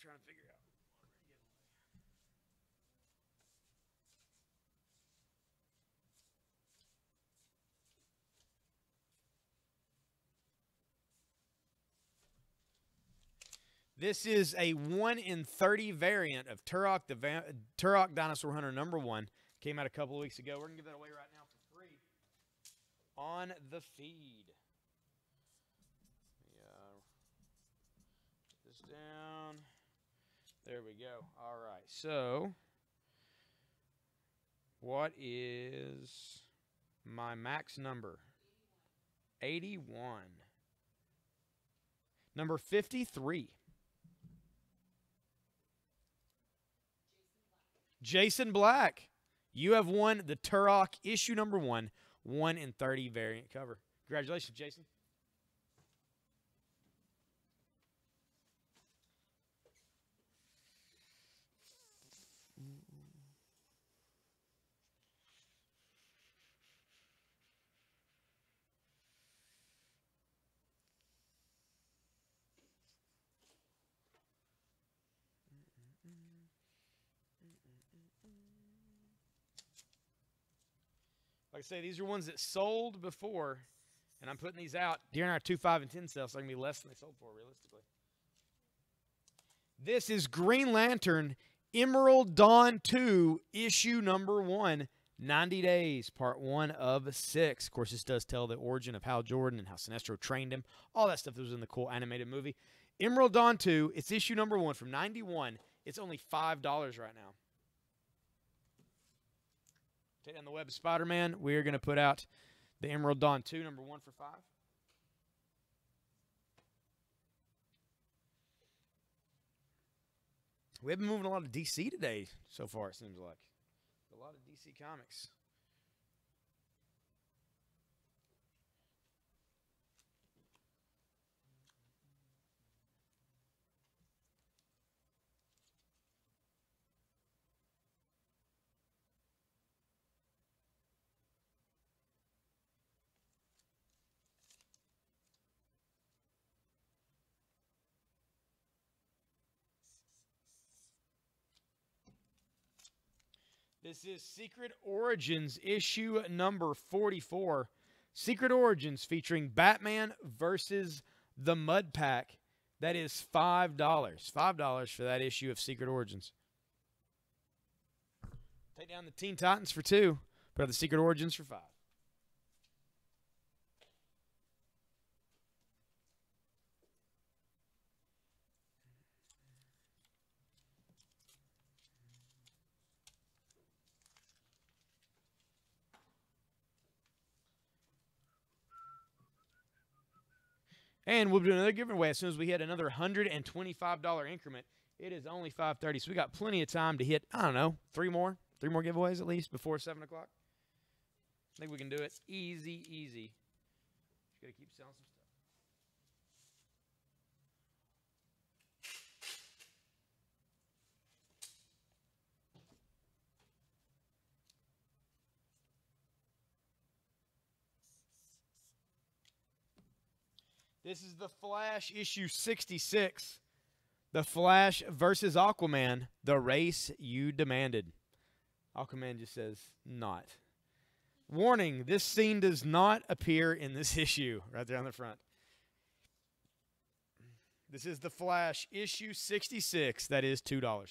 Trying to figure out. This is a 1 in 30 variant of Turok, Turok Dinosaur Hunter number 1. Came out a couple of weeks ago. We're going to give that away right now for free on the feed. Put this down. There we go. All right. So, what is my max number? 81. Number 53. Jason Black. You have won the Turok issue number 1, 1 in 30 variant cover. Congratulations, Jason. Like I say, these are ones that sold before, and I'm putting these out during our 2, 5, and 10 sales, so they can be less than they sold for, realistically. This is Green Lantern Emerald Dawn 2, issue number 1, 90 Days, part 1 of 6. Of course, this does tell the origin of Hal Jordan and how Sinestro trained him, all that stuff that was in the cool animated movie. Emerald Dawn 2, it's issue number 1 from 91. It's only $5 right now. Take down the Web of Spider-Man. We're going to put out the Emerald Dawn 2, number 1 for $5. We've been moving a lot of DC today so far, it seems like. A lot of DC comics. This is Secret Origins, issue number 44. Secret Origins featuring Batman versus the Mud Pack. That is $5. $5 for that issue of Secret Origins. Take down the Teen Titans for 2. Put out the Secret Origins for 5. And we'll do another giveaway as soon as we hit another $125 increment. It is only $5.30, so we got plenty of time to hit, I don't know, 3 more giveaways at least before 7 o'clock. I think we can do it easy, easy. Just got to keep selling some stuff. This is The Flash, issue 66. The Flash versus Aquaman, the race you demanded. Aquaman just says, not. Warning, this scene does not appear in this issue, right there on the front. This is The Flash, issue 66. That is $2. Take down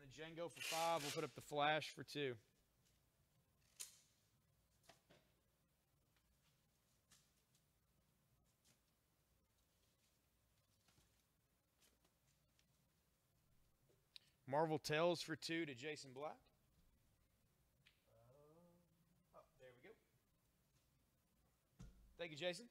the Django for 5. We'll put up The Flash for 2. Marvel Tales for 2 to Jason Black. Oh, there we go. Thank you, Jason.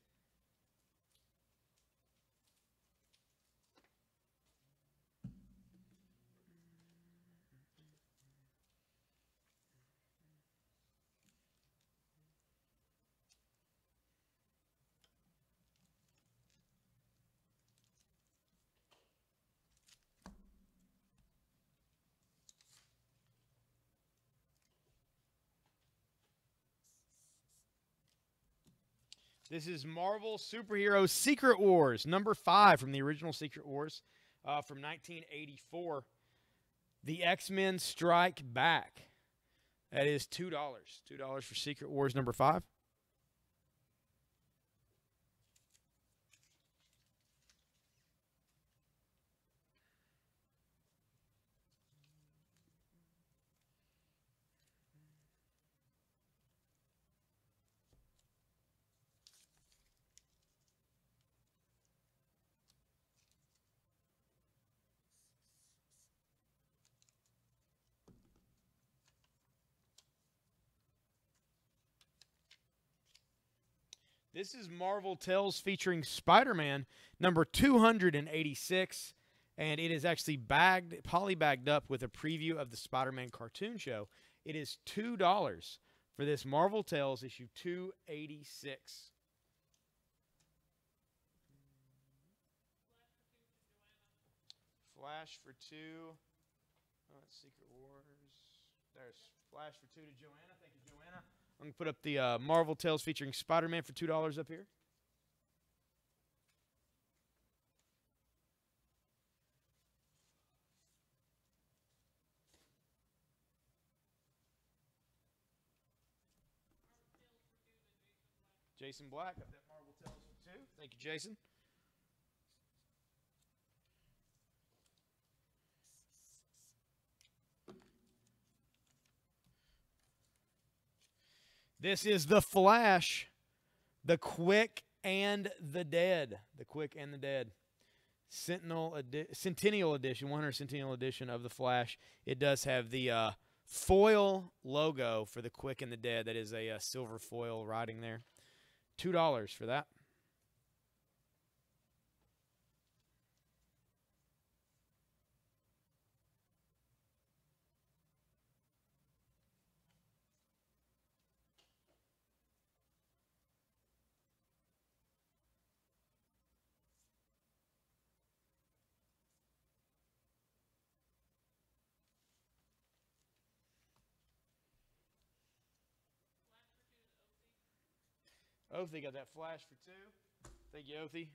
This is Marvel Superhero Secret Wars, number 5 from the original Secret Wars from 1984. The X-Men Strike Back. That is $2. $2 for Secret Wars number 5. This is Marvel Tales featuring Spider-Man, number 286, and it is actually polybagged up with a preview of the Spider-Man cartoon show. It is $2 for this Marvel Tales issue 286. Flash for 2. Oh, it's Secret Wars. There's Flash for 2 to Joanna. Thank you, Joanna. I'm going to put up the Marvel Tales featuring Spider-Man for $2 up here. Jason Black up that Marvel Tales for 2. Thank you, Jason. This is The Flash, the quick and the Dead. The Quick and the Dead. Centennial Edition, 100 Centennial Edition of the Flash. It does have the foil logo for the Quick and the Dead. That is a silver foil writing there. $2 for that. Othy got that Flash for 2. Thank you, Othy.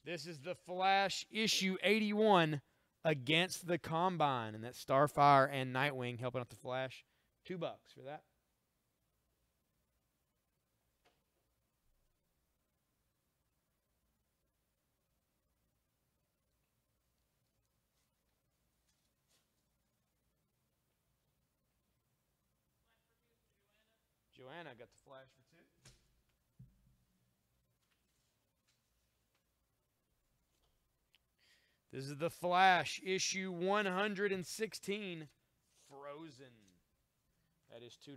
This is the Flash issue 81 Against the Combine, and that's Starfire and Nightwing helping out the Flash. $2 for that. Joanna got the Flash for 2. This is the Flash, issue 116, Frozen. That is $2.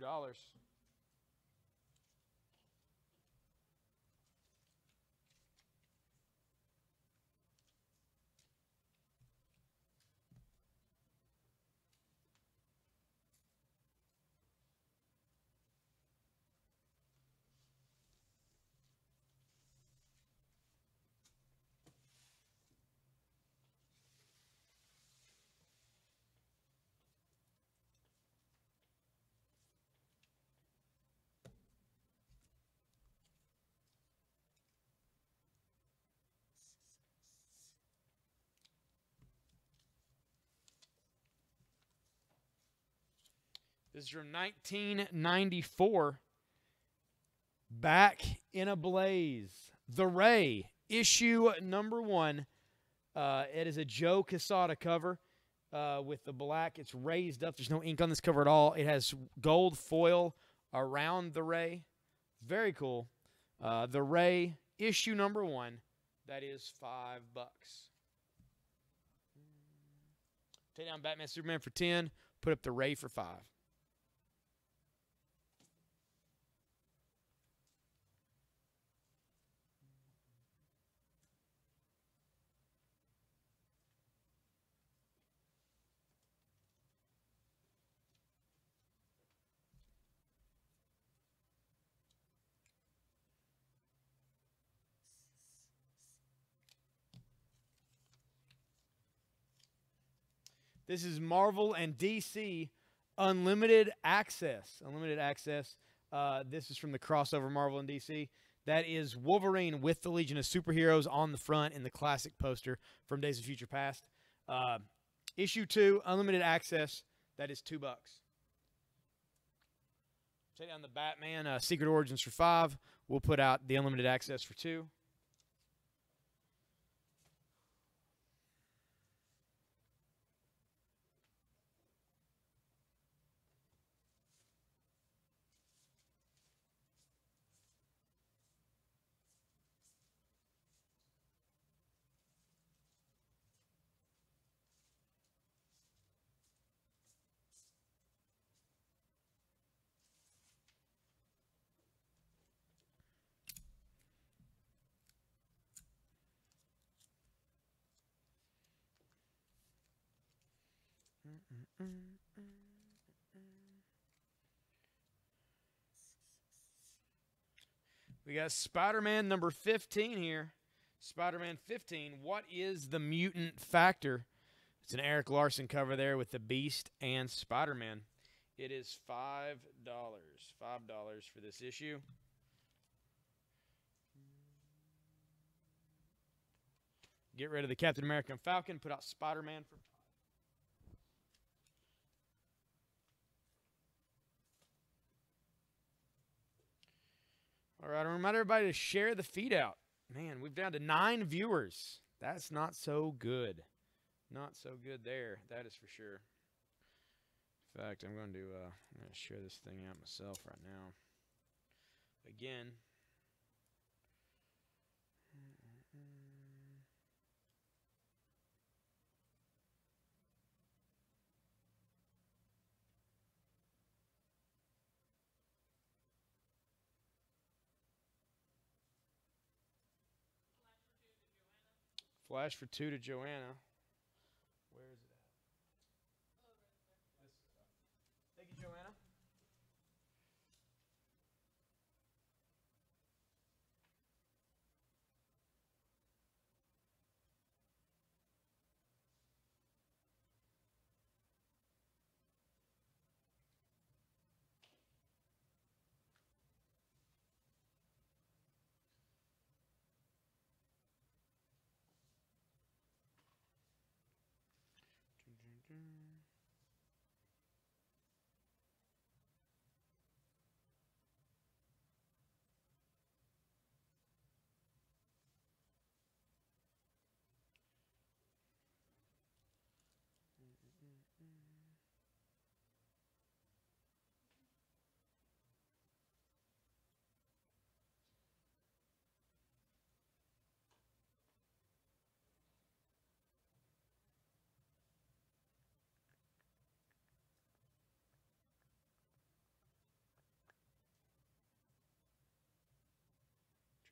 This is from 1994. Back in a Blaze. The Ray, issue number 1. It is a Joe Quesada cover with the black. It's raised up. There's no ink on this cover at all. It has gold foil around the Ray. Very cool. The Ray, issue number 1. That is $5. Take down Batman Superman for 10. Put up the Ray for 5. This is Marvel and DC Unlimited Access. Unlimited Access. This is from the crossover Marvel and DC. That is Wolverine with the Legion of Superheroes on the front in the classic poster from Days of Future Past. Issue 2, Unlimited Access. That is $2. Take down the Batman Secret Origins for 5. We'll put out the Unlimited Access for 2. We got Spider-Man number 15 here. Spider-Man 15. What is the mutant factor? It's an Eric Larson cover there with the Beast and Spider-Man. It is $5. $5 for this issue. Get rid of the Captain America and Falcon. Put out Spider-Man for $5. All right, I remind everybody to share the feed out. Man, we've down to 9 viewers. That's not so good. Not so good there. That is for sure. In fact, I'm going to share this thing out myself right now. Again. Flash for 2 to Joanna. Where is it at? Thank you, Joanna.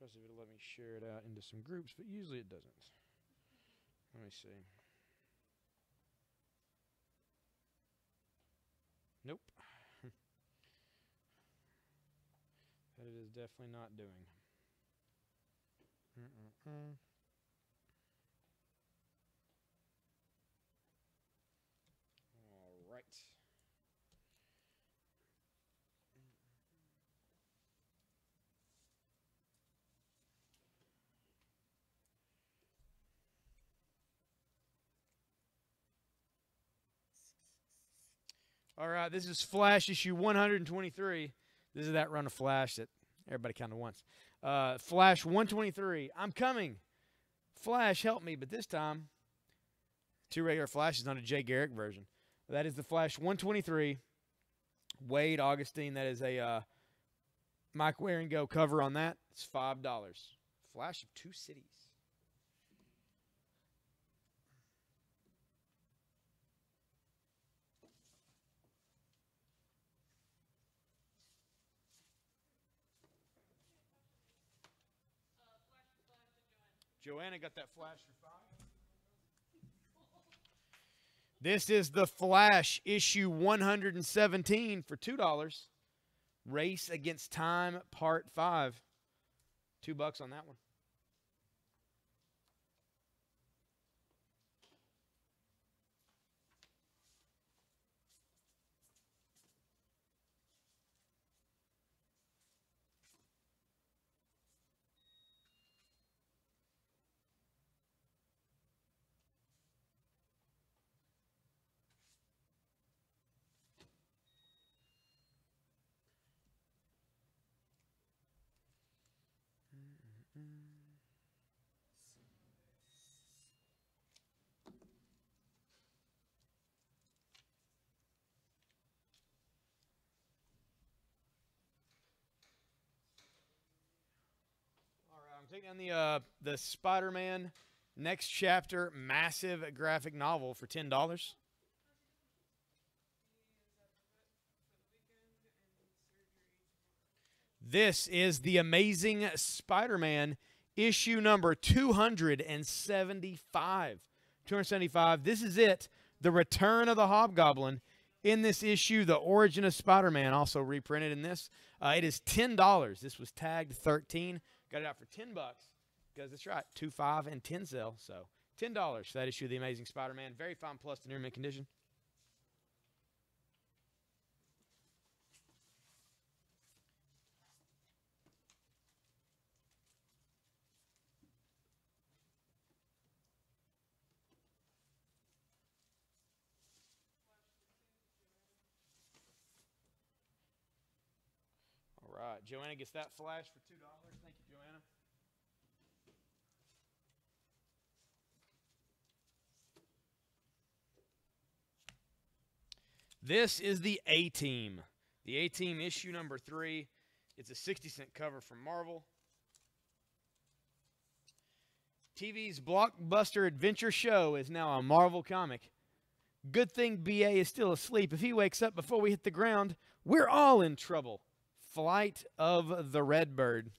Trust if it'll let me share it out into some groups, but usually it doesn't. Let me see. Nope. That it is definitely not doing. All right. All right, this is Flash issue 123. This is that run of Flash that everybody kind of wants. Flash 123. I'm coming. Flash, help me. But this time, 2 regular Flashes on a Jay Garrick version. That is the Flash 123. Wade Augustine. That is a Mike Waringo cover on that. It's $5. Flash of 2 cities. Joanna got that Flash for 5. This is the Flash issue 117 for $2. Race Against Time Part 5. $2 on that one. Take down the Spider-Man Next Chapter massive graphic novel for $10. This is the Amazing Spider-Man issue number 275. 275. This is it. The Return of the Hobgoblin. In this issue, The Origin of Spider-Man also reprinted in this. It is $10. This was tagged 13. Got it out for $10 because that's right, 2, 5, and 10 sell. So $10 for that issue of The Amazing Spider-Man. Very fine plus to near mint condition. All right, Joanna gets that Flash for $2. Thank you, Joanna. This is the A-Team. The A-Team issue number 3. It's a 60-cent cover from Marvel. TV's blockbuster adventure show is now a Marvel comic. Good thing BA is still asleep. If he wakes up before we hit the ground, we're all in trouble. Flight of the Redbird.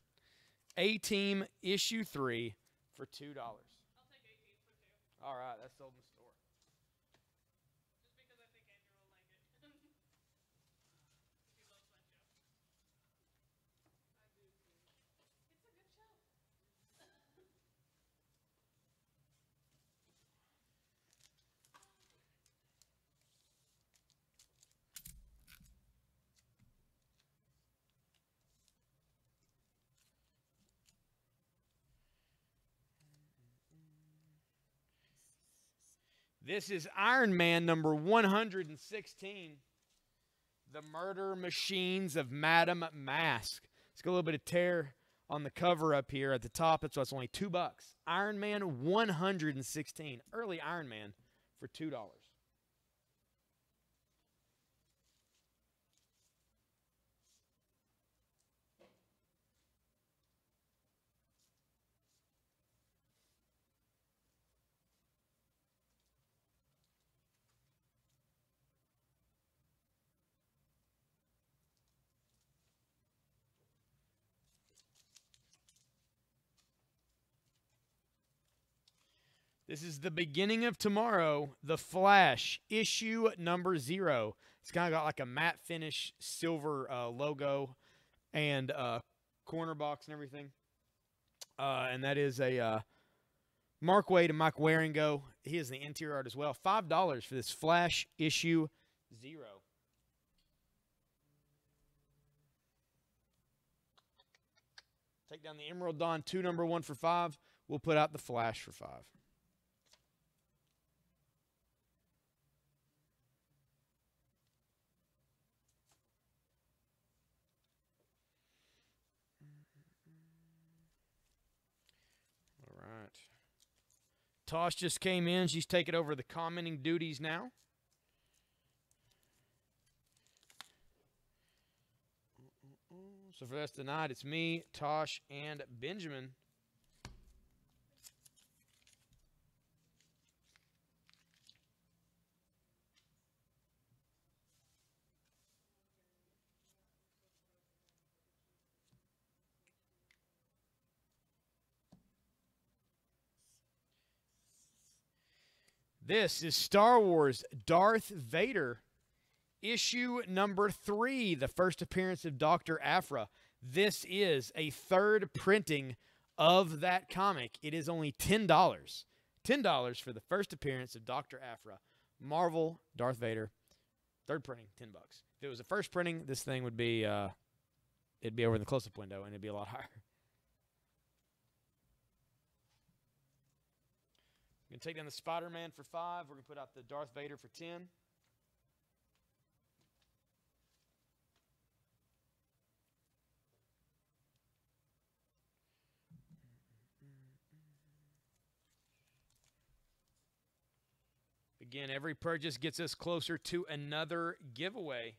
A-Team issue 3 for $2. I'll take 18 for 2. All right, that's sold in the store. Just because I think Andrew will like it. He loves that show. I do too. It's a good show. This is Iron Man number 116. The Murder Machines of Madame Mask. It's got a little bit of tear on the cover up here at the top. That's why it's only $2. Iron Man 116. Early Iron Man for $2. This is the beginning of tomorrow. The Flash, issue number 0. It's kind of got like a matte finish silver logo and corner box and everything. And that is a Mark Waid and Mike Waringo. He is the interior art as well. $5 for this Flash issue 0. Take down the Emerald Dawn 2 number 1 for $5. We'll put out the Flash for $5. Right. Tosh just came in. She's taking over the commenting duties now. So for the rest of the night, it's me, Tosh, and Benjamin. This is Star Wars Darth Vader, issue number 3, the first appearance of Dr. Aphra. This is a third printing of that comic. It is only $10. $10 for the first appearance of Dr. Aphra. Marvel, Darth Vader, third printing, $10. If it was a first printing, this thing would be, it'd be over in the close-up window, and it'd be a lot higher. We're going to take down the Spider-Man for $5. We're going to put out the Darth Vader for $10. Again, every purchase gets us closer to another giveaway.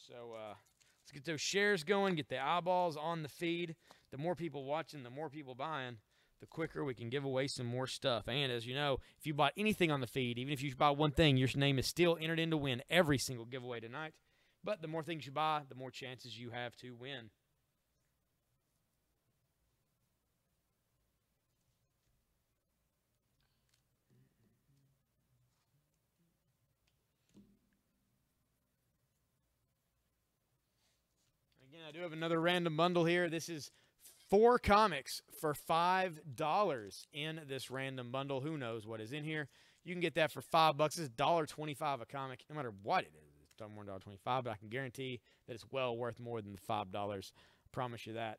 So let's get those shares going, get the eyeballs on the feed. The more people watching, the more people buying, the quicker we can give away some more stuff. And as you know, if you bought anything on the feed, even if you buy one thing, your name is still entered in to win every single giveaway tonight. But the more things you buy, the more chances you have to win. Again, I do have another random bundle here. This is 4 comics for $5 in this random bundle. Who knows what is in here? You can get that for $5. It's $1.25 a comic, no matter what it is. It's more than $1.25, but I can guarantee that it's well worth more than the $5. I promise you that.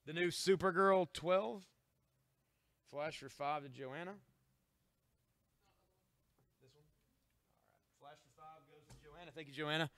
The new Supergirl 12. Flash for $5 to Joanna. Flash for $5 goes to Joanna. Thank you, Joanna.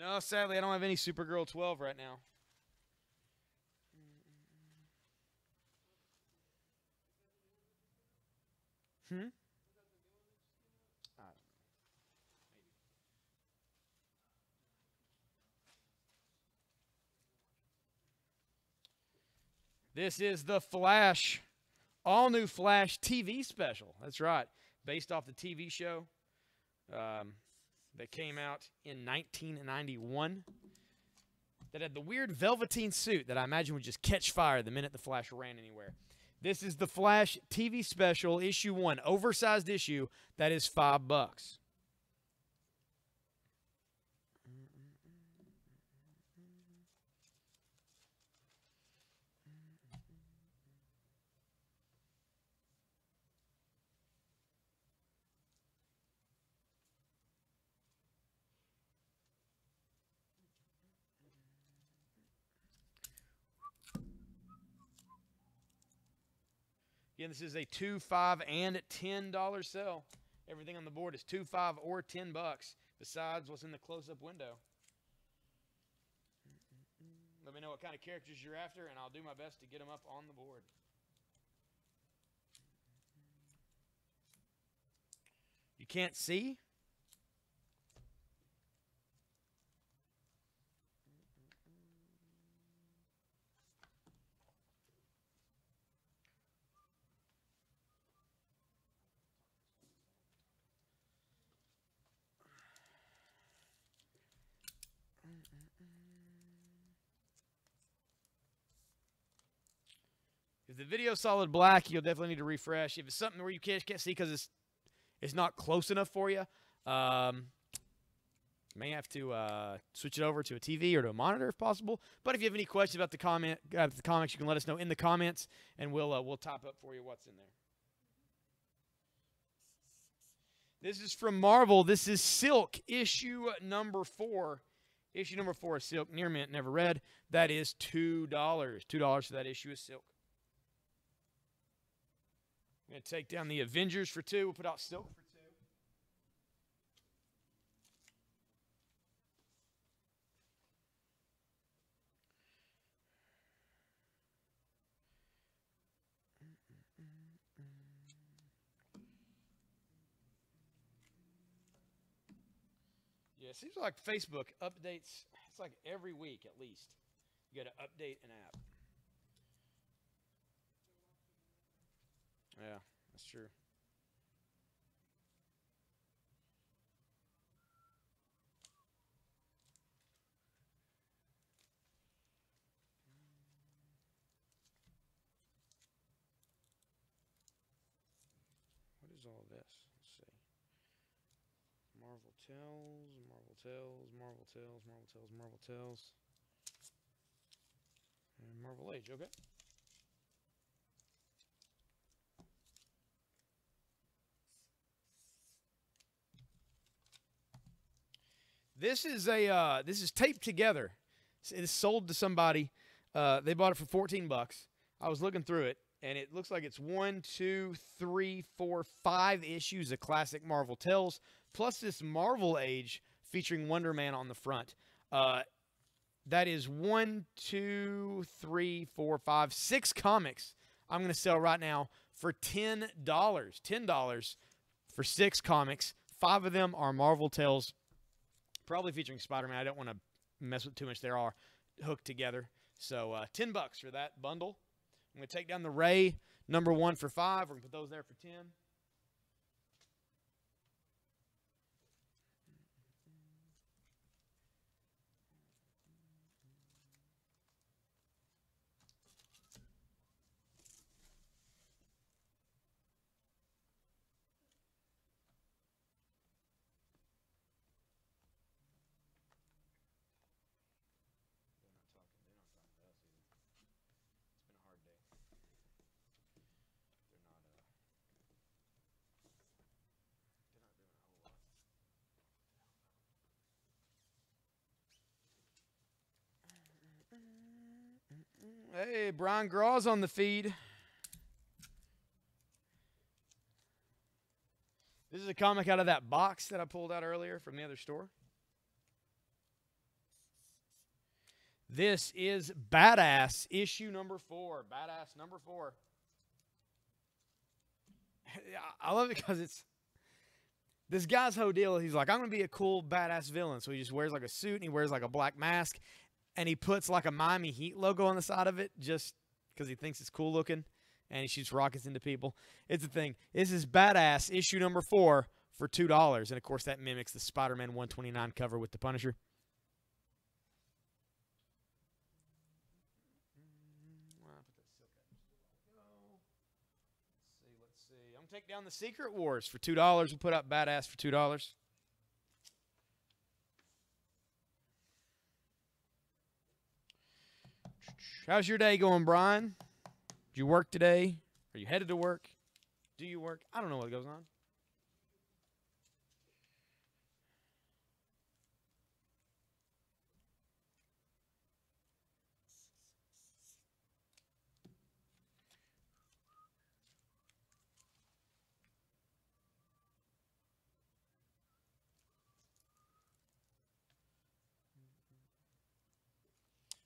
No, sadly, I don't have any Supergirl 12 right now. Hmm? This is the Flash, all new Flash TV special. That's right, based off the TV show that came out in 1991. That had the weird velveteen suit that I imagine would just catch fire the minute the Flash ran anywhere. This is the Flash TV special, issue 1, oversized issue. That is $5. Again, this is a $2, $5, and $10 sale. Everything on the board is $2, $5, or $10, besides what's in the close-up window. Let me know what kind of characters you're after, and I'll do my best to get them up on the board. You can't see? If the video's solid black, you'll definitely need to refresh. If it's something where you can't see because it's not close enough for you, may have to switch it over to a TV or to a monitor if possible. But if you have any questions about the comics, you can let us know in the comments, and we'll top up for you what's in there. This is from Marvel. This is Silk, issue number 4. Issue number 4 is Silk, near mint, never read. That is $2. $2 for that issue of Silk. I'm going to take down the Avengers for 2. We'll put out Silk for 2. Yeah, it seems like Facebook updates. It's like every week at least. You got to update an app. Yeah, that's true. What is all this? Let's see. Marvel Tells, Marvel Tells, Marvel Tells, Marvel Tells, Marvel Tells. And Marvel Age, okay. This is taped together. It's sold to somebody. They bought it for $14. I was looking through it, and it looks like it's 1, 2, 3, 4, 5 issues of classic Marvel Tales, plus this Marvel Age featuring Wonder Man on the front. That is 1, 2, 3, 4, 5, 6 comics I'm going to sell right now for $10. $10 for 6 comics. 5 of them are Marvel Tales, probably featuring Spider-Man. I don't want to mess with too much. They are hooked together. So $10 for that bundle. I'm going to take down the Ray number 1 for $5. We're going to put those there for $10. Hey, Brian Graw's on the feed. This is a comic out of that box that I pulled out earlier from the other store. This is Badass, issue number 4. Badass number 4. I love it because it's this guy's whole deal. He's like, I'm going to be a cool, badass villain. So he just wears like a suit and he wears like a black mask. And he puts like a Miami Heat logo on the side of it just because he thinks it's cool looking. And he shoots rockets into people. It's the thing. This is Badass, issue number 4 for $2. And, of course, that mimics the Spider-Man 129 cover with the Punisher. Let's see. I'm going to take down the Secret Wars for $2. We'll put up Badass for $2. How's your day going, Brian? Did you work today? Are you headed to work? Do you work? I don't know what goes on.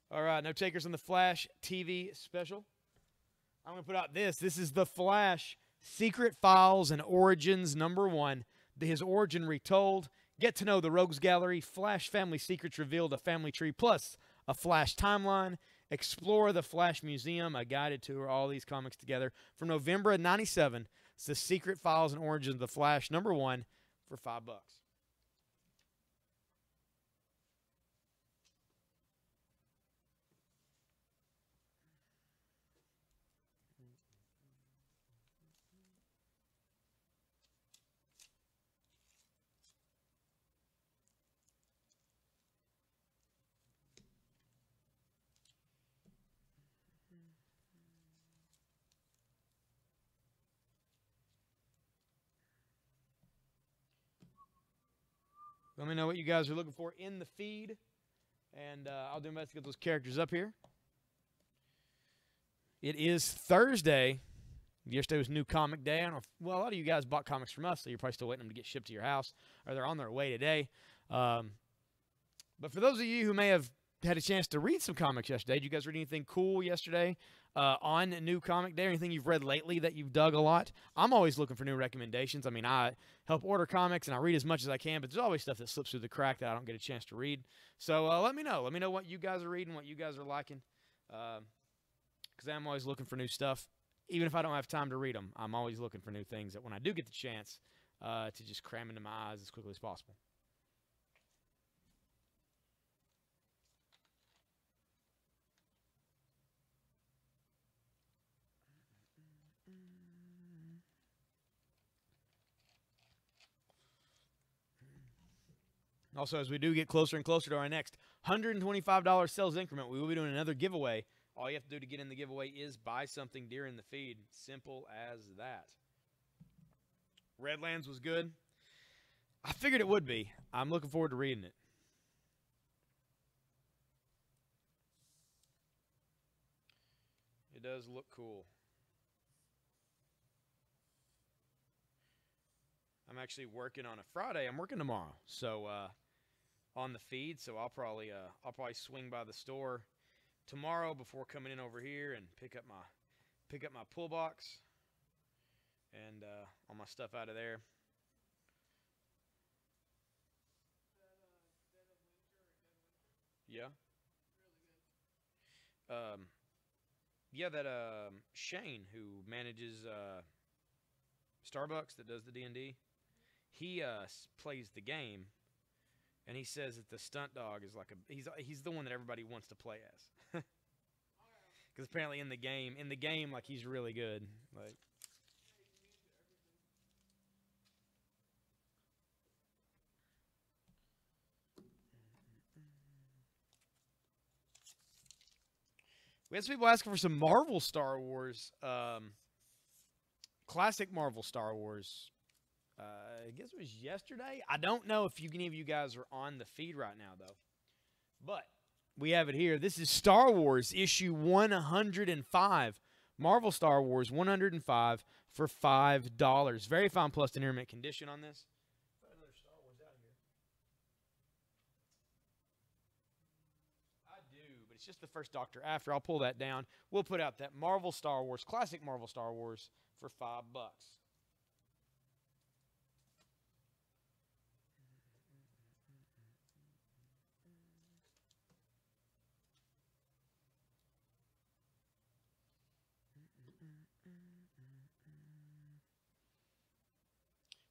All right, no takers on the Flash TV special. I'm going to put out this. This is The Flash, Secret Files and Origins #1. His origin retold. Get to know the Rogues Gallery. Flash family secrets revealed, a family tree, plus a Flash timeline. Explore the Flash Museum, a guided tour. All these comics together. From November of '97, it's The Secret Files and Origins of the Flash #1 for $5. Let me know what you guys are looking for in the feed, and I'll do my best to get those characters up here. It is Thursday. Yesterday was New Comic Day. I don't know well, a lot of you guys bought comics from us, so you're probably still waiting for them to get shipped to your house, or they're on their way today. But for those of you who may have had a chance to read some comics yesterday, did you guys read anything cool yesterday on New Comic Day, or anything you've read lately that you've dug a lot? I'm always looking for new recommendations. I mean, I help order comics, and I read as much as I can, but there's always stuff that slips through the crack that I don't get a chance to read. So let me know. Let me know what you guys are reading, what you guys are liking, because I'm always looking for new stuff. Even if I don't have time to read them, I'm always looking for new things that when I do get the chance to just cram into my eyes as quickly as possible. Also, as we do get closer and closer to our next $125 sales increment, we will be doing another giveaway. All you have to do to get in the giveaway is buy something during the feed. Simple as that. Redlands was good. I figured it would be. I'm looking forward to reading it. It does look cool. I'm actually working on a Friday. I'm working tomorrow, so on the feed. So I'll probably swing by the store tomorrow before coming in over here and pick up my pull box and all my stuff out of there. Yeah. Yeah, that Shane, who manages Starbucks, that does the D&D, he plays the game, and he says that the stunt dog is like he's the one that everybody wants to play as. Because apparently in the game, like, he's really good. Like, we had some people asking for some Marvel Star Wars, classic Marvel Star Wars. I guess it was yesterday. I don't know if any of you guys are on the feed right now, though. But we have it here. This is Star Wars issue 105. Marvel Star Wars 105 for $5. Very fine plus in intermittent condition on this. Another Star Wars out here. I do, but it's first Doctor After. I'll pull that down. We'll put out that Marvel Star Wars, classic Marvel Star Wars, for $5.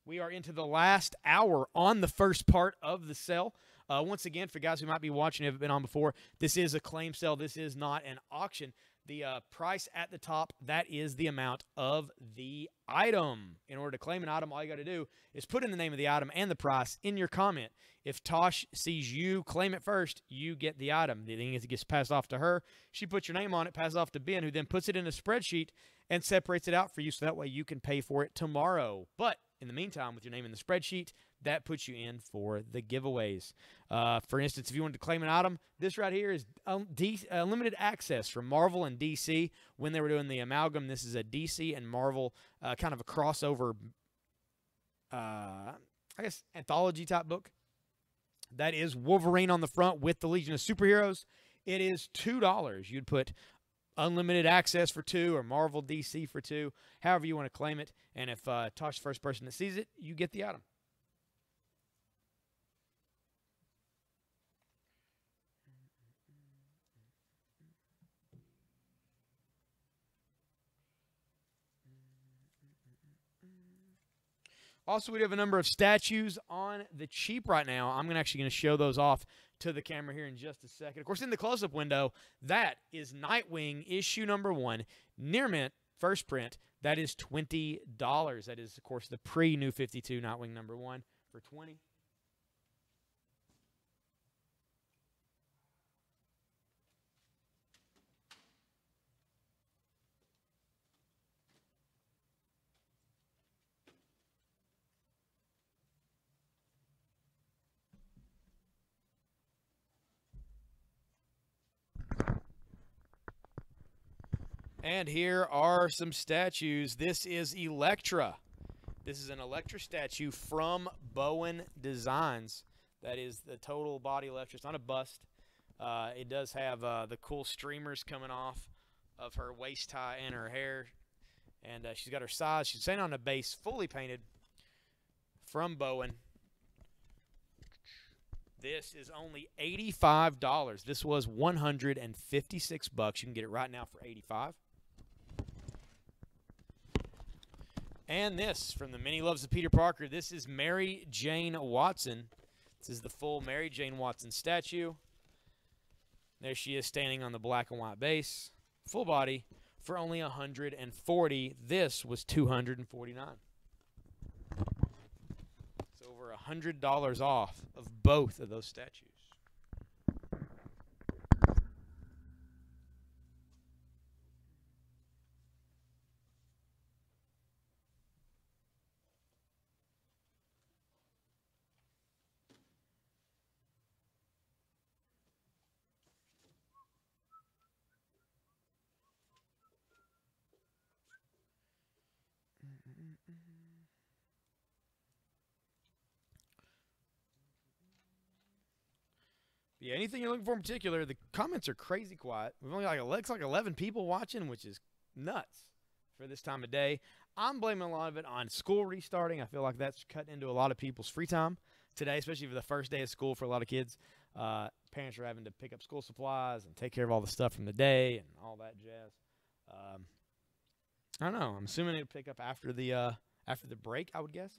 We are into the last hour on the first part of the sale. Once again, for guys who might be watching who haven't been on before, this is a claim sale. This is not an auction. The price at the top, that is the amount of the item. In order to claim an item, all you got to do is put in the name of the item and the price in your comment. If Tosh sees you claim it first, you get the item. The thing is, it gets passed off to her. She puts your name on it, passes off to Ben, who then puts it in a spreadsheet and separates it out for you so that way you can pay for it tomorrow. But in the meantime, with your name in the spreadsheet, that puts you in for the giveaways. For instance, if you wanted to claim an item, this right here is limited access from Marvel and DC. When they were doing the amalgam, this is a DC and Marvel kind of a crossover, I guess, anthology-type book. That is Wolverine on the front with the Legion of Superheroes. It is $2. You'd put unlimited access for 2 or Marvel DC for 2, however you want to claim it. And if Tosh's the first person that sees it, you get the item. Also, we do have a number of statues on the cheap right now. I'm actually going to show those off to the camera here in just a second. Of course, in the close-up window, that is Nightwing issue number 1, near mint, first print. That is $20. That is, of course, the pre-New 52 Nightwing number 1 for $20. And here are some statues. This is Elektra. This is an Elektra statue from Bowen Designs. That is the total body Elektra. It's not a bust. It does have the cool streamers coming off of her waist tie and her hair. And she's got her size. She's standing on a base, fully painted, from Bowen. This is only $85. This was $156. You can get it right now for $85. And this, from the Many Loves of Peter Parker, this is Mary Jane Watson. This is the full Mary Jane Watson statue. There she is standing on the black and white base. Full body for only $140. This was $249. It's over $100 off of both of those statues. Yeah, anything you're looking for in particular, the comments are crazy quiet. We've only looks like 11 people watching, which is nuts for this time of day. I'm blaming a lot of it on school restarting. I feel like that's cutting into a lot of people's free time today, especially for the first day of school for a lot of kids. Parents are having to pick up school supplies and take care of all the stuff from the day and all that jazz. I don't know. I'm assuming it'll pick up after the break, I would guess.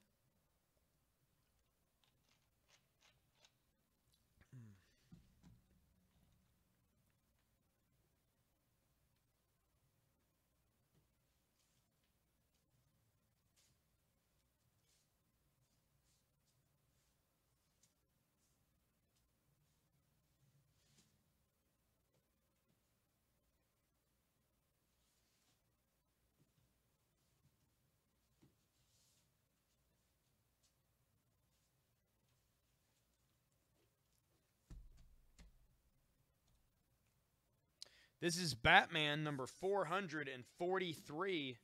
This is Batman number 443.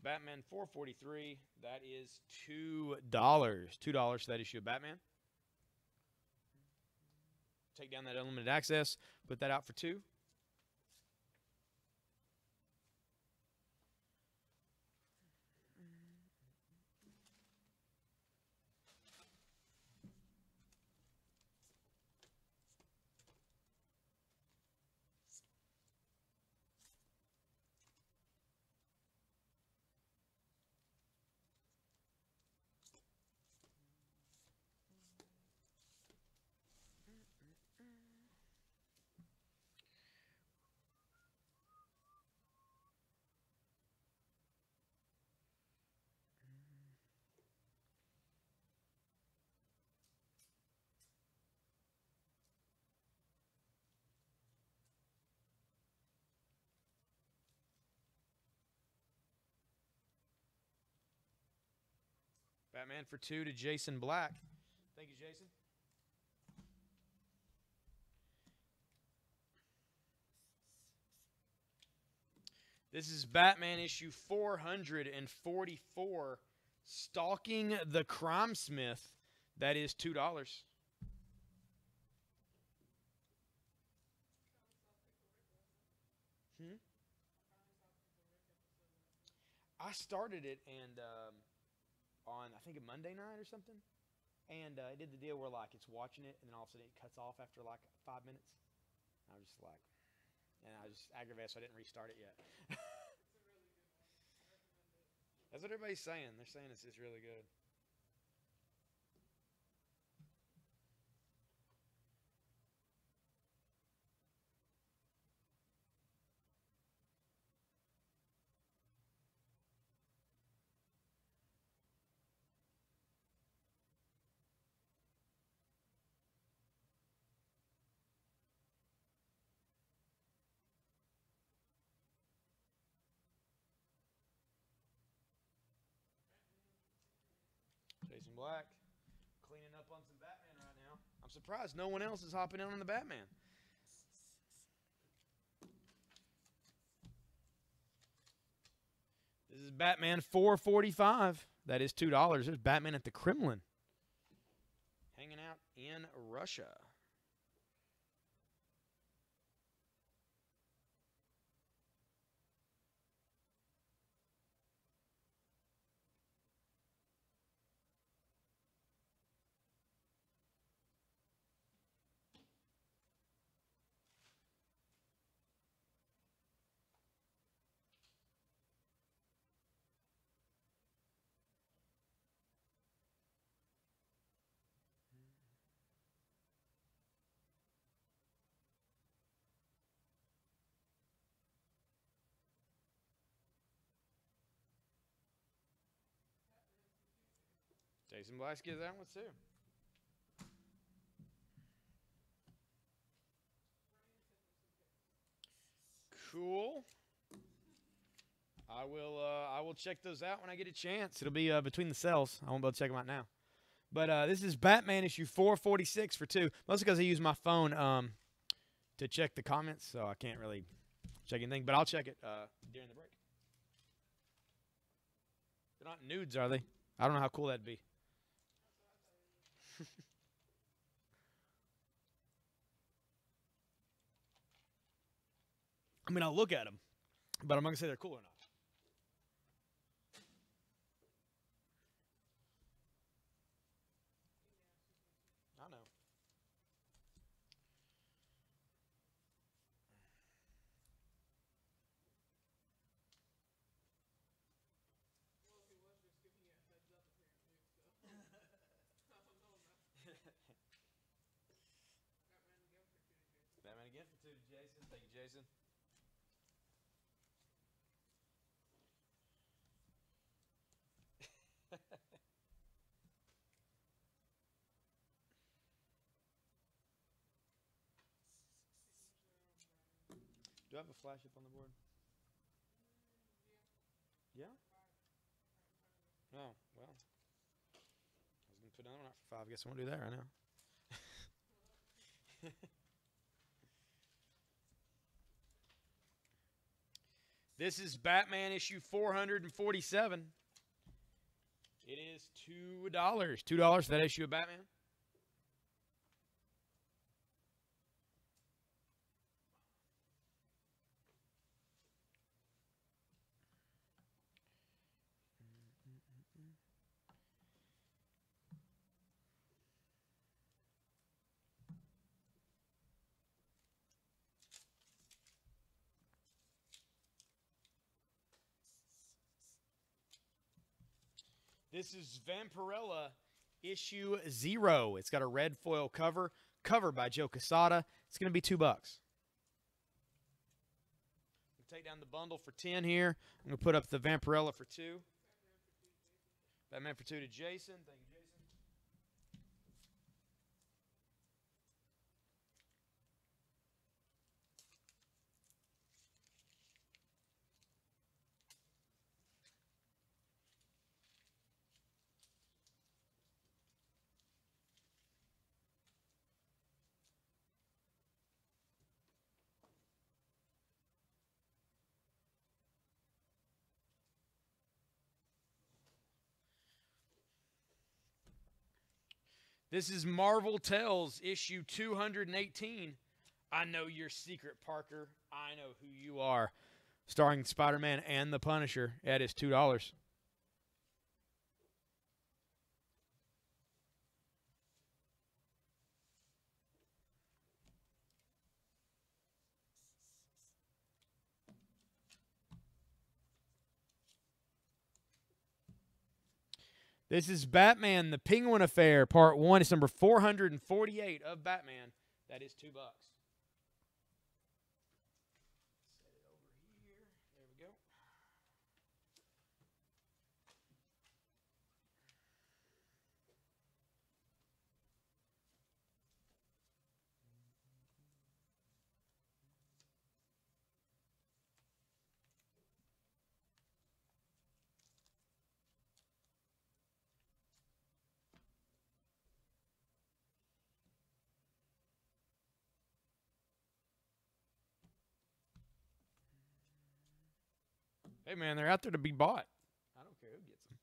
Batman 443. That is $2. $2 for that issue of Batman. Take down that unlimited access. Put that out for $2. Batman for 2 to Jason Black. Thank you, Jason. This is Batman issue 444, Stalking the Crime Smith. That is $2. I started it and on I think a Monday night or something, and I did the deal where like it's watching it and then all of a sudden it cuts off after like 5 minutes. I was just like, and I was just aggravated, so I didn't restart it yet. That's what everybody's saying. They're saying it's really good. Jason Black cleaning up on some Batman right now. I'm surprised no one else is hopping in on the Batman. This is Batman 445. That is $2. There's Batman at the Kremlin. Hanging out in Russia. Jason Black gets that one too. Cool. I will check those out when I get a chance. It'll be between the cells. I won't be able to check them out now. But this is Batman issue 446 for 2. Mostly because I use my phone to check the comments, so I can't really check anything. But I'll check it during the break. They're not nudes, are they? I don't know how cool that'd be. I mean, I'll look at them, but I'm not going to say they're cool or not. I know. Batman again for 2 to Jason. Thank you, Jason. Do I have a flash up on the board? Yeah? Oh, well. I was going to put another one out for 5. I guess I won't do that right now. This is Batman issue 447. It is $2. $2 for that issue of Batman. This is Vampirella issue 0. It's got a red foil cover by Joe Quesada. It's going to be $2. Take down the bundle for 10 here. I'm going to put up the Vampirella for 2. Batman for 2 to Jason. Thank you, Jason. This is Marvel Tales, issue 218. I Know Your Secret, Parker. I know who you are. Starring Spider-Man and the Punisher. That is $2. This is Batman, the Penguin Affair, Part 1. It's number 448 of Batman. That is $2. Set it over here. There we go. Hey, man, they're out there to be bought. I don't care who gets them.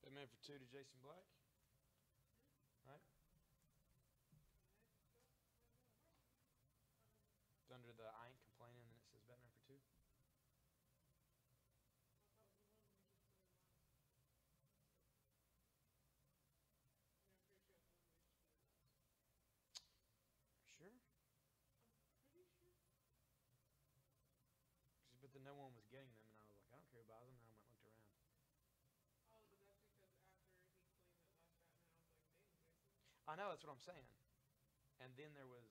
Batman for 2 to Jason Black. Right? It's under the I ain't complaining, and it says Batman for 2. Sure? But then no one was getting them, and I was like, I don't care who buys them. And I went and looked around. I know, that's what I'm saying. And then there was.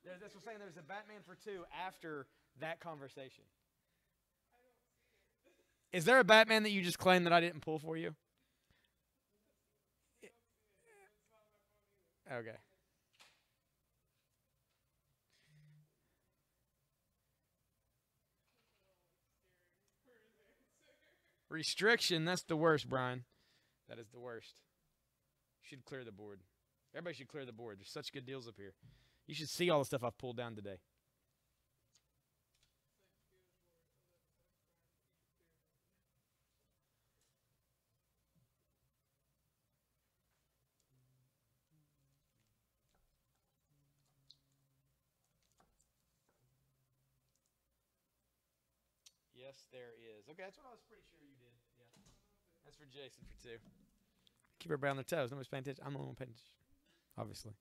That's what I'm saying. There's a Batman for 2 after that conversation. Is there a Batman that you just claimed that I didn't pull for you? Okay. Restriction, that's the worst, Brian. That is the worst. You should clear the board. Everybody should clear the board. There's such good deals up here. You should see all the stuff I've pulled down today. Yes, there is. Okay, that's what I was pretty sure you did. Yeah. That's for Jason for 2. Keep everybody on their toes. Nobody's paying attention. I'm the one paying attention, obviously.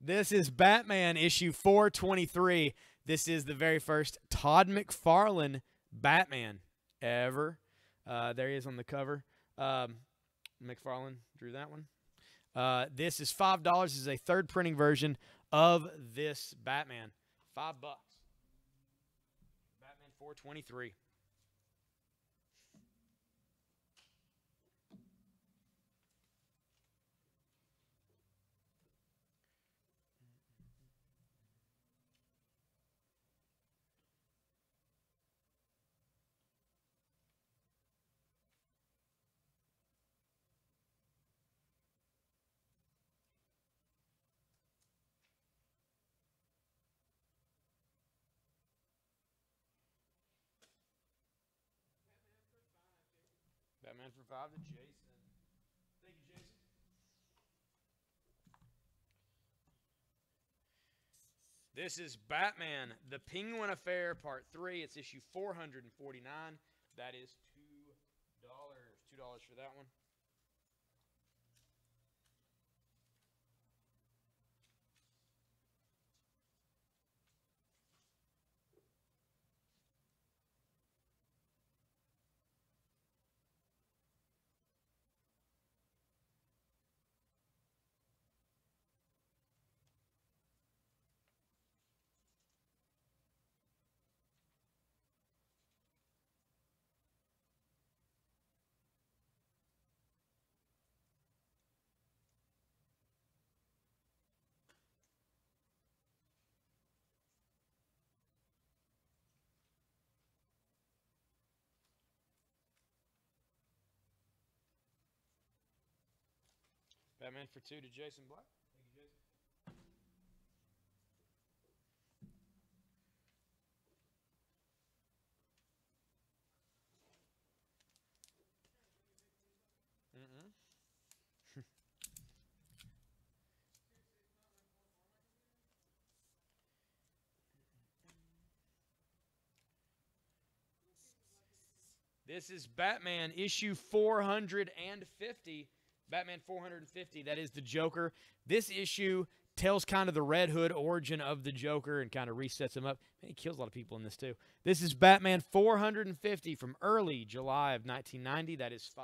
This is Batman issue 423. This is the very first Todd McFarlane Batman ever. There he is on the cover. McFarlane drew that one. This is $5. This is a third printing version of this Batman. $5. Batman 423. Batman for 5 to Jason. Thank you, Jason. This is Batman, The Penguin Affair, Part 3. It's issue 449. That is $2. $2 for that one. Batman for 2 to Jason Black. Thank you, Jason. Mm-mm. This is Batman issue 450. Batman 450. That is the Joker. This issue tells kind of the Red Hood origin of the Joker and kind of resets him up. Man, he kills a lot of people in this too. This is Batman 450 from early July of 1990. That is $5.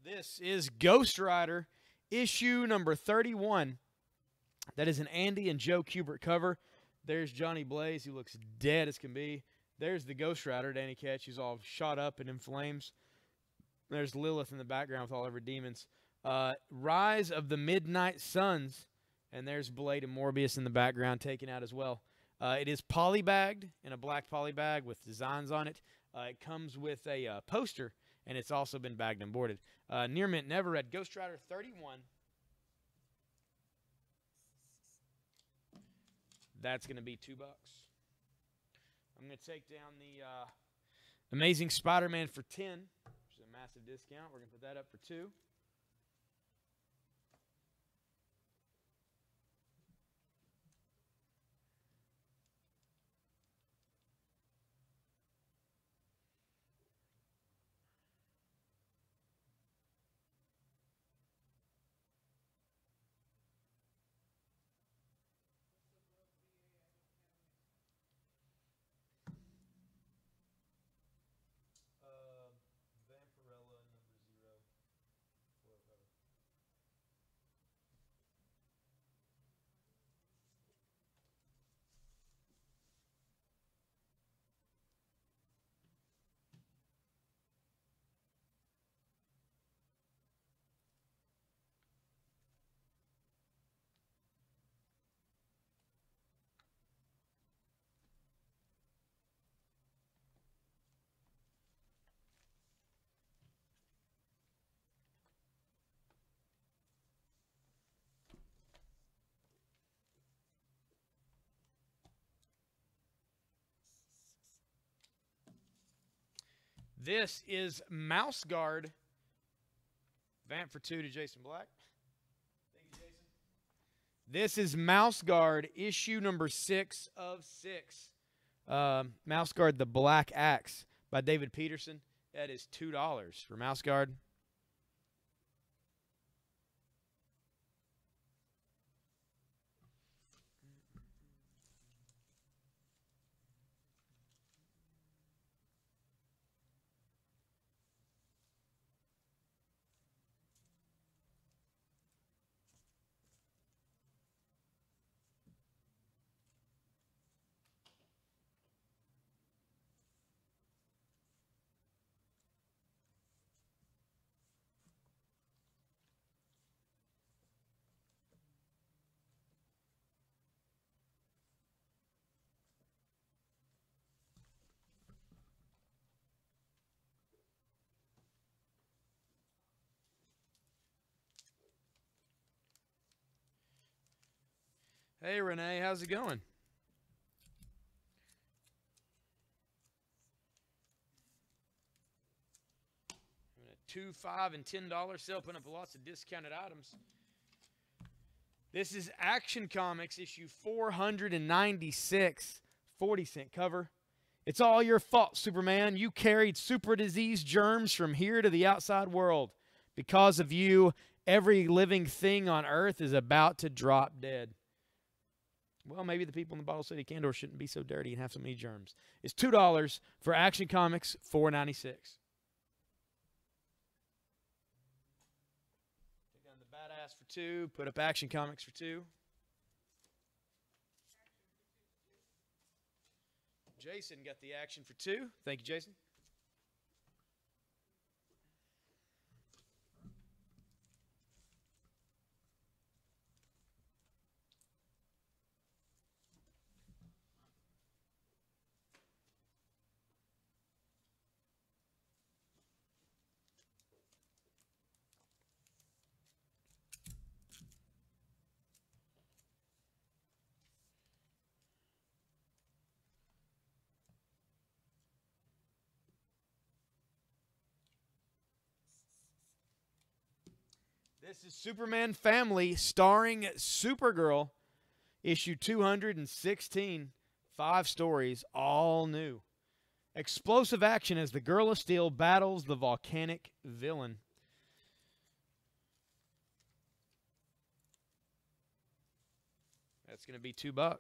This is Ghost Rider, issue number 31. That is an Andy and Joe Kubert cover. There's Johnny Blaze, who looks dead as can be. There's the Ghost Rider, Danny Ketch, who's all shot up and in flames. There's Lilith in the background with all of her demons. Rise of the Midnight Suns. And there's Blade and Morbius in the background taken out as well. It is polybagged in a black polybag with designs on it. It comes with a poster, and it's also been bagged and boarded. Near Mint Never Read, Ghost Rider 31. That's going to be $2. I'm going to take down the Amazing Spider-Man for 10, which is a massive discount. We're going to put that up for 2. Vampirella number 0. This is Mouse Guard. Vamp for 2 to Jason Black. Thank you, Jason. This is Mouse Guard, issue number 6 of 6. Mouse Guard, The Black Axe by David Peterson. That is $2 for Mouse Guard. Hey, Renee, how's it going? 2, $5, and $10 sale, putting up lots of discounted items. This is Action Comics issue 496, 40-cent cover. It's all your fault, Superman. You carried super disease germs from here to the outside world. Because of you, every living thing on Earth is about to drop dead. Well, maybe the people in the Bottle City Candor shouldn't be so dirty and have so many germs. It's $2 for Action Comics, $4.96. Take down the Badass for $2. Put up Action Comics for $2. Jason got the action for $2. Thank you, Jason. This is Superman Family starring Supergirl, issue 216. 5 stories, all new. Explosive action as the Girl of Steel battles the volcanic villain. That's going to be $2.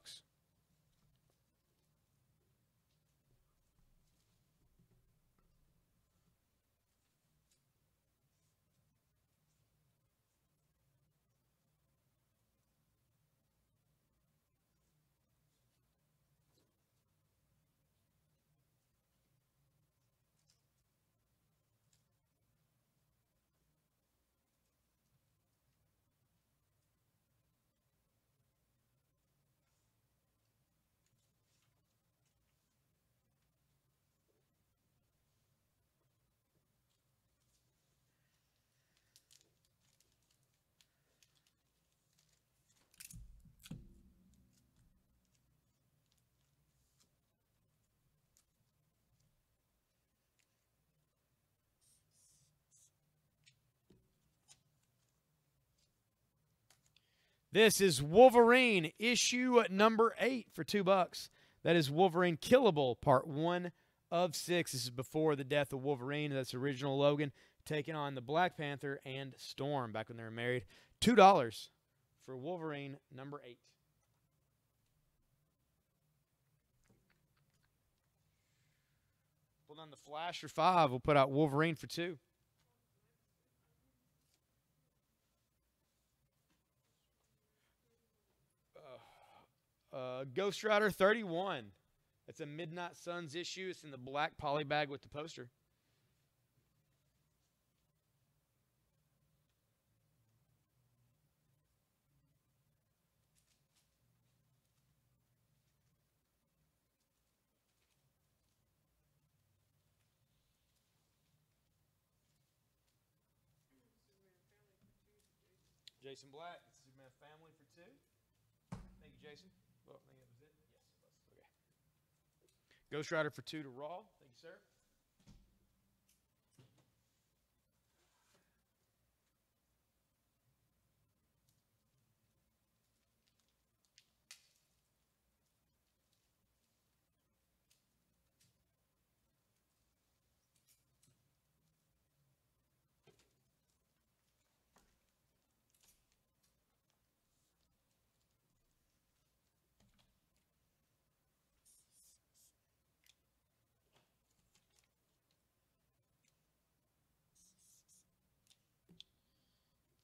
This is Wolverine, issue number 8 for $2. That is Wolverine Killable, part 1 of 6. This is before the death of Wolverine. That's original Logan taking on the Black Panther and Storm back when they were married. $2 for Wolverine number 8. Pull down the Flash for $5. We'll put out Wolverine for $2. Ghost Rider 31. It's a Midnight Suns issue. It's in the black poly bag with the poster. Jason Black, Superman Family for $2. Thank you, Jason. Well, I think that was it. Yes, it was. Okay. Ghost Rider for $2 to Raw. Thank you, sir.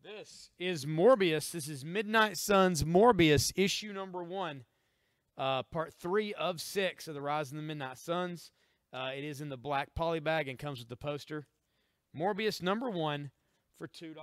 This is Morbius. This is Midnight Suns Morbius, issue number 1, part 3 of 6 of the Rise of the Midnight Suns. It is in the black poly bag and comes with the poster. Morbius number 1 for $2.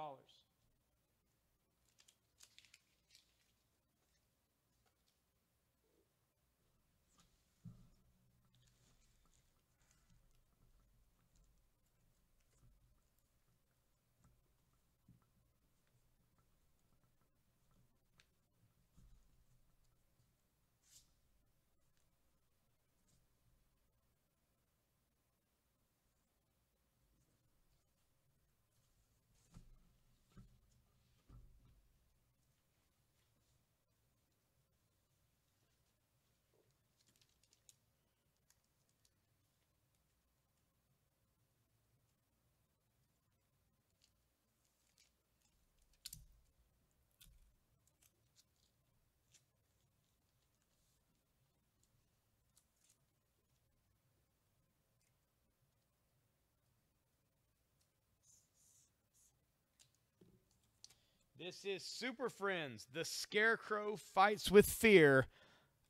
This is Super Friends. The Scarecrow fights with fear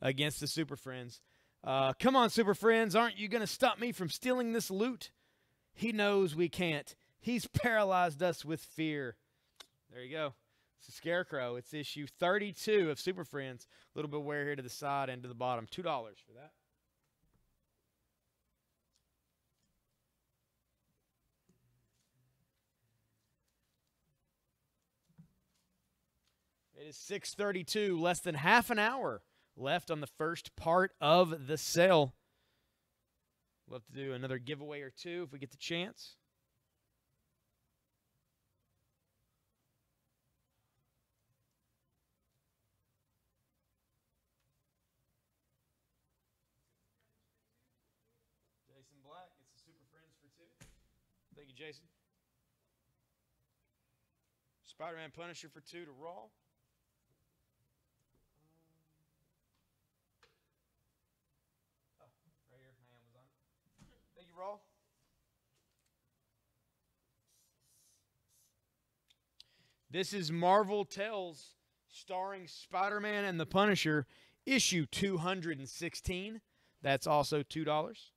against the Super Friends. Come on, Super Friends. Aren't you going to stop me from stealing this loot? He knows we can't. He's paralyzed us with fear. There you go. It's a Scarecrow. It's issue 32 of Super Friends. A little bit of wear here to the side and to the bottom. $2 for that. It is 6:32, less than half an hour left on the first part of the sale. We'll have to do another giveaway or two if we get the chance. Jason Black gets the Super Friends for 2. Thank you, Jason. Spider-Man Punisher for 2 to Raw. Right here, my Amazon. Thank you, Raw. This is Marvel Tales, starring Spider-Man and the Punisher, issue 216. That's also $2.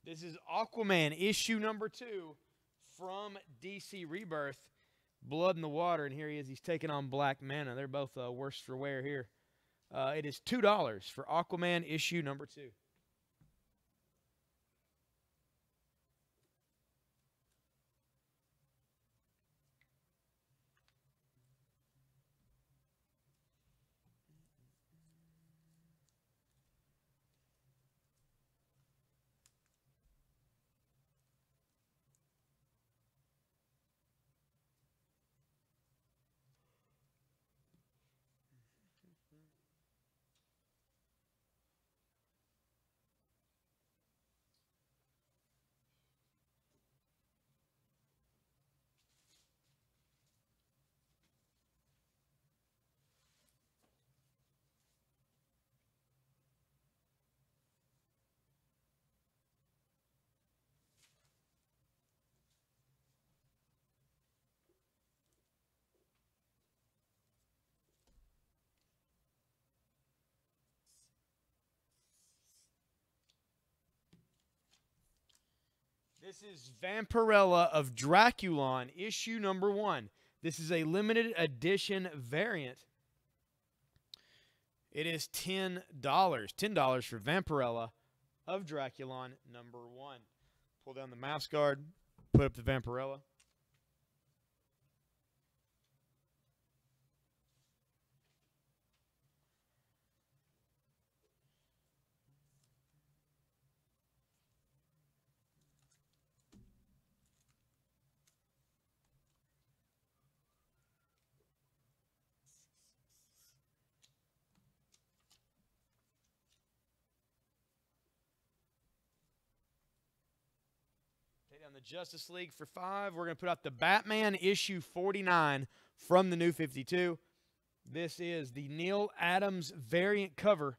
This is Aquaman, issue number 2 from DC Rebirth. Blood in the Water, and here he is. He's taking on Black Manta. They're both worse for wear here. It is $2 for Aquaman, issue number 2. This is Vampirella of Draculon, issue number 1. This is a limited edition variant. It is $10. $10 for Vampirella of Draculon, number 1. Pull down the mouse guard, put up the Vampirella. Take down the Justice League for 5. We're going to put out the Batman issue 49 from the New 52. This is the Neil Adams variant cover.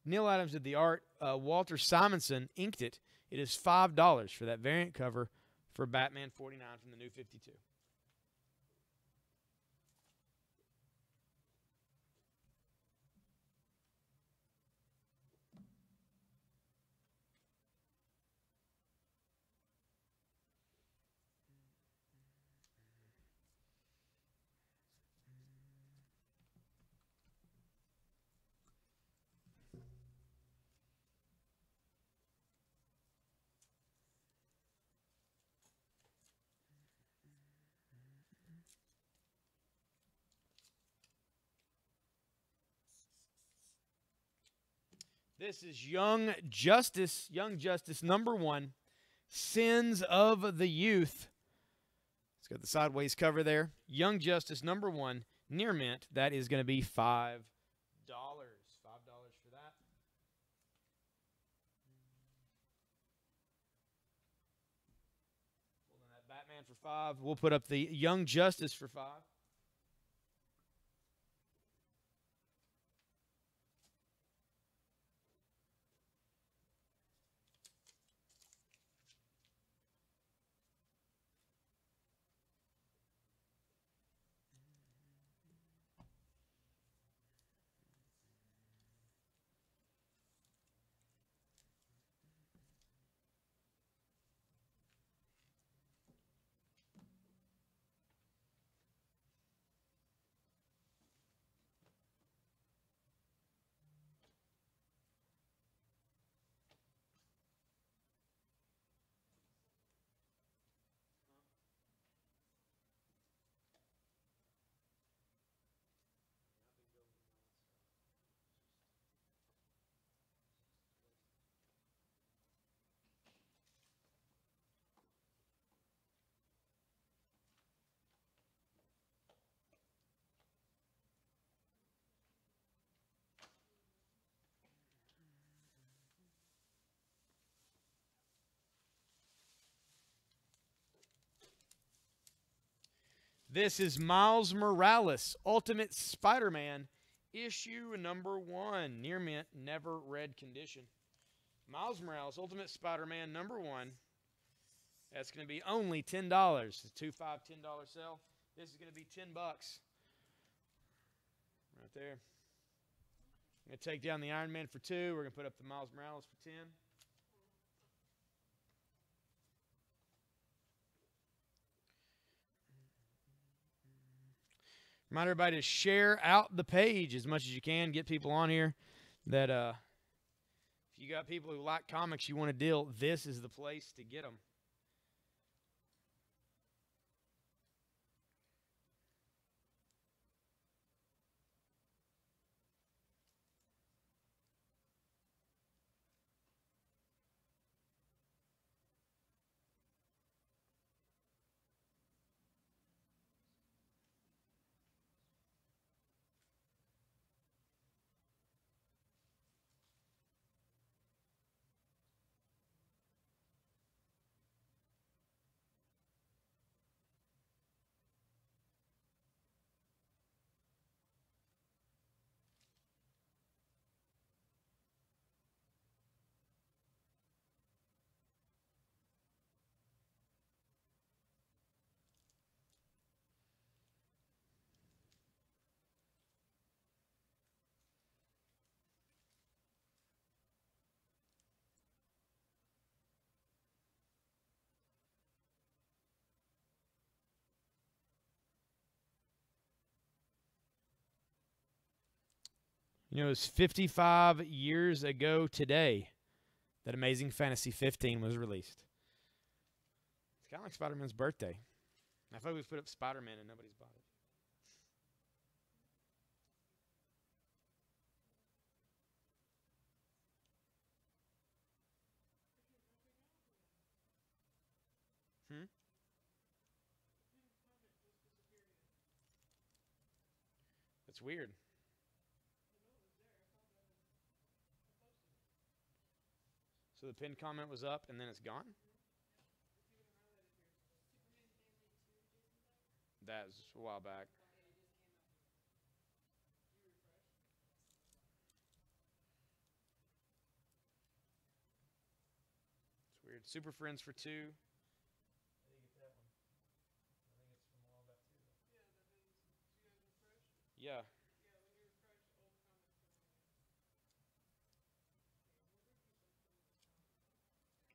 Neil Adams did the art. Walter Simonson inked it. It is $5 for that variant cover for Batman 49 from the New 52. This is Young Justice. Young Justice #1. Sins of the Youth. It's got the sideways cover there. Young Justice #1. Near mint. That is going to be $5. $5 for that. Pulling that Batman for $5. We'll put up the Young Justice for $5. This is Miles Morales, Ultimate Spider-Man, issue #1. Near mint, never read condition. Miles Morales, Ultimate Spider-Man #1. That's going to be only $10. It's a $10 sale. This is going to be $10. Right there. I'm going to take down the Iron Man for 2. We're going to put up the Miles Morales for 10. Remind everybody to share out the page as much as you can. Get people on here that if you got people who like comics you want to deal, this is the place to get them. You know, it was 55 years ago today that Amazing Fantasy 15 was released. It's kind of like Spider-Man's birthday. I thought we put up Spider-Man and nobody's bought it. That's weird. So the pinned comment was up and then it's gone? That was a while back. It's weird. Super Friends for 2. Yeah.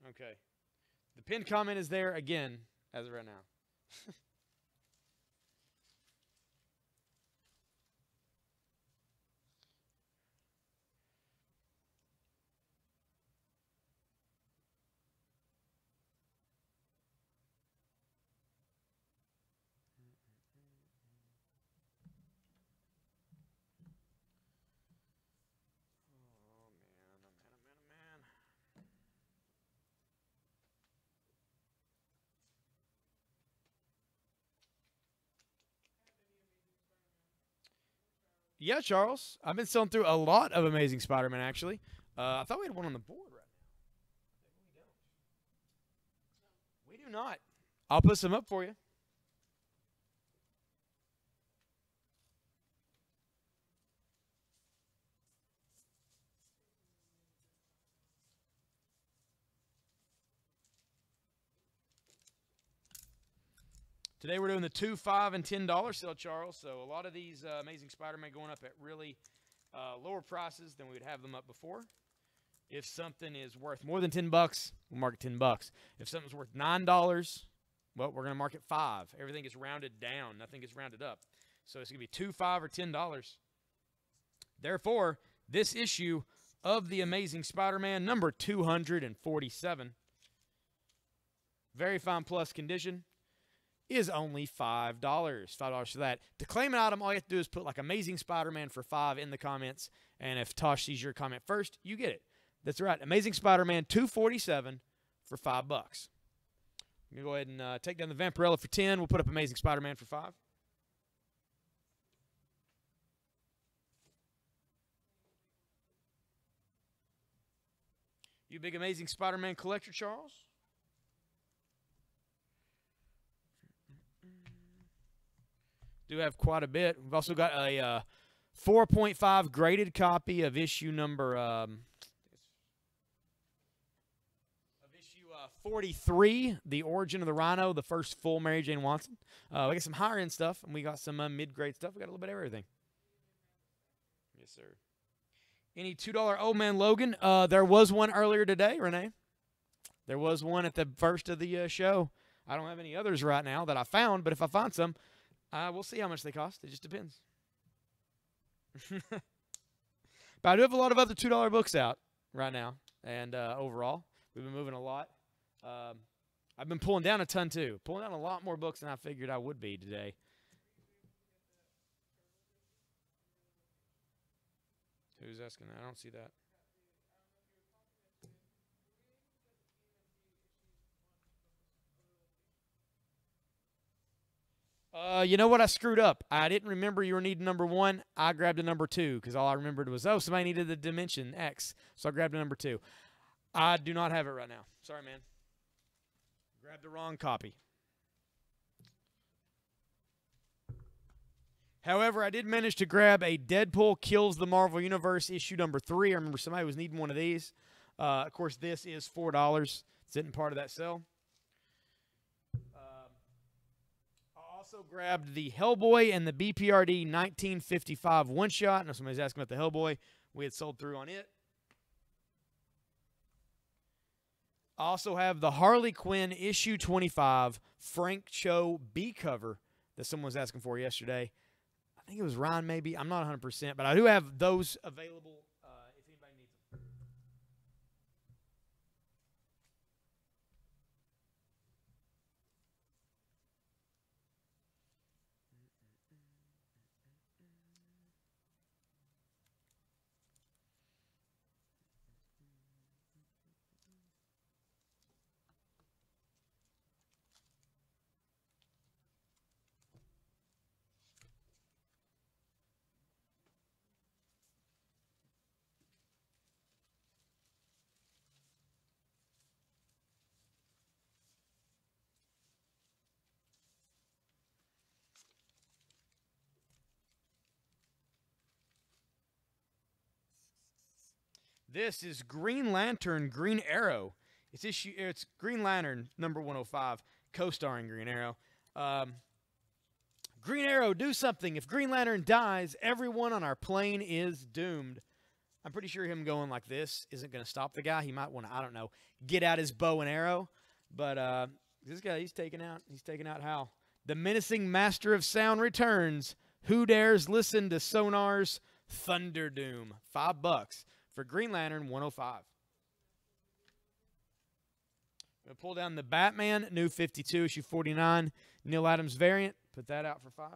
Okay. The pinned comment is there again as of right now. Yeah, Charles. I've been selling through a lot of Amazing Spider-Man, actually. I thought we had one on the board right now. We do not. I'll put some up for you. Today we're doing the $2, $5, and $10 sale, Charles. So a lot of these Amazing Spider-Man going up at really lower prices than we would have them up before. If something is worth more than $10, we'll mark it $10. If something's worth $9, well, we're going to mark it $5. Everything is rounded down. Nothing is rounded up. So it's going to be $2, $5, or $10. Therefore, this issue of the Amazing Spider-Man, number 247, very fine plus condition, is only $5. $5 for that. To claim an item, all you have to do is put like Amazing Spider-Man for $5 in the comments. And if Tosh sees your comment first, you get it. That's right. Amazing Spider-Man 247 for $5. I'm going to go ahead and take down the Vampirella for 10. We'll put up Amazing Spider-Man for 5. You big Amazing Spider-Man collector, Charles? Do have quite a bit. We've also got a 4.5 graded copy of issue number 43, The Origin of the Rhino, the first full Mary Jane Watson. We got some higher end stuff, and we got some mid-grade stuff. We got a little bit of everything. Yes, sir. Any $2 Old Man Logan? There was one earlier today, Renee. There was one at the first of the show. I don't have any others right now that I found, but if I find some, we'll see how much they cost. It just depends. But I do have a lot of other $2 books out right now, and overall, we've been moving a lot. I've been pulling down a ton, too. Pulling down a lot more books than I figured I would be today. Who's asking that? I don't see that. You know what? I screwed up. I didn't remember you were needing number 1. I grabbed a number 2 because all I remembered was, oh, somebody needed the Dimension X. So I grabbed a number 2. I do not have it right now. Sorry, man. Grabbed the wrong copy. However, I did manage to grab a Deadpool Kills the Marvel Universe issue number 3. I remember somebody was needing one of these. Of course, this is $4. It's in part of that sale. I also grabbed the Hellboy and the BPRD 1955 one-shot. Now somebody's asking about the Hellboy. We had sold through on it. I also have the Harley Quinn issue 25 Frank Cho B cover that someone was asking for yesterday. I think it was Ryan maybe. I'm not 100%, but I do have those available if anybody needs them. This is Green Lantern Green Arrow. It's Green Lantern number 105, co-starring Green Arrow. Green Arrow, do something. If Green Lantern dies, everyone on our plane is doomed. I'm pretty sure him going like this isn't going to stop the guy. He might want to, I don't know, get out his bow and arrow. But this guy, he's taking out Hal. The menacing master of sound returns. Who dares listen to Sonar's Thunder Doom? $5 for Green Lantern 105. I'm going to pull down the Batman, new 52, issue 49, Neil Adams variant. Put that out for 5.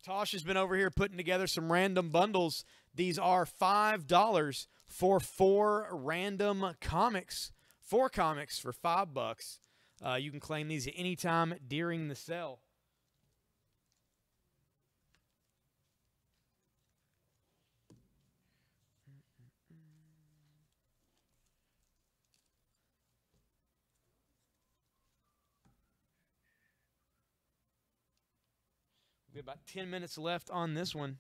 Tosh has been over here putting together some random bundles. These are $5 for 4 random comics 4 comics for $5. You can claim these at any time during the sale. We have about 10 minutes left on this one.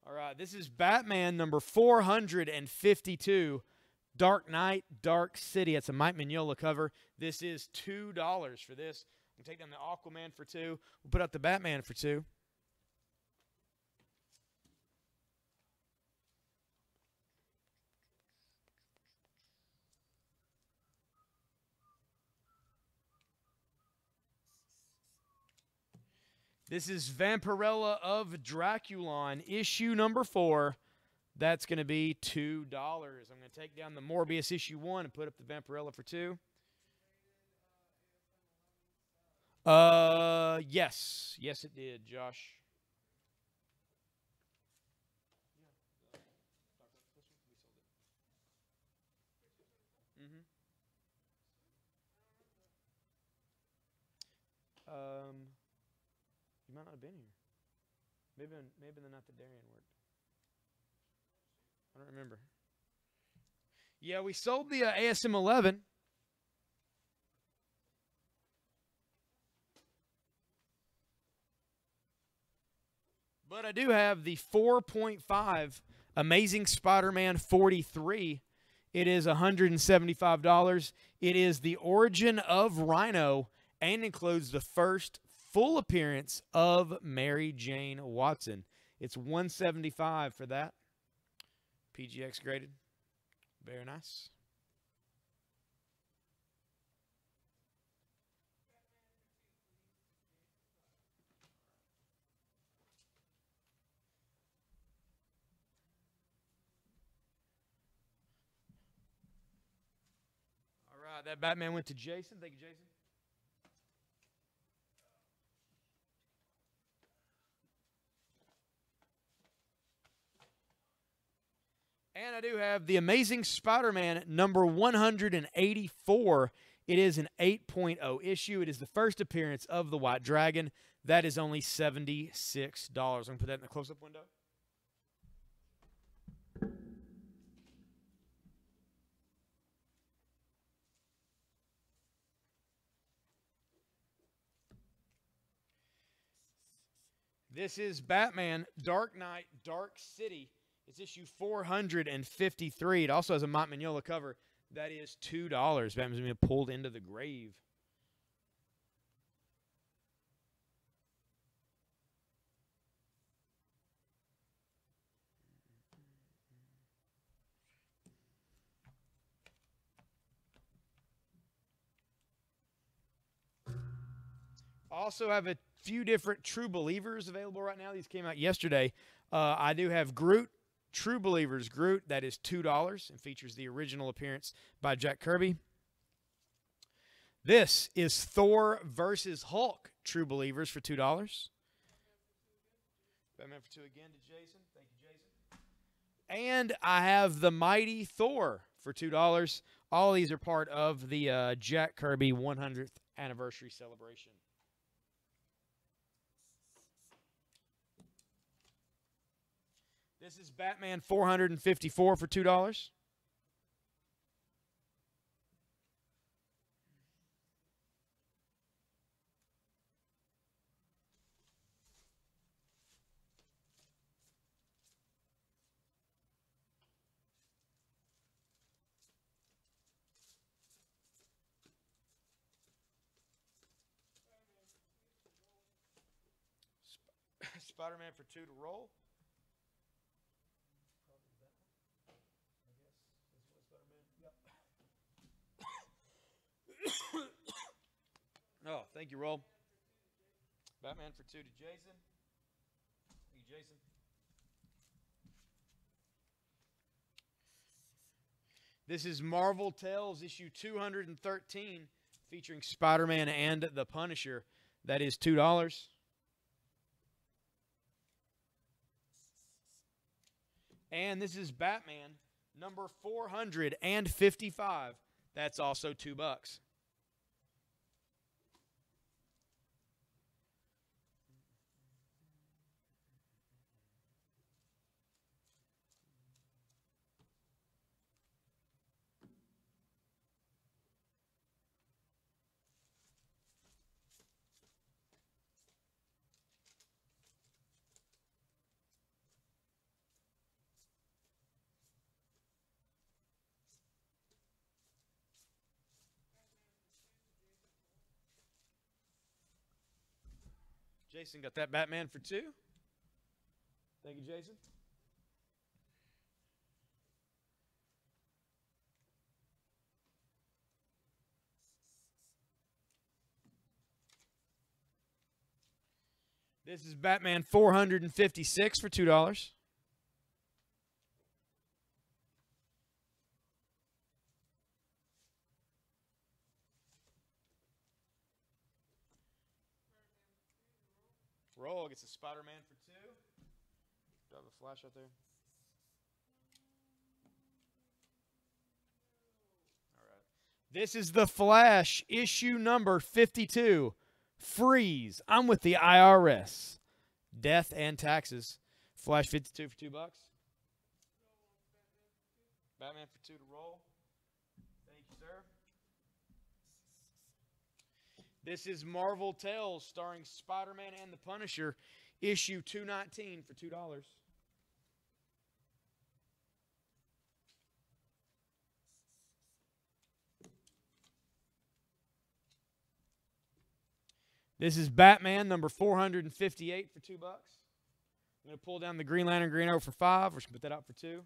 All right, this is Batman number 452, Dark Knight, Dark City. It's a Mike Mignola cover. This is $2 for this. We'll take down the Aquaman for $2. We'll put out the Batman for $2. This is Vampirella of Draculon, issue number 4. That's going to be $2. I'm going to take down the Morbius issue 1 and put up the Vampirella for $2. Yes. Yes, it did, Josh. You might not have been here. Maybe they're not the Darien work. I don't remember. Yeah, we sold the ASM 11. But I do have the 4.5 Amazing Spider-Man 43. It is $175. It is the origin of Rhino and includes the first full appearance of Mary Jane Watson. It's $175 for that. PGX graded. Very nice. All right, that Batman went to Jason. Thank you, Jason. And I do have the Amazing Spider-Man number 184. It is an 8.0 issue. It is the first appearance of the White Dragon. That is only $76. I'm going to put that in the close-up window. This is Batman, Dark Knight, Dark City. It's issue 453. It also has a Mike Mignola cover. That is $2. Batman's being pulled into the grave. Also have a few different True Believers available right now. These came out yesterday. I do have Groot. True Believers Groot, that is $2 and features the original appearance by Jack Kirby. This is Thor versus Hulk True Believers for $2. Batman for $2 again to Jason. Thank you, Jason. And I have the Mighty Thor for $2. All these are part of the Jack Kirby 100th anniversary celebration. This is Batman 454 for $2. Spider-Man for $2 to roll. Oh, thank you, Roll. Batman for 2 to Jason. Thank you, Jason. This is Marvel Tales issue 213 featuring Spider-Man and the Punisher. That is $2. And this is Batman number 455. That's also $2. Jason got that Batman for 2. Thank you, Jason. This is Batman 456 for $2. Roll gets a Spider-Man for 2. Do I have a flash out there? All right. This is The Flash, issue number 52. Freeze. I'm with the IRS. Death and taxes. Flash 52 for $2. Batman for 2 to Roll. Thank you, sir. This is Marvel Tales starring Spider-Man and the Punisher, issue 219 for $2. This is Batman number 458 for $2. I'm going to pull down the Green Lantern Green Arrow for 5. We're just going to put that out for 2.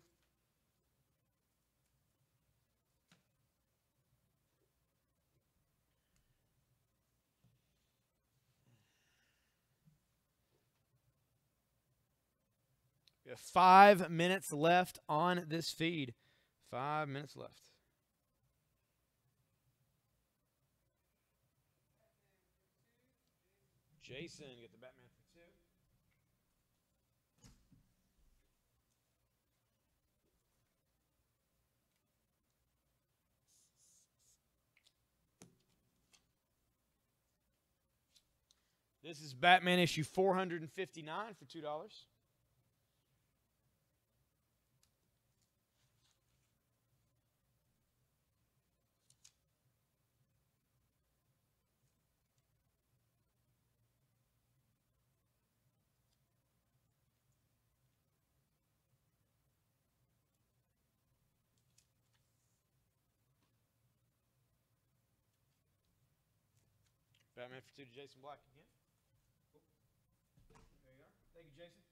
We have 5 minutes left on this feed. 5 minutes left. Jason, get the Batman for 2. This is Batman issue 459 for $2. Batman for 2 to Jason Black again. There you are. Thank you, Jason.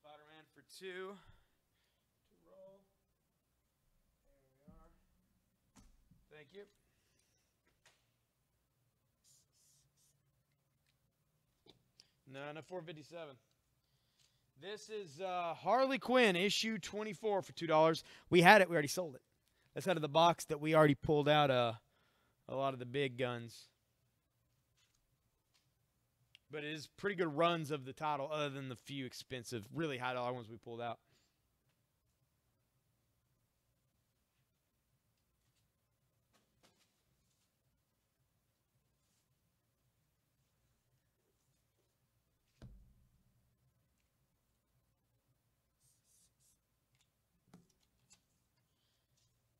Spider-Man for 2 to Roll. There we are. Thank you. No, 457. This is Harley Quinn, issue 24 for $2. We had it. We already sold it. That's out of the box that we already pulled out a lot of the big guns. But it is pretty good runs of the title other than the few expensive, really high-dollar ones we pulled out.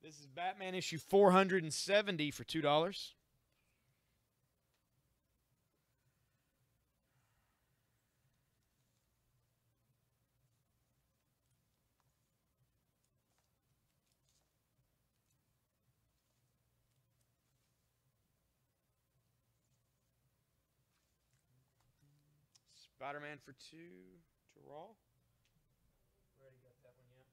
This is Batman issue 470 for $2. Spider-Man for 2 to Raw. Already got that one yet.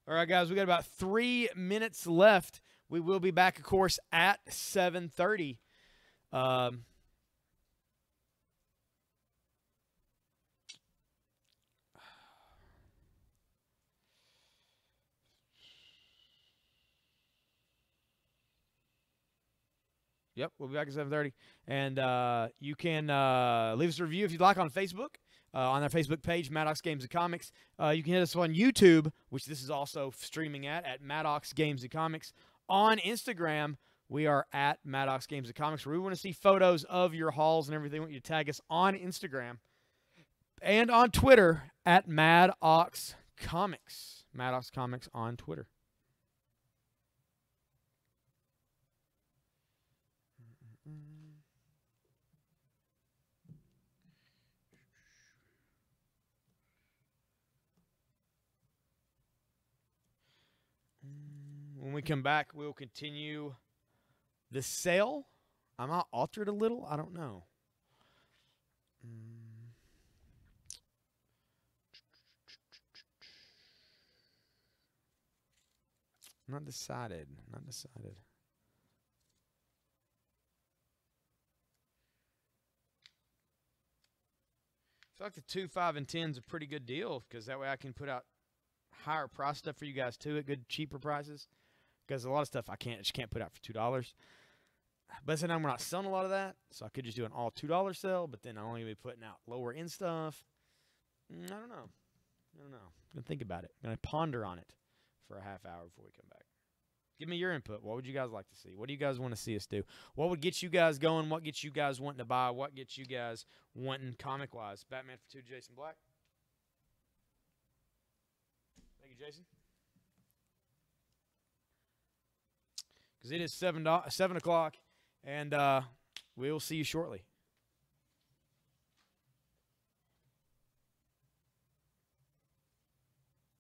All right, guys, we got about 3 minutes left. We will be back, of course, at 7:30. Yep, we'll be back at 7:30. And you can leave us a review if you'd like on Facebook, on our Facebook page, Maddox Games and Comics. You can hit us on YouTube, which this is also streaming at Maddox Games and Comics. On Instagram, we are at Maddox Games and Comics, where we want to see photos of your hauls and everything. We want you to tag us on Instagram. And on Twitter, at Maddox Comics. Maddox Comics on Twitter. When we come back, we'll continue the sale. I might alter it a little. I don't know. Not decided. Not decided. I feel like the 2, 5, and 10 is a pretty good deal because that way I can put out higher price stuff for you guys too at good, cheaper prices. Because a lot of stuff I just can't put out for $2. But at the time we're not selling a lot of that, so I could just do an all $2 sale. But then I'm only gonna be putting out lower end stuff. I don't know. I'm gonna think about it. I'm gonna ponder on it for a half hour before we come back. Give me your input. What would you guys like to see? What do you guys want to see us do? What would get you guys going? What gets you guys wanting to buy? What gets you guys wanting comic-wise? Batman for 2, Jason Black. Thank you, Jason. Because it is 7 o'clock, and we'll see you shortly.